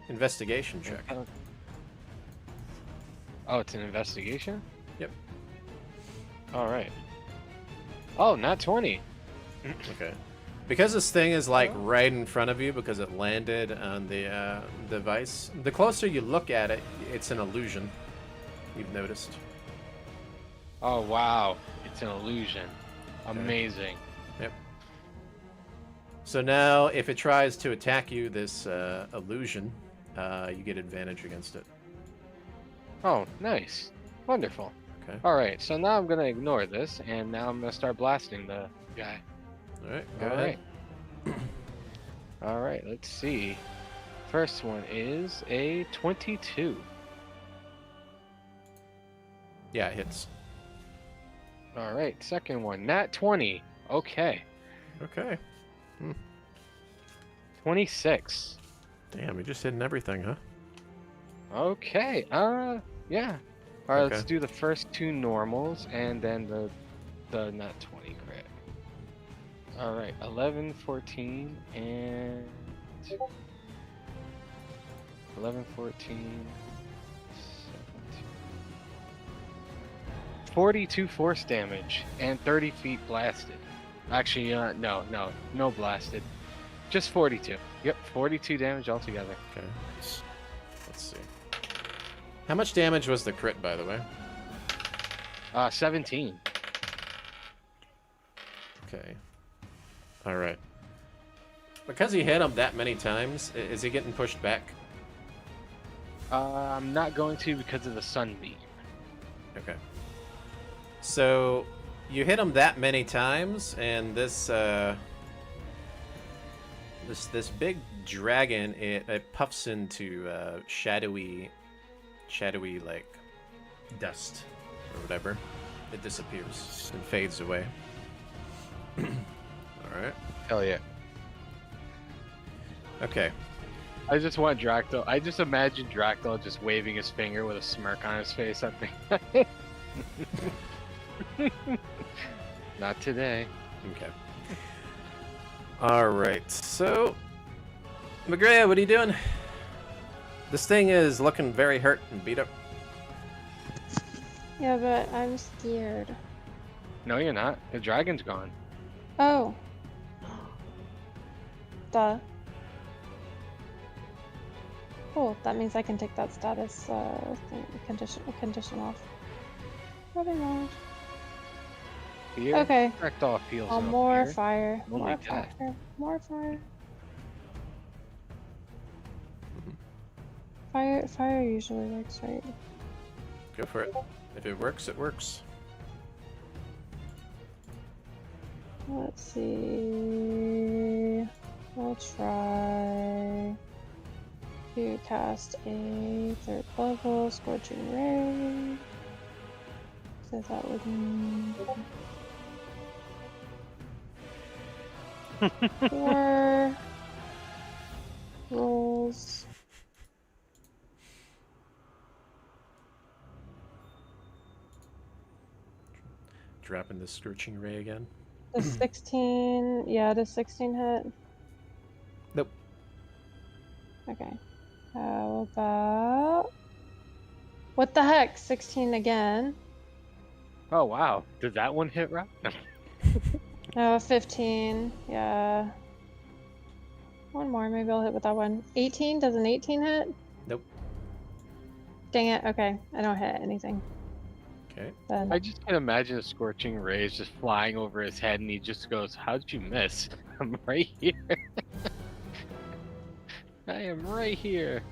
Investigation check. Oh, it's an investigation? Yep. Alright. Oh, not 20. Okay. Because this thing is like right in front of you because it landed on the device, the closer you look at it, it's an illusion. You've noticed. Oh, wow. It's an illusion. Amazing. Yep. So now, if it tries to attack you, this illusion, you get advantage against it. Oh, nice. Wonderful. Okay. Alright, so now I'm going to ignore this, and now I'm going to start blasting the guy. All right. Go Alright. ahead. Alright, let's see. First one is a 22. Yeah, it hits. Alright, second one, nat 20. Okay. Okay. 26. Damn, you're just hitting everything, huh? Okay, yeah. Alright, let's Okay. do the first two normals and then the nat 20 crit. Alright, 11, 14, and 11, 14, 17. 42 force damage and 30 feet blasted. Actually, no blasted. Just 42. Yep, 42 damage altogether. Okay. Let's see. How much damage was the crit, by the way? 17. Okay. All right. Because he hit him that many times, is he getting pushed back? I'm not going to because of the sunbeam. Okay. So you hit him that many times, and this this big dragon it puffs into shadowy like dust or whatever. It disappears and fades away. All right. Hell yeah. Okay. I just want Drakthal. I just imagine Drakthal just waving his finger with a smirk on his face at me. Not today. Okay. All right. So Magrea, what are you doing? This thing is looking very hurt and beat up. Yeah, but I'm scared. No, you're not. The dragon's gone. Oh. Duh. Cool. That means I can take that status condition off. Probably not. Here, Okay. Ragdoll feels Oh, up more here. fire. Oh More my God. fire. More fire. Fire usually works, right? Go for it. If it works, it works. Let's see. We'll try to cast a 3rd level Scorching Ray. So that would mean 4 rolls. Dropping the Scorching Ray again. The 16, yeah, does 16 hit? Nope. Okay. How about... What the heck? 16 again. Oh wow, did that one hit right? Oh, 15. Yeah. One more, maybe I'll hit with that one. 18? Does an 18 hit? Nope. Dang it. Okay, I don't hit anything. Okay. Then I just can imagine a scorching rays just flying over his head, and he just goes, "How'd you miss? I'm right here. I am right here."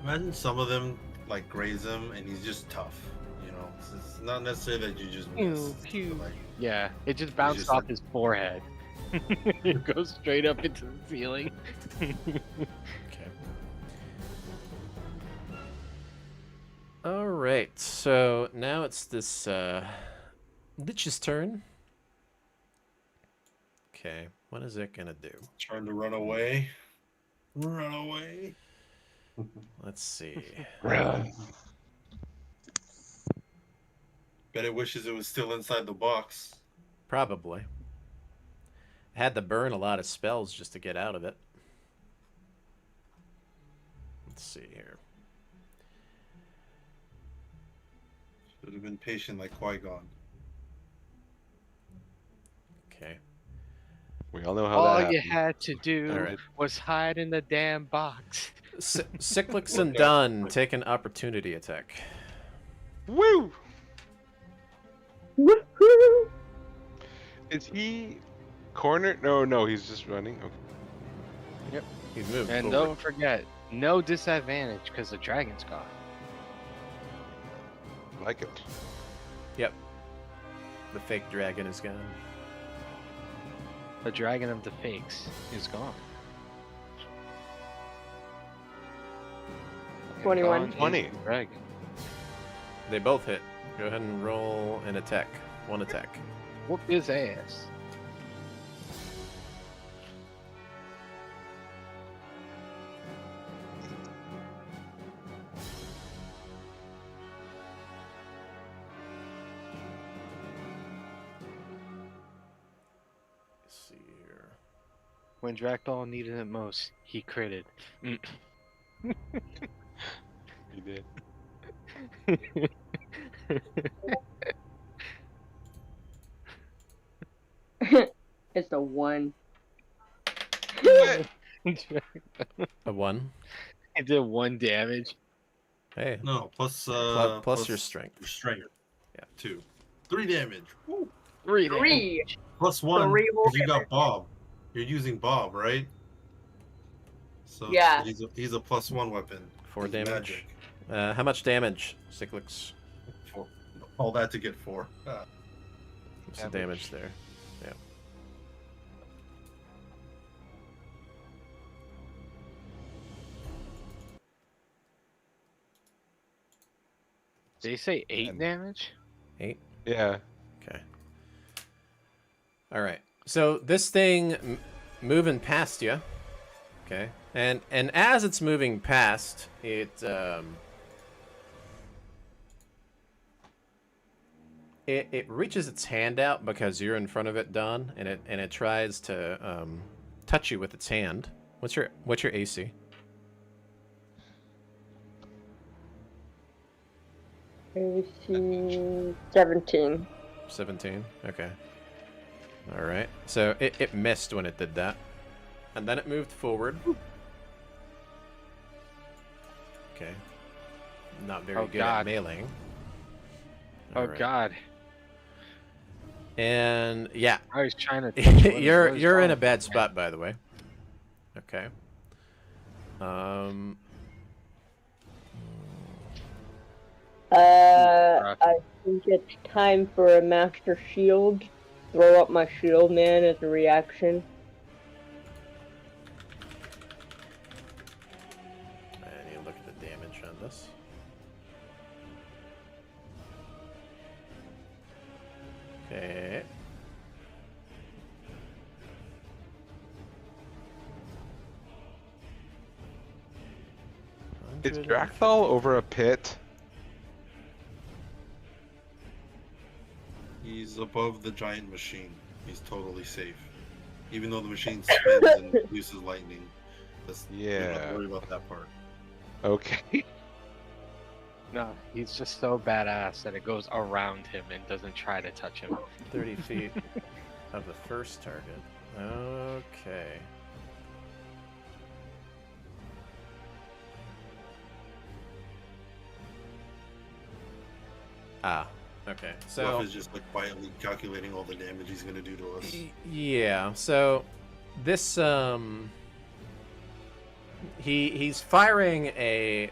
Imagine some of them like graze him, and he's just tough. You know, it's not necessarily that you just miss. Pew. Like, Yeah, it just bounced just off like- his forehead. It goes straight up into the ceiling. Okay. All right. So now it's this Lich's turn. Okay. What is it gonna do? trying to run away. Run away. Let's see. Run. Bet it wishes it was still inside the box. Probably. Had to burn a lot of spells just to get out of it. Let's see here. Should have been patient like Qui-Gon. Okay. We all know how All that you happened. had to do Alright. was hide in the damn box. Cyclics and Dunn take an opportunity attack. Woo! Woohoo! Is he cornered? No, he's just running. Okay. He's moved And forward. don't forget, no disadvantage because the dragon's gone. Like it. Yep. The fake dragon is gone. The dragon of the fakes is gone. And 21. gone is 20. the dragon. They both hit. Go ahead and roll an attack. One attack. Whoop his ass. Let's see here. When Dracball needed it most, he critted. He did. It's a 1. A 1. It did 1 damage. Hey. No, plus Plus your strength. Your strength. Yeah. 2. 3 damage. Woo. 3 damage. 3. Plus 1. 3 more 'cause you got damage. Bob. You're using Bob, right? So Yeah. he's a plus 1 weapon. 4 He's damage. magic. How much damage, Cyclics? All that to get 4. What's the damage there? Yeah. Did he say 8 And- damage? 8? Yeah. Okay. All right. So this thing moving past you. Okay. And as it's moving past, it reaches its hand out because you're in front of it, Don, and it tries to touch you with its hand. What's your AC? AC 17. 17. Okay. All right. So it missed when it did that, and then it moved forward. Okay. Not very good at meleeing. Oh Alright. God. And yeah, I was trying to. Touch what you're in a wrong? bad spot, by the way. Okay. I think it's time for a Master Shield. Throw up my shield, man, as a reaction. I need to look at the damage on this. Okay. Is Drakthal over a pit? He's above the giant machine. He's totally safe. Even though the machine spins and uses lightning. You don't have to worry about that part. Okay. No, he's just so badass that it goes around him and doesn't try to touch him. 30 feet of the first target. Okay. Ah, okay. So Fluff is just like quietly calculating all the damage he's gonna do to us. Yeah, so this he's firing a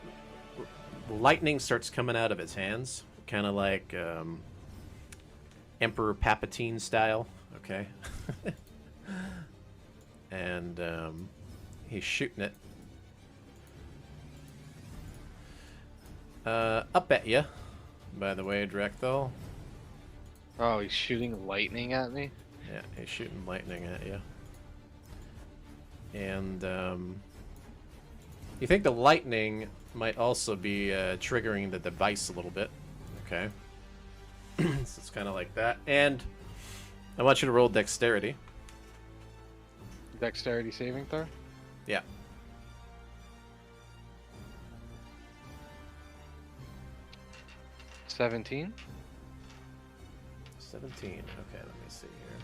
lightning starts coming out of his hands, kind of like Emperor Palpatine style, okay? And he's shooting it up at you, by the way, Drakthal. Oh, he's shooting lightning at me? Yeah, he's shooting lightning at you. And you think the lightning might also be triggering the device a little bit. Okay. So it's kind of like that. And I want you to roll dexterity. Dexterity saving throw? Yeah. $17. 17. Okay, let me see here.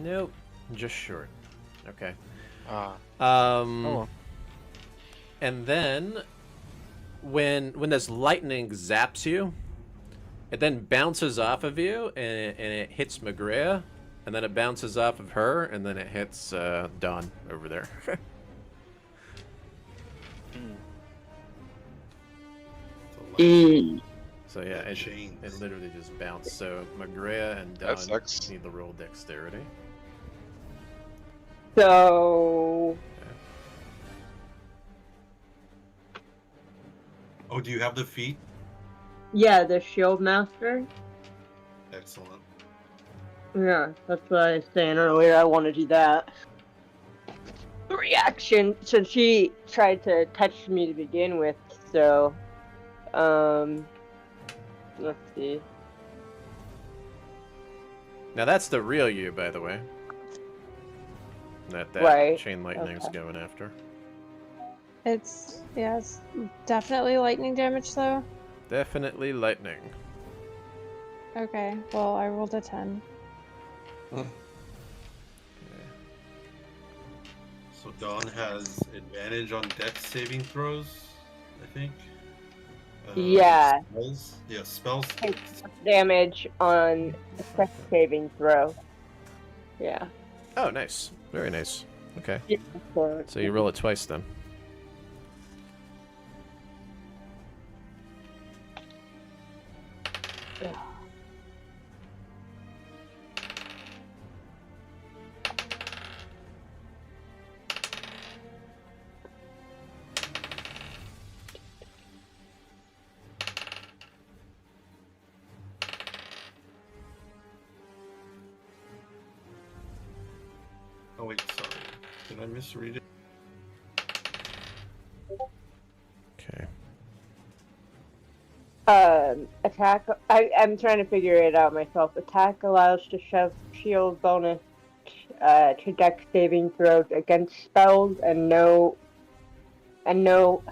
Nope. Just short. Okay. Ah. Oh. And then when this lightning zaps you, it then bounces off of you and it hits Magrea, and then it bounces off of her, and then it hits Dawn over there. So yeah, it literally just bounced. So Magrea and Dawn need to roll dexterity. So. Oh, do you have the feat? Yeah, the Shield Master. Excellent. Yeah, that's what I was saying earlier. I want to do that. Reaction, since she tried to touch me to begin with, so. Let's see. Now that's the real you, by the way. That Right. chain lightning's going after. It's definitely lightning damage though. Definitely lightning. Okay, well I rolled a 10. So Dawn has advantage on dex saving throws, I think. Yeah. Spells? Yeah, spells. Takes damage on a dex saving throw. Yeah. Oh, nice. Very nice. Okay. Yeah, So you roll it twice then. Oh wait, sorry. Did I misread it? Okay. Attack. I'm trying to figure it out myself. Attack allows to shove shield bonus to dex saving throws against spells and no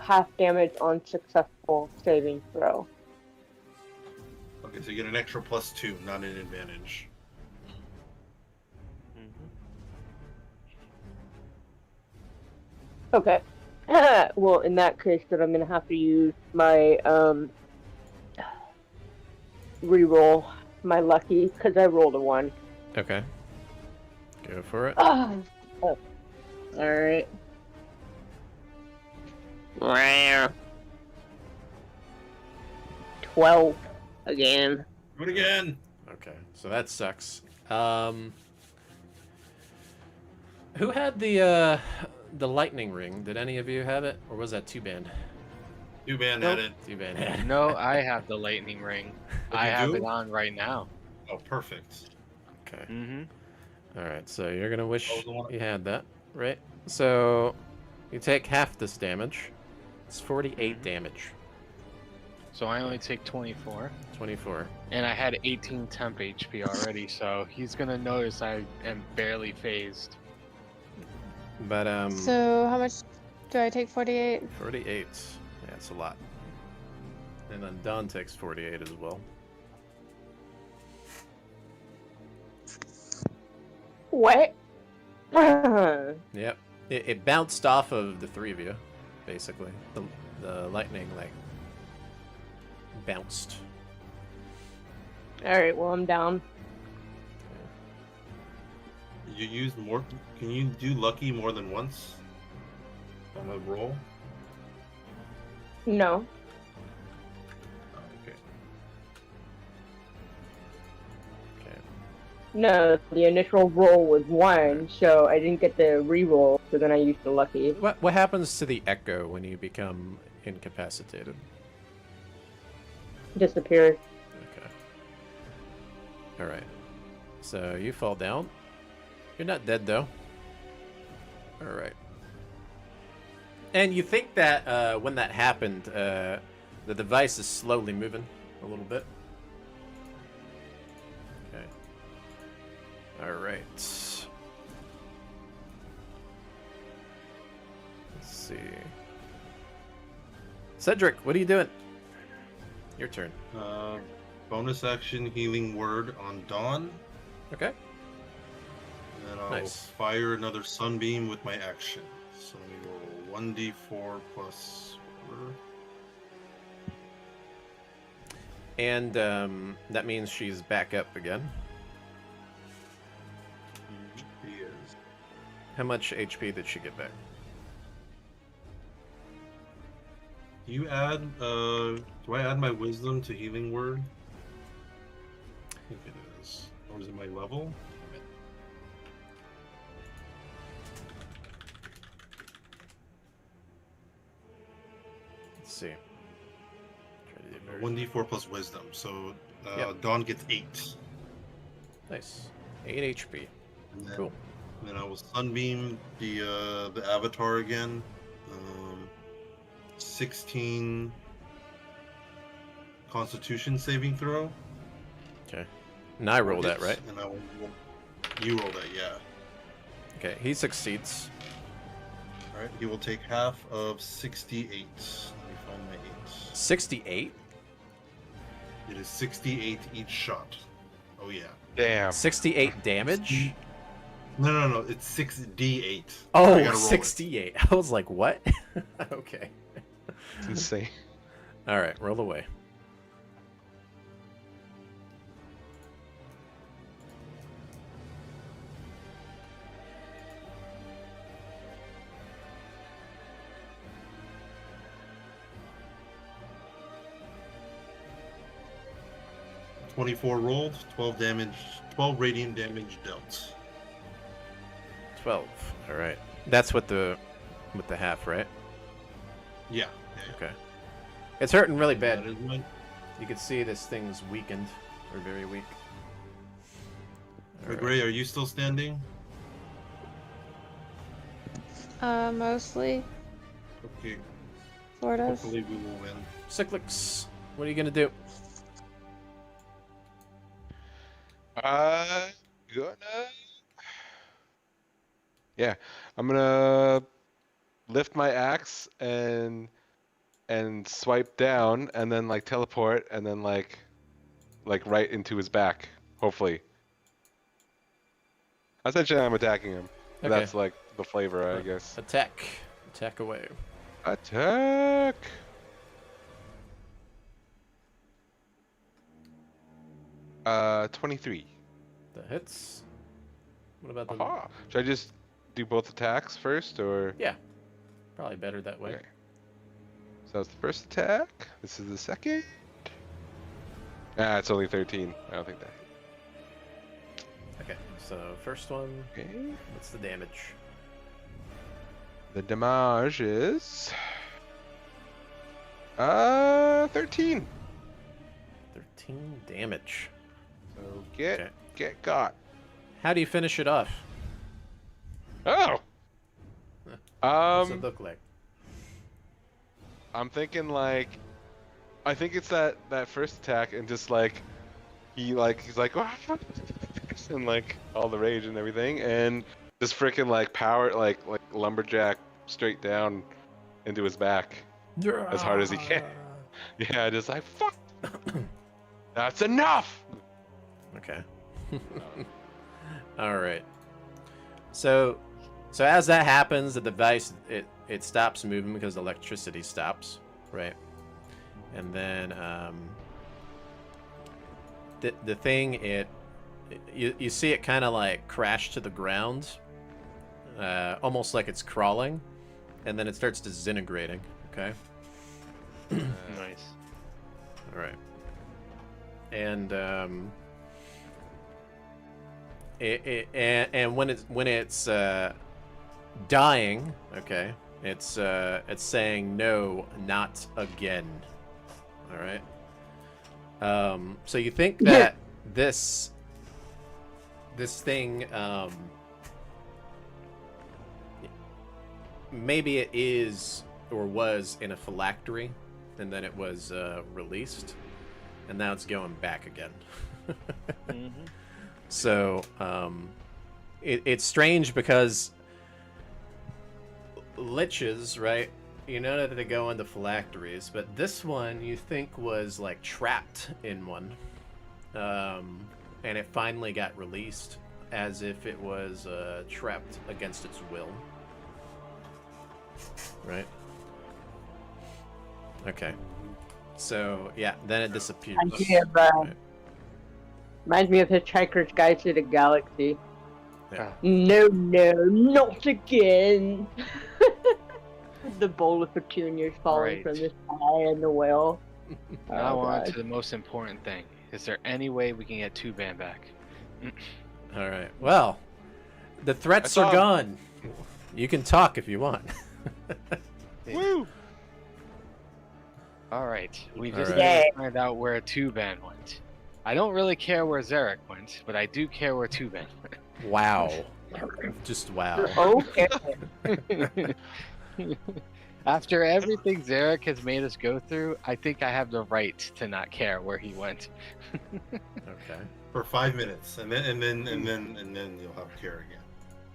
half damage on successful saving throw. Okay, so you get an extra +2, not an advantage. Okay. Well, in that case, then I'm gonna have to use my reroll my lucky because I rolled a 1. Okay. Go for it. Oh. All right. 12 again. Do it again. Okay, so that sucks. Who had the lightning ring? Did any of you have it, or was that Tuban? Tuban had it. Tuban had it. No, I have the lightning ring. I you have do? it on right now. Oh, perfect. Okay. Mm-hmm. All right, so you're gonna wish That was the one- you had that, right? So you take half this damage. It's 48 damage. So I only take 24. 24. And I had 18 temp HP already, so he's gonna notice I am barely phased. But So how much do I take? 48. 48. Yeah, it's a lot. And then Don takes 48 as well. What? Yep. It bounced off of the three of you, basically. The lightning, like, bounced. Alright, well, I'm down. You use more. Can you do lucky more than once on a roll? No. Oh, okay. Okay. No, the initial roll was 1, so I didn't get the re-roll, so then I used the lucky. What happens to the echo when you become incapacitated? Disappeared. Okay. Alright. So you fall down. You're not dead, though. Alright. And you think that when that happened, the device is slowly moving a little bit. Okay. Alright. Let's see. Cedric, what are you doing? Your turn. Bonus action healing word on Dawn. Okay. And then I'll Nice. fire another sunbeam with my action. So let me roll 1d4 plus whatever. And that means she's back up again. He is. How much HP did she get back? Do you add? Do I add my wisdom to healing word? I think it is. Or is it my level? Let's see. Try to do very- 1d4 plus wisdom. So Yep. Dawn gets 8. Nice. 8 HP. And then, Cool. Then I will sunbeam the avatar again. 16 Constitution saving throw. Okay. And I roll that, Yes, right? And I will. You roll that, yeah. Okay, he succeeds. All right. He will take half of 68. Let me find my 8. 68? It is 68 each shot. Oh yeah. Damn. 68 damage? No. It's 6d8. I Oh, gotta roll it. 68. I was like, what? Okay. It's insane. Alright, roll away. .24 rolled, 12 damage, 12 radiant damage dealt. 12. Alright. That's with the half, right? Yeah. Okay. It's hurting really bad. That is my. You can see this thing's weakened. Or very weak. Alright. Gray, are you still standing? Mostly. Okay. Sort of. Hopefully we will win. Cyclics. What are you gonna do? Gonna. Yeah, I'm gonna lift my axe and swipe down, and then like teleport, and then like right into his back. Hopefully. Essentially, I'm attacking him. Okay. That's like the flavor, I guess. Attack. Attack away. Attack. 23. That hits. What about the? Aha. Should I just do both attacks first, or? Yeah. Probably better that way. Okay. So that's the first attack. This is the second. Ah, it's only 13. I don't think that. Okay. So first one. Okay. What's the damage? The damage is 13. 13 damage. So get Okay. got. How do you finish it off? Oh. What's it look like? I'm thinking like, I think it's that first attack, and just like, he's like, and like all the rage and everything, and just freaking like power, like lumberjack straight down into his back as hard as he can. Yeah, just like fuck. That's enough. Okay. All right. So as that happens, the device it stops moving because the electricity stops, right? And then the thing you see it kind of like crash to the ground, almost like it's crawling, and then it starts disintegrating. Okay. Nice. All right. And and when it's dying, okay, it's saying no, not again. All right. So you think that this thing, maybe it is or was in a phylactery, and then it was released, and now it's going back again. Mm-hmm. So it's strange because liches, right? You know that they go into phylacteries, but this one you think was like trapped in one, and it finally got released as if it was trapped against its will. Right? Okay. So yeah, then it disappears. Right. Reminds me of Hitchhiker's Guide to the Galaxy. Yeah. No, not again. The bowl of petunias falling Right. from the sky and the whale. Now Oh, on God. to the most important thing. Is there any way we can get Tuban back? All right. Well, the threats I are saw gone. You can talk if you want. Woo! Alright, we All just right. need to find out where Tuban went. I don't really care where Cyric went, but I do care where Tuban Wow. Just wow. Okay. went. After everything Zarek has made us go through, I think I have the right to not care where he went. Okay. For 5 minutes, and then you'll have care again.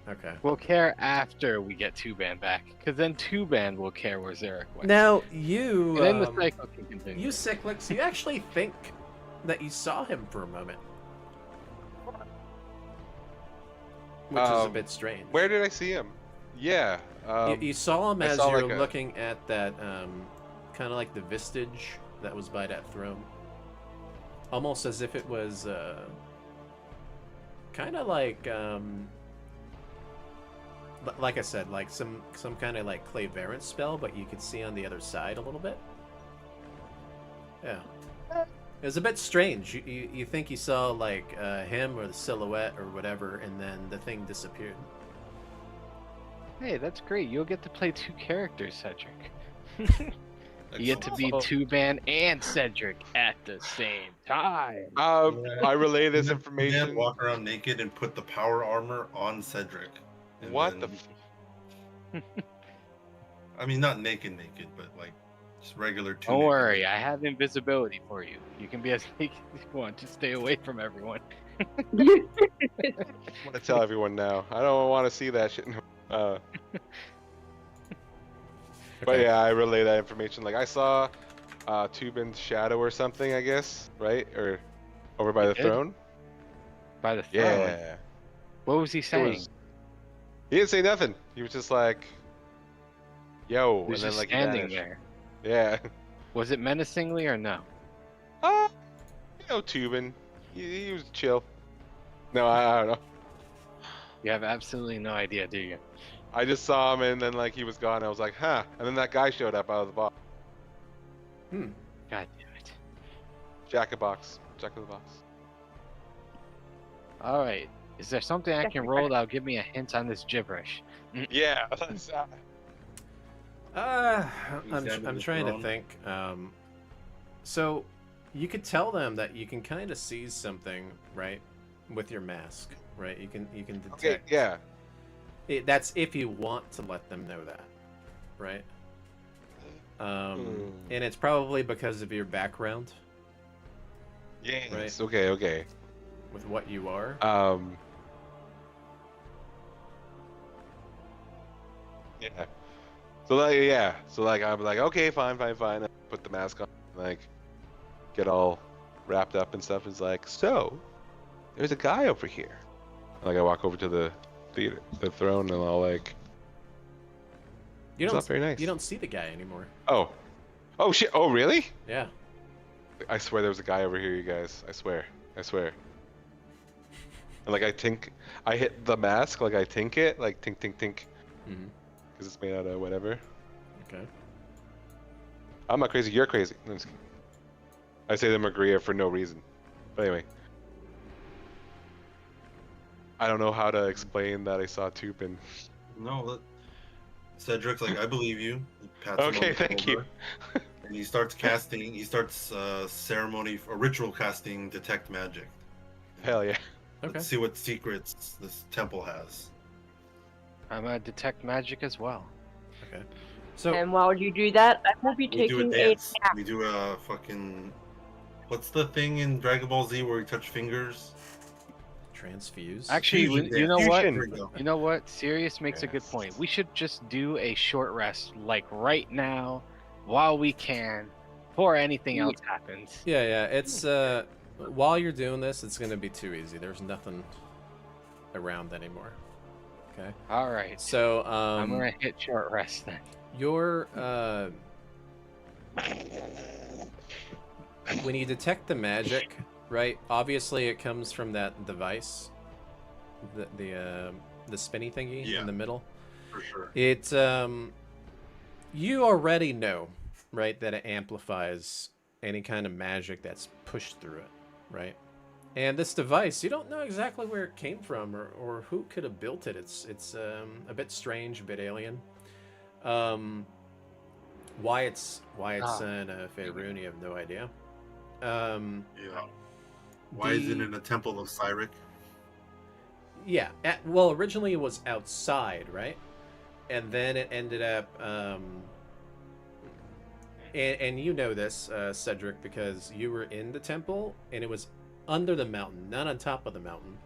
Okay. We'll care after we get Tuban back, because then Tuban will care where Zarek went. Now you, And then the cycle can continue. you Cyclix, you actually think that you saw him for a moment, which is a bit strange. Where did I see him? Yeah. You saw him I as saw, you're like, a- looking at that, kind of like the vestige that was by that throne. Almost as if it was, kind of like I said, like some kind of like clairvoyance spell, but you could see on the other side a little bit. Yeah. It was a bit strange. You think you saw like him or the silhouette or whatever, and then the thing disappeared. Hey, that's great. You'll get to play two characters, Cedric. You get to be Excellent. Tuban and Cedric at the same time. I relay this And then information. walk around naked and put the power armor on Cedric. And What then- the? I mean, not naked, but like Just regular two. Don't worry, I have invisibility for you. You can be as big as you want. Just stay away from everyone. I'm gonna tell everyone now. I don't want to see that shit. But Okay. yeah, I relay that information. Like I saw Tubin's shadow or something, I guess, right? Or over by You the did? throne. By the throne. Yeah. What was he saying? was- He didn't say nothing. He was just like, "Yo," He was and then just like he standing vanished. there. Yeah. Was it menacingly or no? Tubin. He was chill. No, I don't know. You have absolutely no idea, do you? I just saw him and then like he was gone. I was like, huh. And then that guy showed up out of the box. Hmm. God damn it. Jack in the box. All right. Is there something I can roll that'll give me a hint on this gibberish? Yeah. I'm trying to think. So you could tell them that you can kind of see something, right, with your mask, right? You can detect. Okay, yeah. That's if you want to let them know that, right? And it's probably because of your background Yes. Right. Okay. with what you are. Yeah. So like I'm like, okay, fine. I put the mask on, like get all wrapped up and stuff. It's like, so there's a guy over here. Like I walk over to the throne and I'll like, You it's don't. not very nice. You don't see the guy anymore. Oh shit. Oh really? Yeah. I swear there was a guy over here, you guys. I swear. And like I hit the mask, like I tink it, like tink, Mm-hmm. because it's made out of whatever. Okay. I'm not crazy, you're crazy. No, I'm just kidding. I say the Magria for no reason. But anyway. I don't know how to explain that I saw Tubin. No, Cedric's like, I believe you. He pats him on Okay, the thank you. shoulder, And he starts casting. He starts ceremony or ritual casting detect magic. Hell yeah. Okay. Let's see what secrets this temple has. I'm gonna detect magic as well. Okay. So And while you do that, I will be We do a taking a dance. We do a fucking. What's the thing in Dragon Ball Z where you touch fingers? transfuse. Actually, Fusion you know dance. what? There we go. You know what? Sirius makes a good Yes. point. We should just do a short rest, like right now, while we can, before anything else happens. Yeah. It's while you're doing this, it's gonna be too easy. There's nothing around anymore. Okay. All right. So I'm gonna hit short rest then. your when you detect the magic, right? Obviously, it comes from that device, the spinny thingy Yeah. in the middle. For sure. It you already know, right, that it amplifies any kind of magic that's pushed through it, right? And this device, you don't know exactly where it came from or who could have built it. It's a bit strange, a bit alien. Why it's in Faerun, you have no idea. Yeah. Why is it in a temple of Cyric? Yeah. Well, originally it was outside, right? And then it ended up, and you know this, Cedric, because you were in the temple, and it was under the mountain, not on top of the mountain,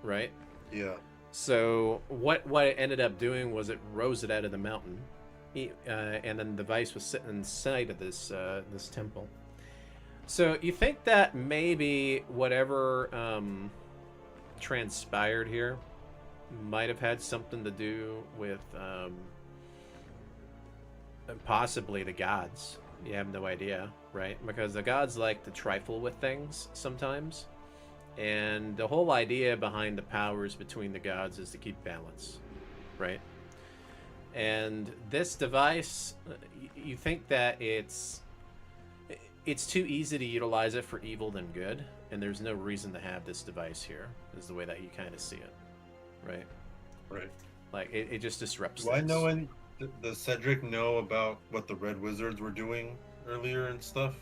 right? Yeah. So what it ended up doing was it rose it out of the mountain, and then the device was sitting inside of this this temple. So you think that maybe whatever transpired here might have had something to do with possibly the gods. You have no idea, right? Because the gods like to trifle with things sometimes. And the whole idea behind the powers between the gods is to keep balance, right? And this device, you think that it's too easy to utilize it for evil than good, and there's no reason to have this device here, is the way that you kind of see it, right? Right. Like, it just disrupts Do I things. know does Cedric know about what the Red Wizards were doing earlier and stuff?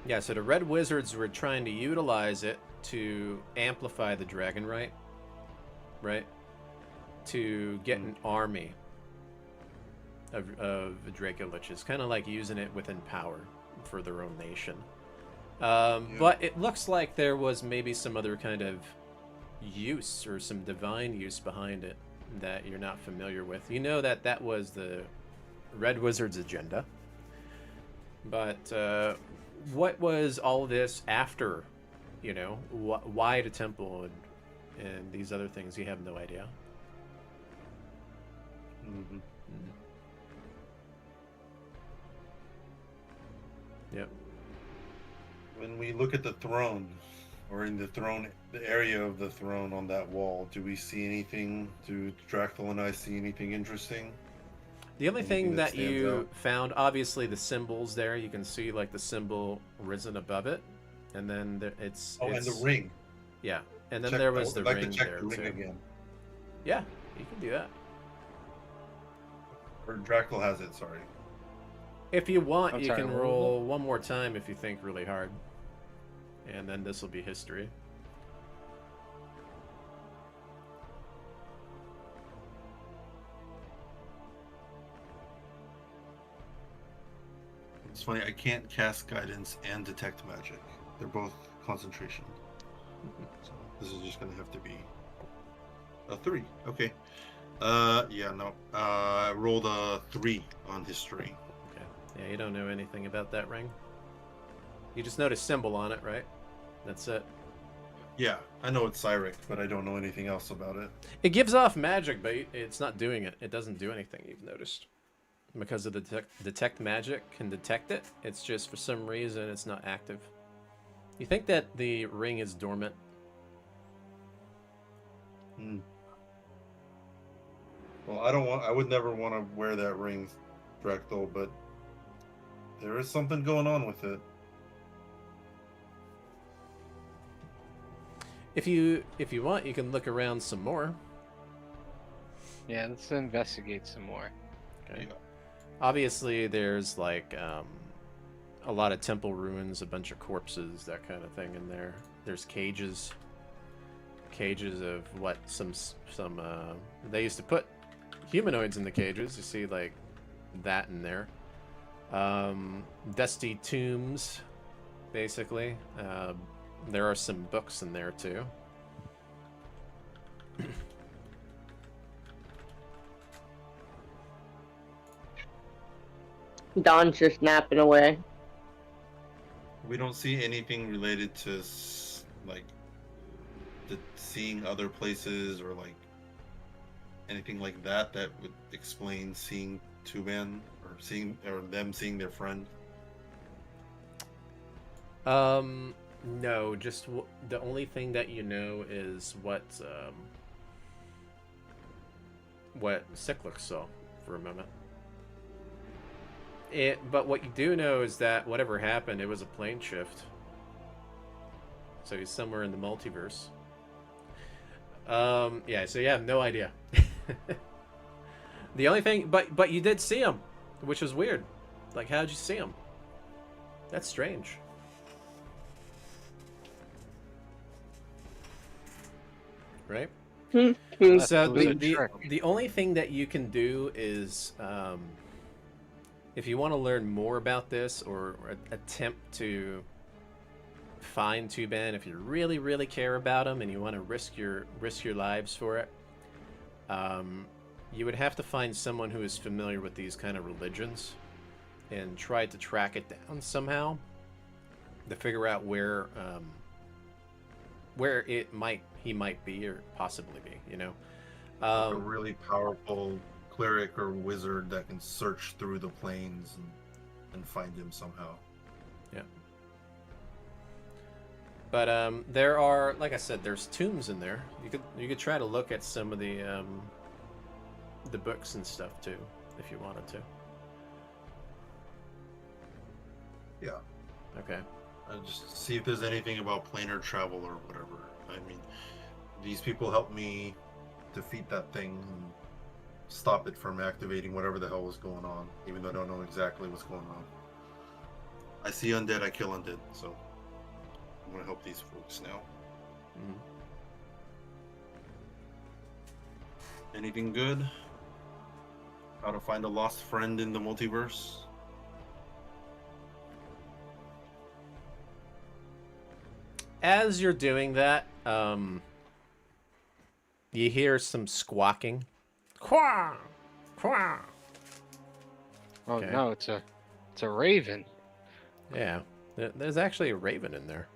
Yeah, so the Red Wizards were trying to utilize it to amplify the Dragonrite, right? To get an army, of Draco liches, kind of like using it within power for their own nation. But it looks like there was maybe some other kind of use or some divine use behind it that you're not familiar with. You know that that was the Red Wizard's agenda. But what was all this after, you know, why the temple and these other things? You have no idea. Mm-hmm. Yep. When we look at the throne, or in the throne, the area of the throne on that wall, do we see anything? Do Dractyl and I see anything interesting? The only Anything thing that that stands you out? found, obviously, the symbols there. You can see like the symbol risen above it, and then it's Oh, and the ring. Yeah, and then Check- there was I the would like ring to check there the ring too. again. Yeah, you can do that. Or Dractyl has it. Sorry. If you want, I'm you sorry, can what was roll one more time if you think really hard, and then this will be history. It's funny. I can't cast guidance and detect magic. They're both concentration. So this is just gonna have to be a 3. Okay. Yeah, no. I rolled a 3 on history. Okay. Yeah, you don't know anything about that ring. You just noticed symbol on it, right? That's it. Yeah, I know it's Cyric, but I don't know anything else about it. It gives off magic, but it's not doing it. It doesn't do anything, you've noticed. Because of the detect magic can detect it, it's just for some reason it's not active. You think that the ring is dormant? Hmm. Well, I would never want to wear that ring, Dractyl, but there is something going on with it. If you want, you can look around some more. Yeah, let's investigate some more. Okay. Yeah. Obviously, there's like a lot of temple ruins, a bunch of corpses, that kind of thing in there. There's cages of what some they used to put humanoids in the cages. You see like that in there. Dusty tombs, basically. There are some books in there too. Don's just napping away. We don't see anything related to like seeing other places or like anything like that that would explain seeing Tuban or them seeing their friend. No, just the only thing that you know is what Cyclic saw for a moment. But what you do know is that whatever happened, it was a plane shift. So he's somewhere in the multiverse. Yeah, so you have no idea. The only thing, but you did see him, which was weird. Like, how'd you see him? That's strange. Right? So was a trick. the only thing that you can do is, if you want to learn more about this or attempt to find Tuban, if you really, really care about him and you want to risk your lives for it, you would have to find someone who is familiar with these kind of religions and try to track it down somehow to figure out where he might be or possibly be, you know. A really powerful cleric or wizard that can search through the planes and find him somehow. Yeah. But there are, like I said, there's tombs in there. You could try to look at some of the books and stuff too, if you wanted to. Yeah. Okay. Just see if there's anything about planar travel or whatever. I mean, these people helped me defeat that thing and stop it from activating whatever the hell was going on, even though I don't know exactly what's going on. I see undead, I kill undead, so I'm gonna help these folks now. Mhm. Anything good? how to find a lost friend in the multiverse. As you're doing that, you hear some squawking. Quack! Quack! Oh Okay. no, it's a raven. Yeah, there's actually a raven in there.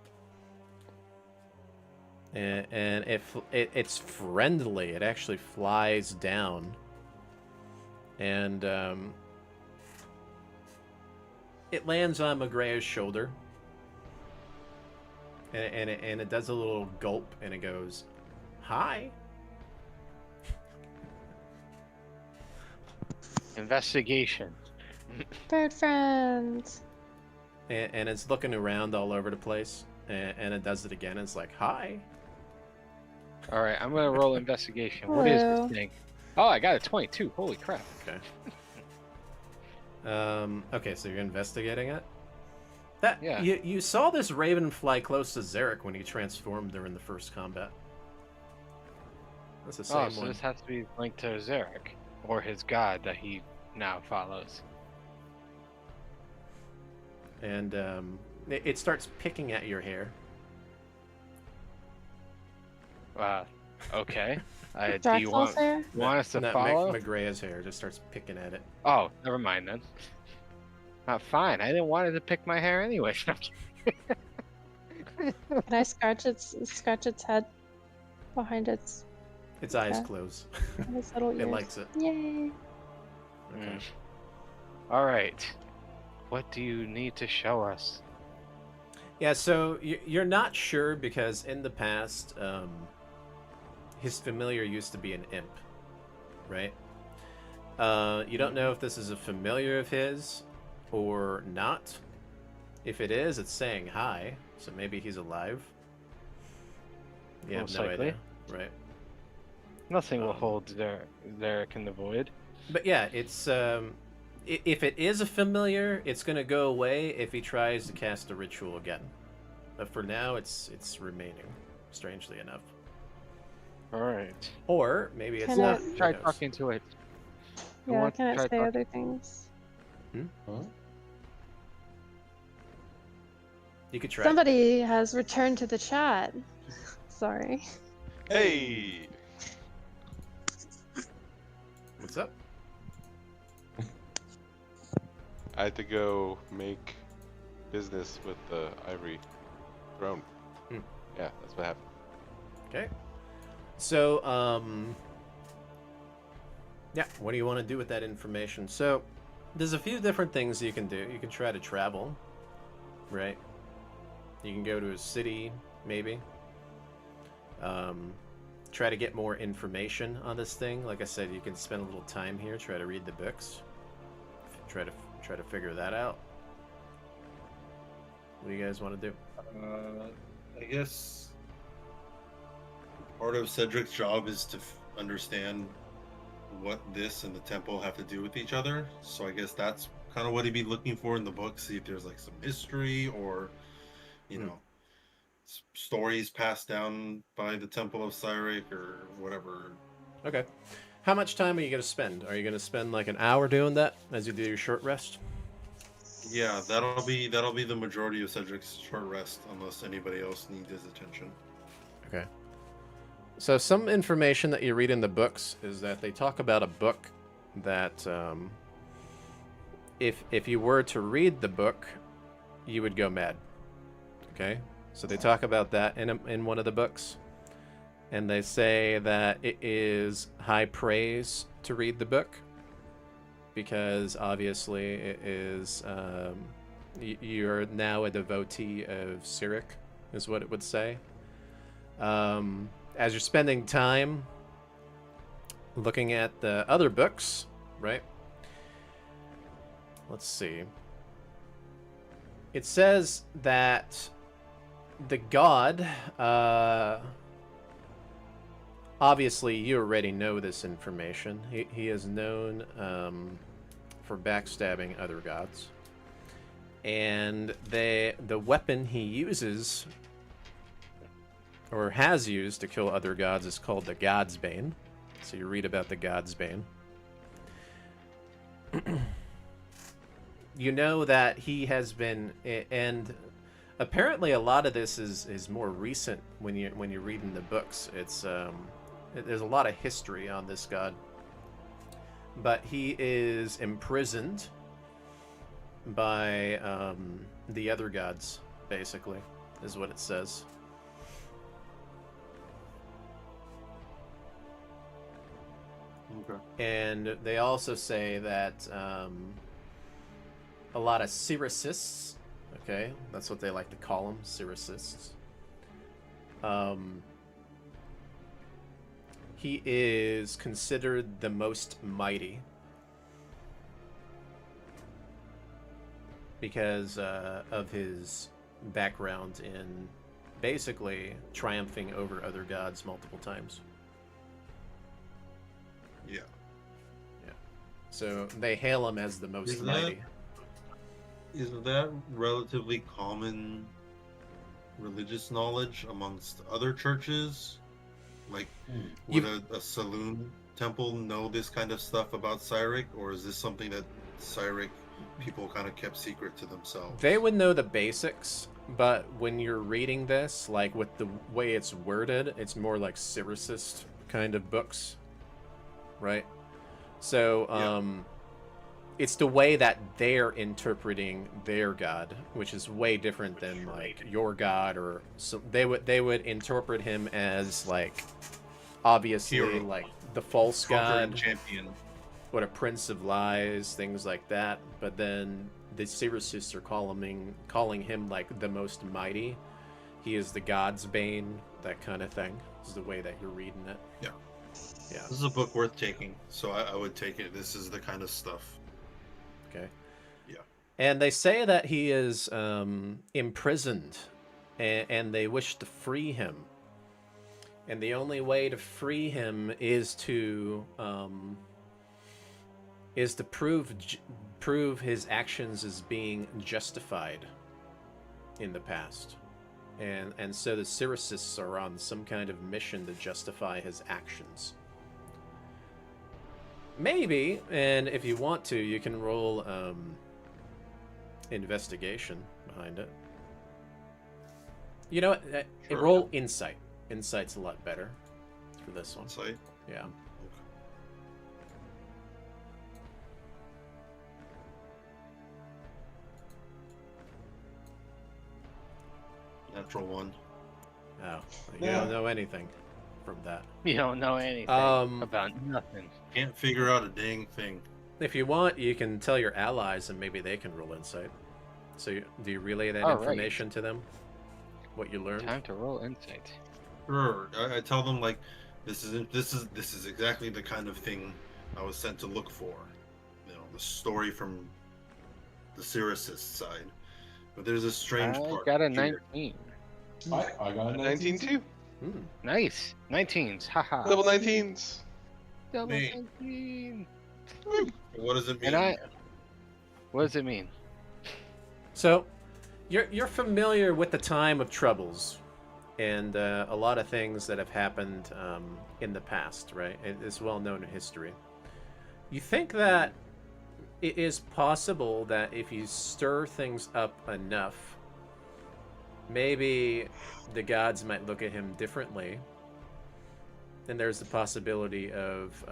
And it's friendly. It actually flies down. And it lands on Magrea's shoulder. And it does a little gulp, and it goes, "Hi." Investigation. Bird friends. And it's looking around all over the place, and it does it again. It's like, "Hi." All right, I'm gonna roll investigation. What is Hello. this thing? Oh, I got a 22. Holy crap! Okay. Okay, so you're investigating it. That Yeah. you saw this raven fly close to Cyric when he transformed during the first combat. That's the Oh, same so one. this has to be linked to Cyric, or his god that he now follows. And it starts picking at your hair. Okay. Do you Draxel's want there? us to No, follow? Magrea's hair just starts picking at it. Oh, never mind then. Fine. I didn't want it to pick my hair anyway. Can I scratch its head behind its Its eyes Okay. close. little ears? It likes it. Yay! Okay. All right. What do you need to show us? Yeah, so you're not sure because in the past, his familiar used to be an imp, right? You don't know if this is a familiar of his or not. If it is, it's saying hi, so maybe he's alive. You have Most no likely. idea, right? Nothing will Um, hold Derek in the void. But yeah, it's if it is a familiar, it's gonna go away if he tries to cast a ritual again. But for now, it's remaining, strangely enough. All right. Or maybe it's Can not. I- who Try knows? talking to it. Who Yeah, wants can to it try say talk- other things? Huh? You could try. Somebody has returned to the chat. Sorry. Hey! What's up? I had to go make business with the ivory throne. Hmm. Yeah, that's what happened. Okay. So, yeah, what do you want to do with that information? So, there's a few different things you can do. You can try to travel, right? You can go to a city, maybe. Try to get more information on this thing. Like I said, you can spend a little time here, try to read the books, try to figure that out. What do you guys want to do? I guess part of Cedric's job is to understand what this and the temple have to do with each other. So I guess that's kind of what he'd be looking for in the book. See if there's like some history or, you know, stories passed down by the Temple of Cyric or whatever. Okay. How much time are you going to spend? Are you going to spend like an hour doing that as you do your short rest? Yeah, that'll be the majority of Cedric's short rest, unless anybody else needs his attention. Okay. So some information that you read in the books is that they talk about a book that if you were to read the book, you would go mad. Okay? So they talk about that in one of the books. And they say that it is high praise to read the book because obviously it is you're now a devotee of Cyric, is what it would say. As you're spending time looking at the other books, right? Let's see. It says that the god, obviously you already know this information. He is known for backstabbing other gods. And the weapon he uses, or has used to kill other gods, is called the God's Bane. So you read about the God's Bane. you know that he has been, and apparently a lot of this is more recent when you're reading the books. It's there's a lot of history on this god, but he is imprisoned by the other gods, basically, is what it says. Okay. And they also say that a lot of Cyricists, okay, that's what they like to call them, Cyricists. He is considered the most mighty because of his background in basically triumphing over other gods multiple times. Yeah. So they hail him as the most Is mighty. Is that relatively common religious knowledge amongst other churches? Like, would a saloon temple know this kind of stuff about Cyric, or is this something that Cyric people kind of kept secret to themselves? They would know the basics, but when you're reading this, like with the way it's worded, it's more like Cyricist kind of books, right? So, it's the way that they're interpreting their god, which is way different than like your god, or so they would interpret him as like obviously Hero. like the false Conquering god, champion. what a prince of lies, things like that. But then the Cyricists are calling him like the most mighty. He is the god's bane, that kind of thing. Is the way that you're reading it. Yeah. Yeah. This is a book worth taking, so I would take it. This is the kind of stuff. Okay. Yeah. And they say that he is imprisoned, and they wish to free him. And the only way to free him is to prove his actions as being justified in the past. And so the Cyricists are on some kind of mission to justify his actions. Maybe, and if you want to, you can roll investigation behind it. You know what? Sure. Roll insight. Insight's a lot better for this one. Insight. Yeah. Natural one. Oh, you don't know anything from that. You don't know anything about nothing. Can't figure out a dang thing. If you want, you can tell your allies, and maybe they can roll insight. So, do you relay that All right. information to them? What you learned? Time to roll insight. Sure. I tell them like this is exactly the kind of thing I was sent to look for. You know, the story from the Cyricist side. But there's a strange I part. got a here. 19. I got a 19 too. Hmm. Nice. 19s. Haha. Level 19s. Double Me. 19. What does it mean? And what does it mean? So, you're familiar with the time of troubles, and a lot of things that have happened in the past, right? It is well known in history. You think that it is possible that if you stir things up enough, maybe the gods might look at him differently. And there's the possibility of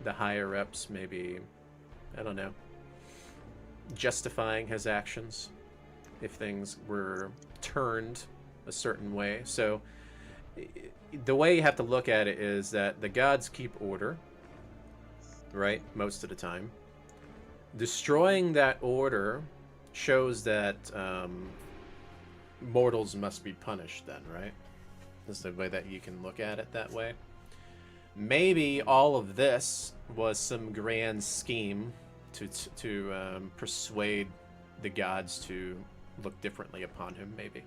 the higher ups maybe, I don't know, justifying his actions if things were turned a certain way. So the way you have to look at it is that the gods keep order, right? Most of the time. Destroying that order shows that mortals must be punished then, right? Is the way that you can look at it that way. Maybe all of this was some grand scheme to persuade the gods to look differently upon him, maybe.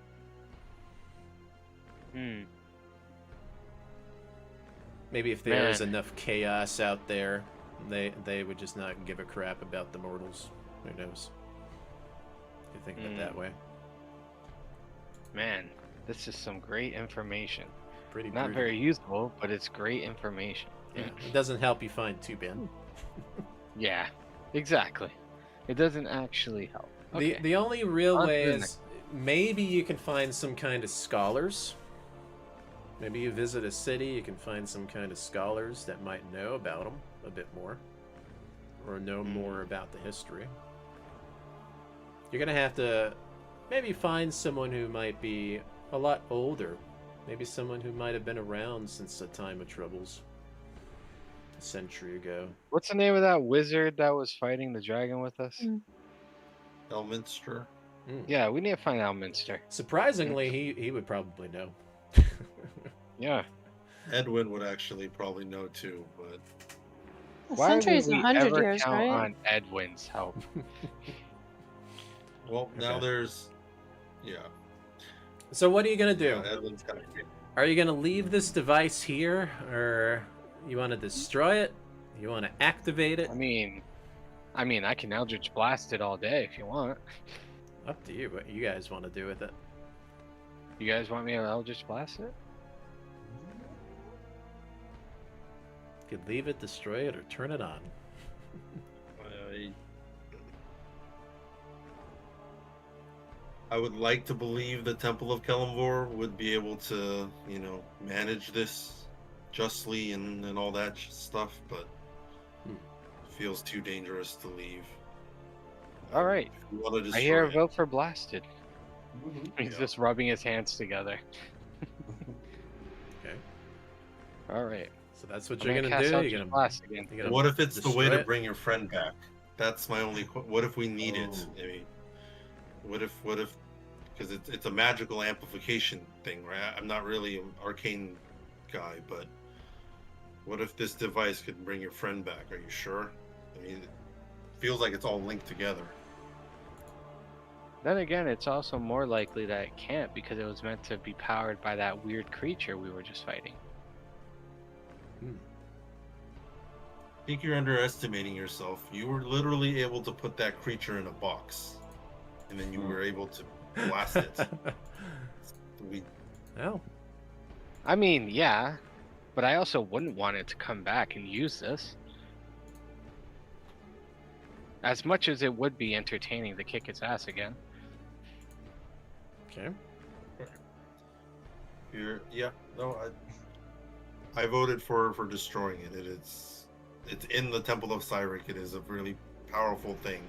Maybe if there is enough chaos out there, they would just not give a crap about the mortals. Who knows? If you think of it that way. Man, this is some great information. Pretty Not brutal. very useful, but it's great information. Yeah. It doesn't help you find Tuban. Yeah, exactly. It doesn't actually help. Okay. The only real On to way the is next. maybe you can find some kind of scholars. Maybe you visit a city, you can find some kind of scholars that might know about them a bit more, or know more about the history. You're gonna have to maybe find someone who might be a lot older. Maybe someone who might have been around since the time of troubles. A century ago. What's the name of that wizard that was fighting the dragon with us? Mm. Elminster. Yeah, we need to find Elminster. Surprisingly, he would probably know. Yeah. Edwin would actually probably know too, but A Why century would is we 100 ever years, count right? on Edwin's help? well, now Okay. there's, yeah. So what are you gonna do? Edwin's kind of. Are you gonna leave this device here, or you want to destroy it? You want to activate it? I mean, I can Eldritch Blast it all day if you want. Up to you. What you guys want to do with it? You guys want me to Eldritch Blast it? You could leave it, destroy it, or turn it on. I would like to believe the Temple of Kelemvor would be able to, manage this justly and all that stuff, but it feels too dangerous to leave. All right. If you want to I hear a destroy it, vote for Blasted. He's Yeah. just rubbing his hands together. Okay. All right. So that's what I'm you're gonna gonna cast do. Eldritch You're gonna. Blast again. You're gonna what if it's the way destroy to it? bring your friend back? That's my only. What if we need it? Oh. I mean, what if? Because it's a magical amplification thing, right? I'm not really an arcane guy, but what if this device could bring your friend back? Are you sure? I mean, it feels like it's all linked together. Then again, it's also more likely that it can't because it was meant to be powered by that weird creature we were just fighting. I think you're underestimating yourself. You were literally able to put that creature in a box, and then you were able to blast it. We Oh. I mean, yeah, but I also wouldn't want it to come back and use this. As much as it would be entertaining to kick its ass again. Okay. I voted for destroying it. It's in the Temple of Cyric. It is a really powerful thing.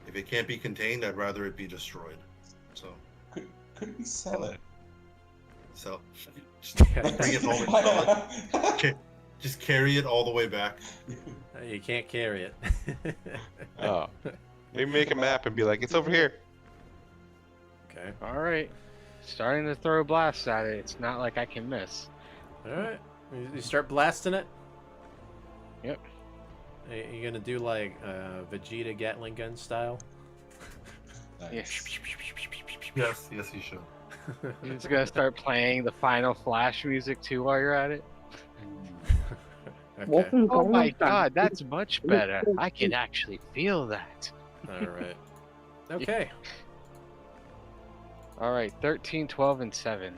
If it can't be contained, I'd rather it be destroyed. So Could we sell it? just bring it home and sell it. Okay, just carry it all the way back. You can't carry it. Oh. Maybe make a map and be like, it's over here. Okay. Alright. Starting to throw blasts at it. It's not like I can miss. All right. You start blasting it. Yep. You gonna do like Vegeta Gatling gun style? Nice. Yes, you should. You're just gonna start playing the final Flash music too while you're at it. Okay. Oh my god, that's much better. I can actually feel that. All right. Okay. Alright, 13, 12, and 7.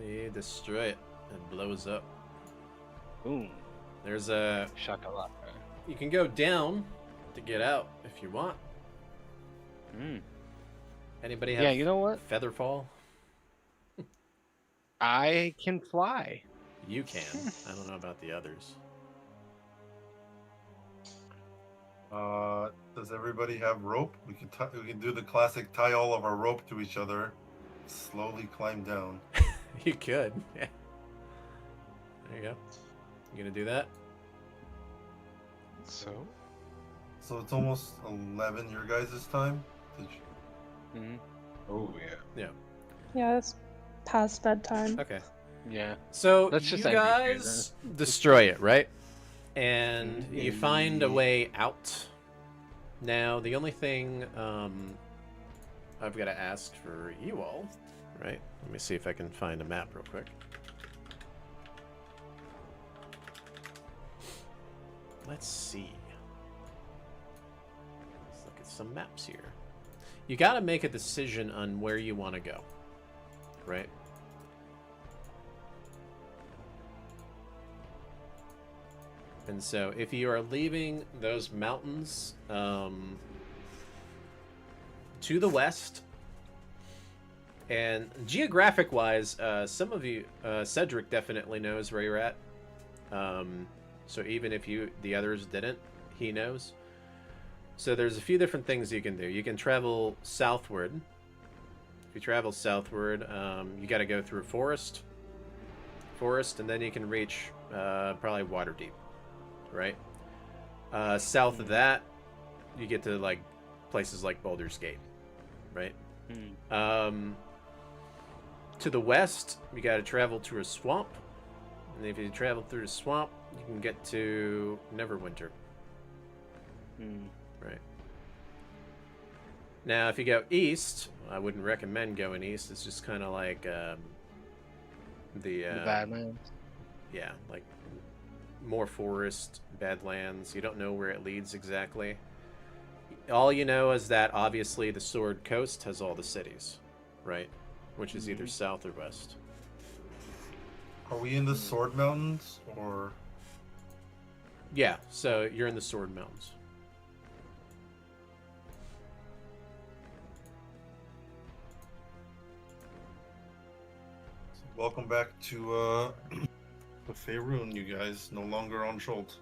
You destroy it. It blows up. Boom. There's a. Shakalaka. You can go down to get out if you want. Mm. Anybody have? Yeah, you know what? Featherfall. I can fly. You can. I don't know about the others. Does everybody have rope? We can do the classic tie all of our rope to each other, slowly climb down. You could. Yeah. There you go. You gonna do that? So? So it's almost 11 your guys' time. Mhm. Oh, yeah. Yeah, it's past bedtime. Okay. Yeah. So Let's just you end it here, guys destroy it, right? And you find a way out. Now, the only thing I've got to ask for you all, right? Let me see if I can find a map real quick. Let's see. Let's look at some maps here. You got to make a decision on where you want to go, right? And so if you are leaving those mountains to the west, and geographic wise, some of you, Cedric definitely knows where you're at. So even if the others didn't, he knows. So there's a few different things you can do. You can travel southward. If you travel southward, you got to go through forest, and then you can reach probably Waterdeep, right? South of that, you get to like places like Baldur's Gate, right? To the west, you got to travel through a swamp, and if you travel through the swamp, you can get to Neverwinter. Right. Now, if you go east, I wouldn't recommend going east. It's just kind of like the Badlands. Yeah, like more forest, Badlands. You don't know where it leads exactly. All you know is that obviously the Sword Coast has all the cities, right? Which is either south or west. Are we in the Sword Mountains or? Yeah, so you're in the Sword Mountains. Welcome back to the Faerun, you guys. No longer on Schultz.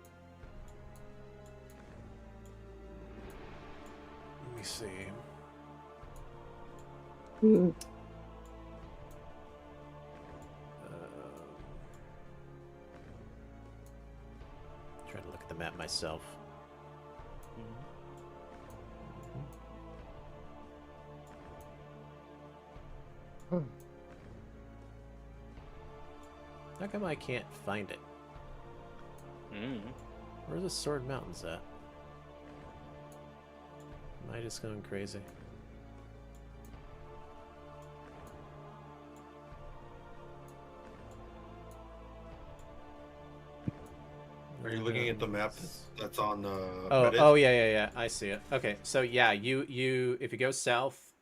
Let me see. Trying to look at the map myself. How come I can't find it? Where's the Sword Mountains at? Am I just going crazy? Are you looking at the map that's on Oh, Reddit? oh yeah. I see it. Okay, so yeah, you if you go south,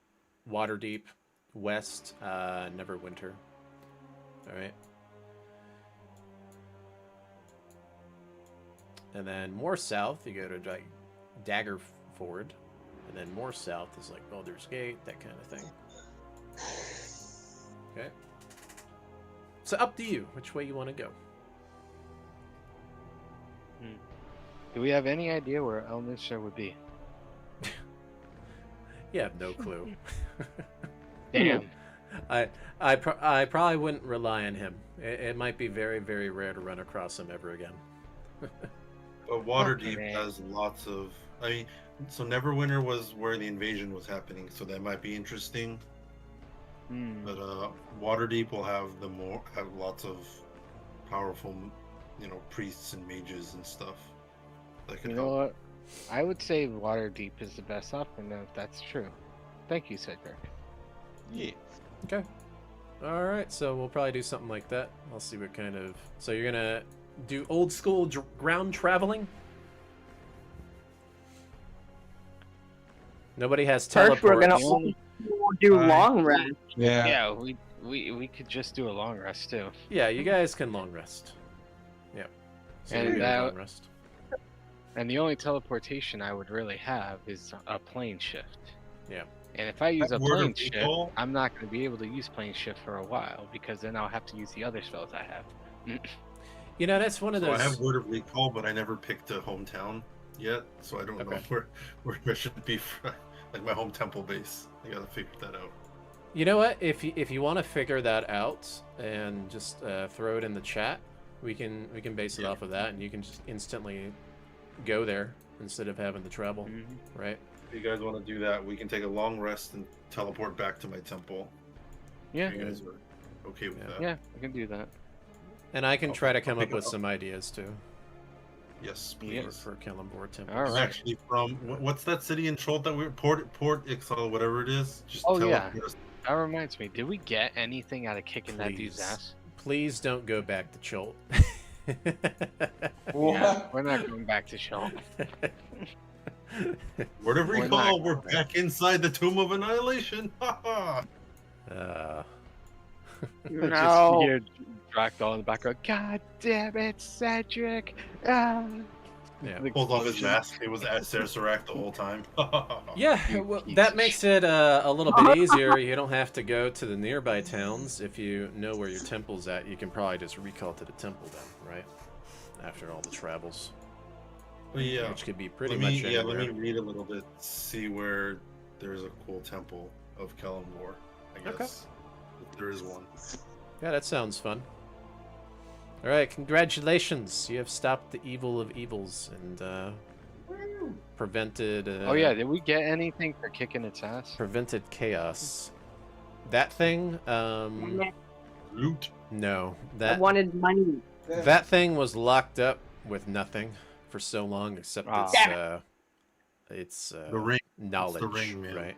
Waterdeep, west, Neverwinter. All right. And then more south, you go to like Daggerford, and then more south is like Baldur's Gate, that kind of thing. Okay. So up to you, which way you want to go. Do we have any idea where Elminster would be? You have no clue. Damn. I probably wouldn't rely on him. It might be very, very rare to run across him ever again. But Waterdeep man. has lots of. I mean, so Neverwinter was where the invasion was happening, so that might be interesting. But Waterdeep will have lots of powerful, priests and mages and stuff. That could You help. know what? I would say Waterdeep is the best option if that's true. Thank you, Cedric. Yeah. Okay. All right, so we'll probably do something like that. I'll see what kind of. So you're gonna do old school ground traveling. Nobody has First, we're teleport. gonna do long rest. Yeah. Yeah, we could just do a long rest too. Yeah, you guys can long rest. Yep. So And you're gonna that- long rest. And the only teleportation I would really have is a plane shift. Yeah. And if I use a That word of plane shift, recall- I'm not going to be able to use plane shift for a while because then I'll have to use the other spells I have. You know, that's one of So those. I have Word of Recall, but I never picked a hometown yet, so I don't know Okay. where I should be. Like my home temple base. I gotta figure that out. You know what? If you want to figure that out and just throw it in the chat, we can base it off of that, and you can just instantly go there instead of having to travel, right? If you guys want to do that, we can take a long rest and teleport back to my temple. Yeah, If you guys are okay with that. yeah, we can do that. And I can I'll- try to I'll come pick up it with up. some ideas too Yes, Yeah. please. for Kellenborg Temple. All It's right. actually from what's that city in Schult that we Port Ixal, whatever it is. Just Oh, yeah. teleport us. That reminds me, did we get anything out of kicking that dude's Please. ass? Please don't go back to Cholt. What? Yeah, we're not going back to Shell. Word of We're Recall, not we're going back inside the Tomb of Annihilation. Ha ha! uh, Just No. here Ragdoll in the background. God damn it, Cedric! Ah. Yeah. The Pulls off his explosion. mask. It was at Sarasarak the whole time. Yeah, You well, piece that of makes it a little bit easier. You don't have to go to the nearby towns. If you know where your temple's at, you can probably just recall to the temple then, right? After all the travels. But yeah. Which could be pretty Let much me, anywhere. let me read a little bit, see where there's a cool temple of Kellamore, I Okay. guess. If there is one. Yeah, that sounds fun. Alright, congratulations. You have stopped the evil of evils and prevented Oh yeah, did we get anything for kicking its ass? prevented chaos. That thing, Loot. no. I That wanted money. that thing was locked up with nothing for so long except its The ring. knowledge, ring, man. right?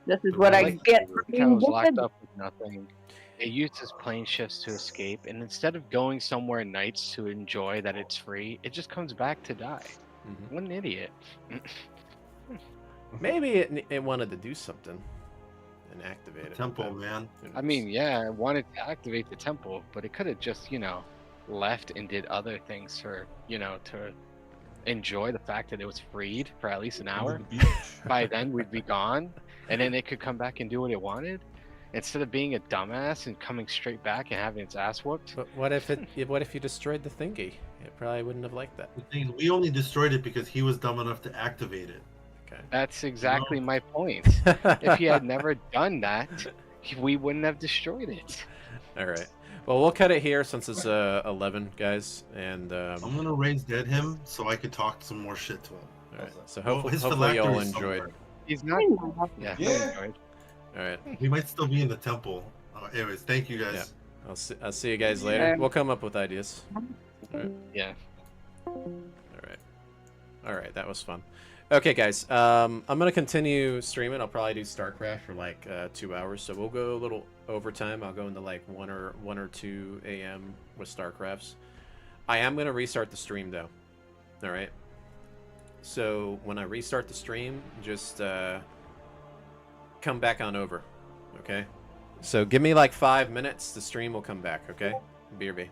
This is The what I ring. get for It being was locked wicked. up with nothing. It uses plane shifts to escape, and instead of going somewhere nice to enjoy that it's free, it just comes back to die. Mhm. What an idiot. Maybe it wanted to do something and activate The it. temple, but man. who I knows? mean, yeah, I wanted to activate the temple, but it could have just, left and did other things for, to enjoy the fact that it was freed for at least an hour. The beach. By then, we'd be gone, and then it could come back and do what it wanted. Instead of being a dumbass and coming straight back and having its ass whooped. But what if what if you destroyed the thingy? It probably wouldn't have liked that. The thing is, we only destroyed it because he was dumb enough to activate it. Okay. That's exactly my point. If he had never done that, we wouldn't have destroyed it. All right. Well, we'll cut it here since it's 11, guys, and I'm gonna raise dead him so I could talk some more shit to him. all right. So Well, his hopefully you'll phylactery's enjoy it. somewhere. He's not. Yeah, he'll Yeah. enjoy it. All right. He might still be in the temple. Anyways, thank you guys. Yeah. I'll see you guys later. We'll come up with ideas. All right. Yeah. All right. All right. That was fun. Okay, guys. I'm gonna continue streaming. I'll probably do StarCraft for like 2 hours, so we'll go a little overtime. I'll go into like 1 or 2 a.m. with StarCrafts. I am gonna restart the stream though. All right. So when I restart the stream, just come back on over. Okay. So give me like 5 minutes. The stream will come back. Okay. BRB.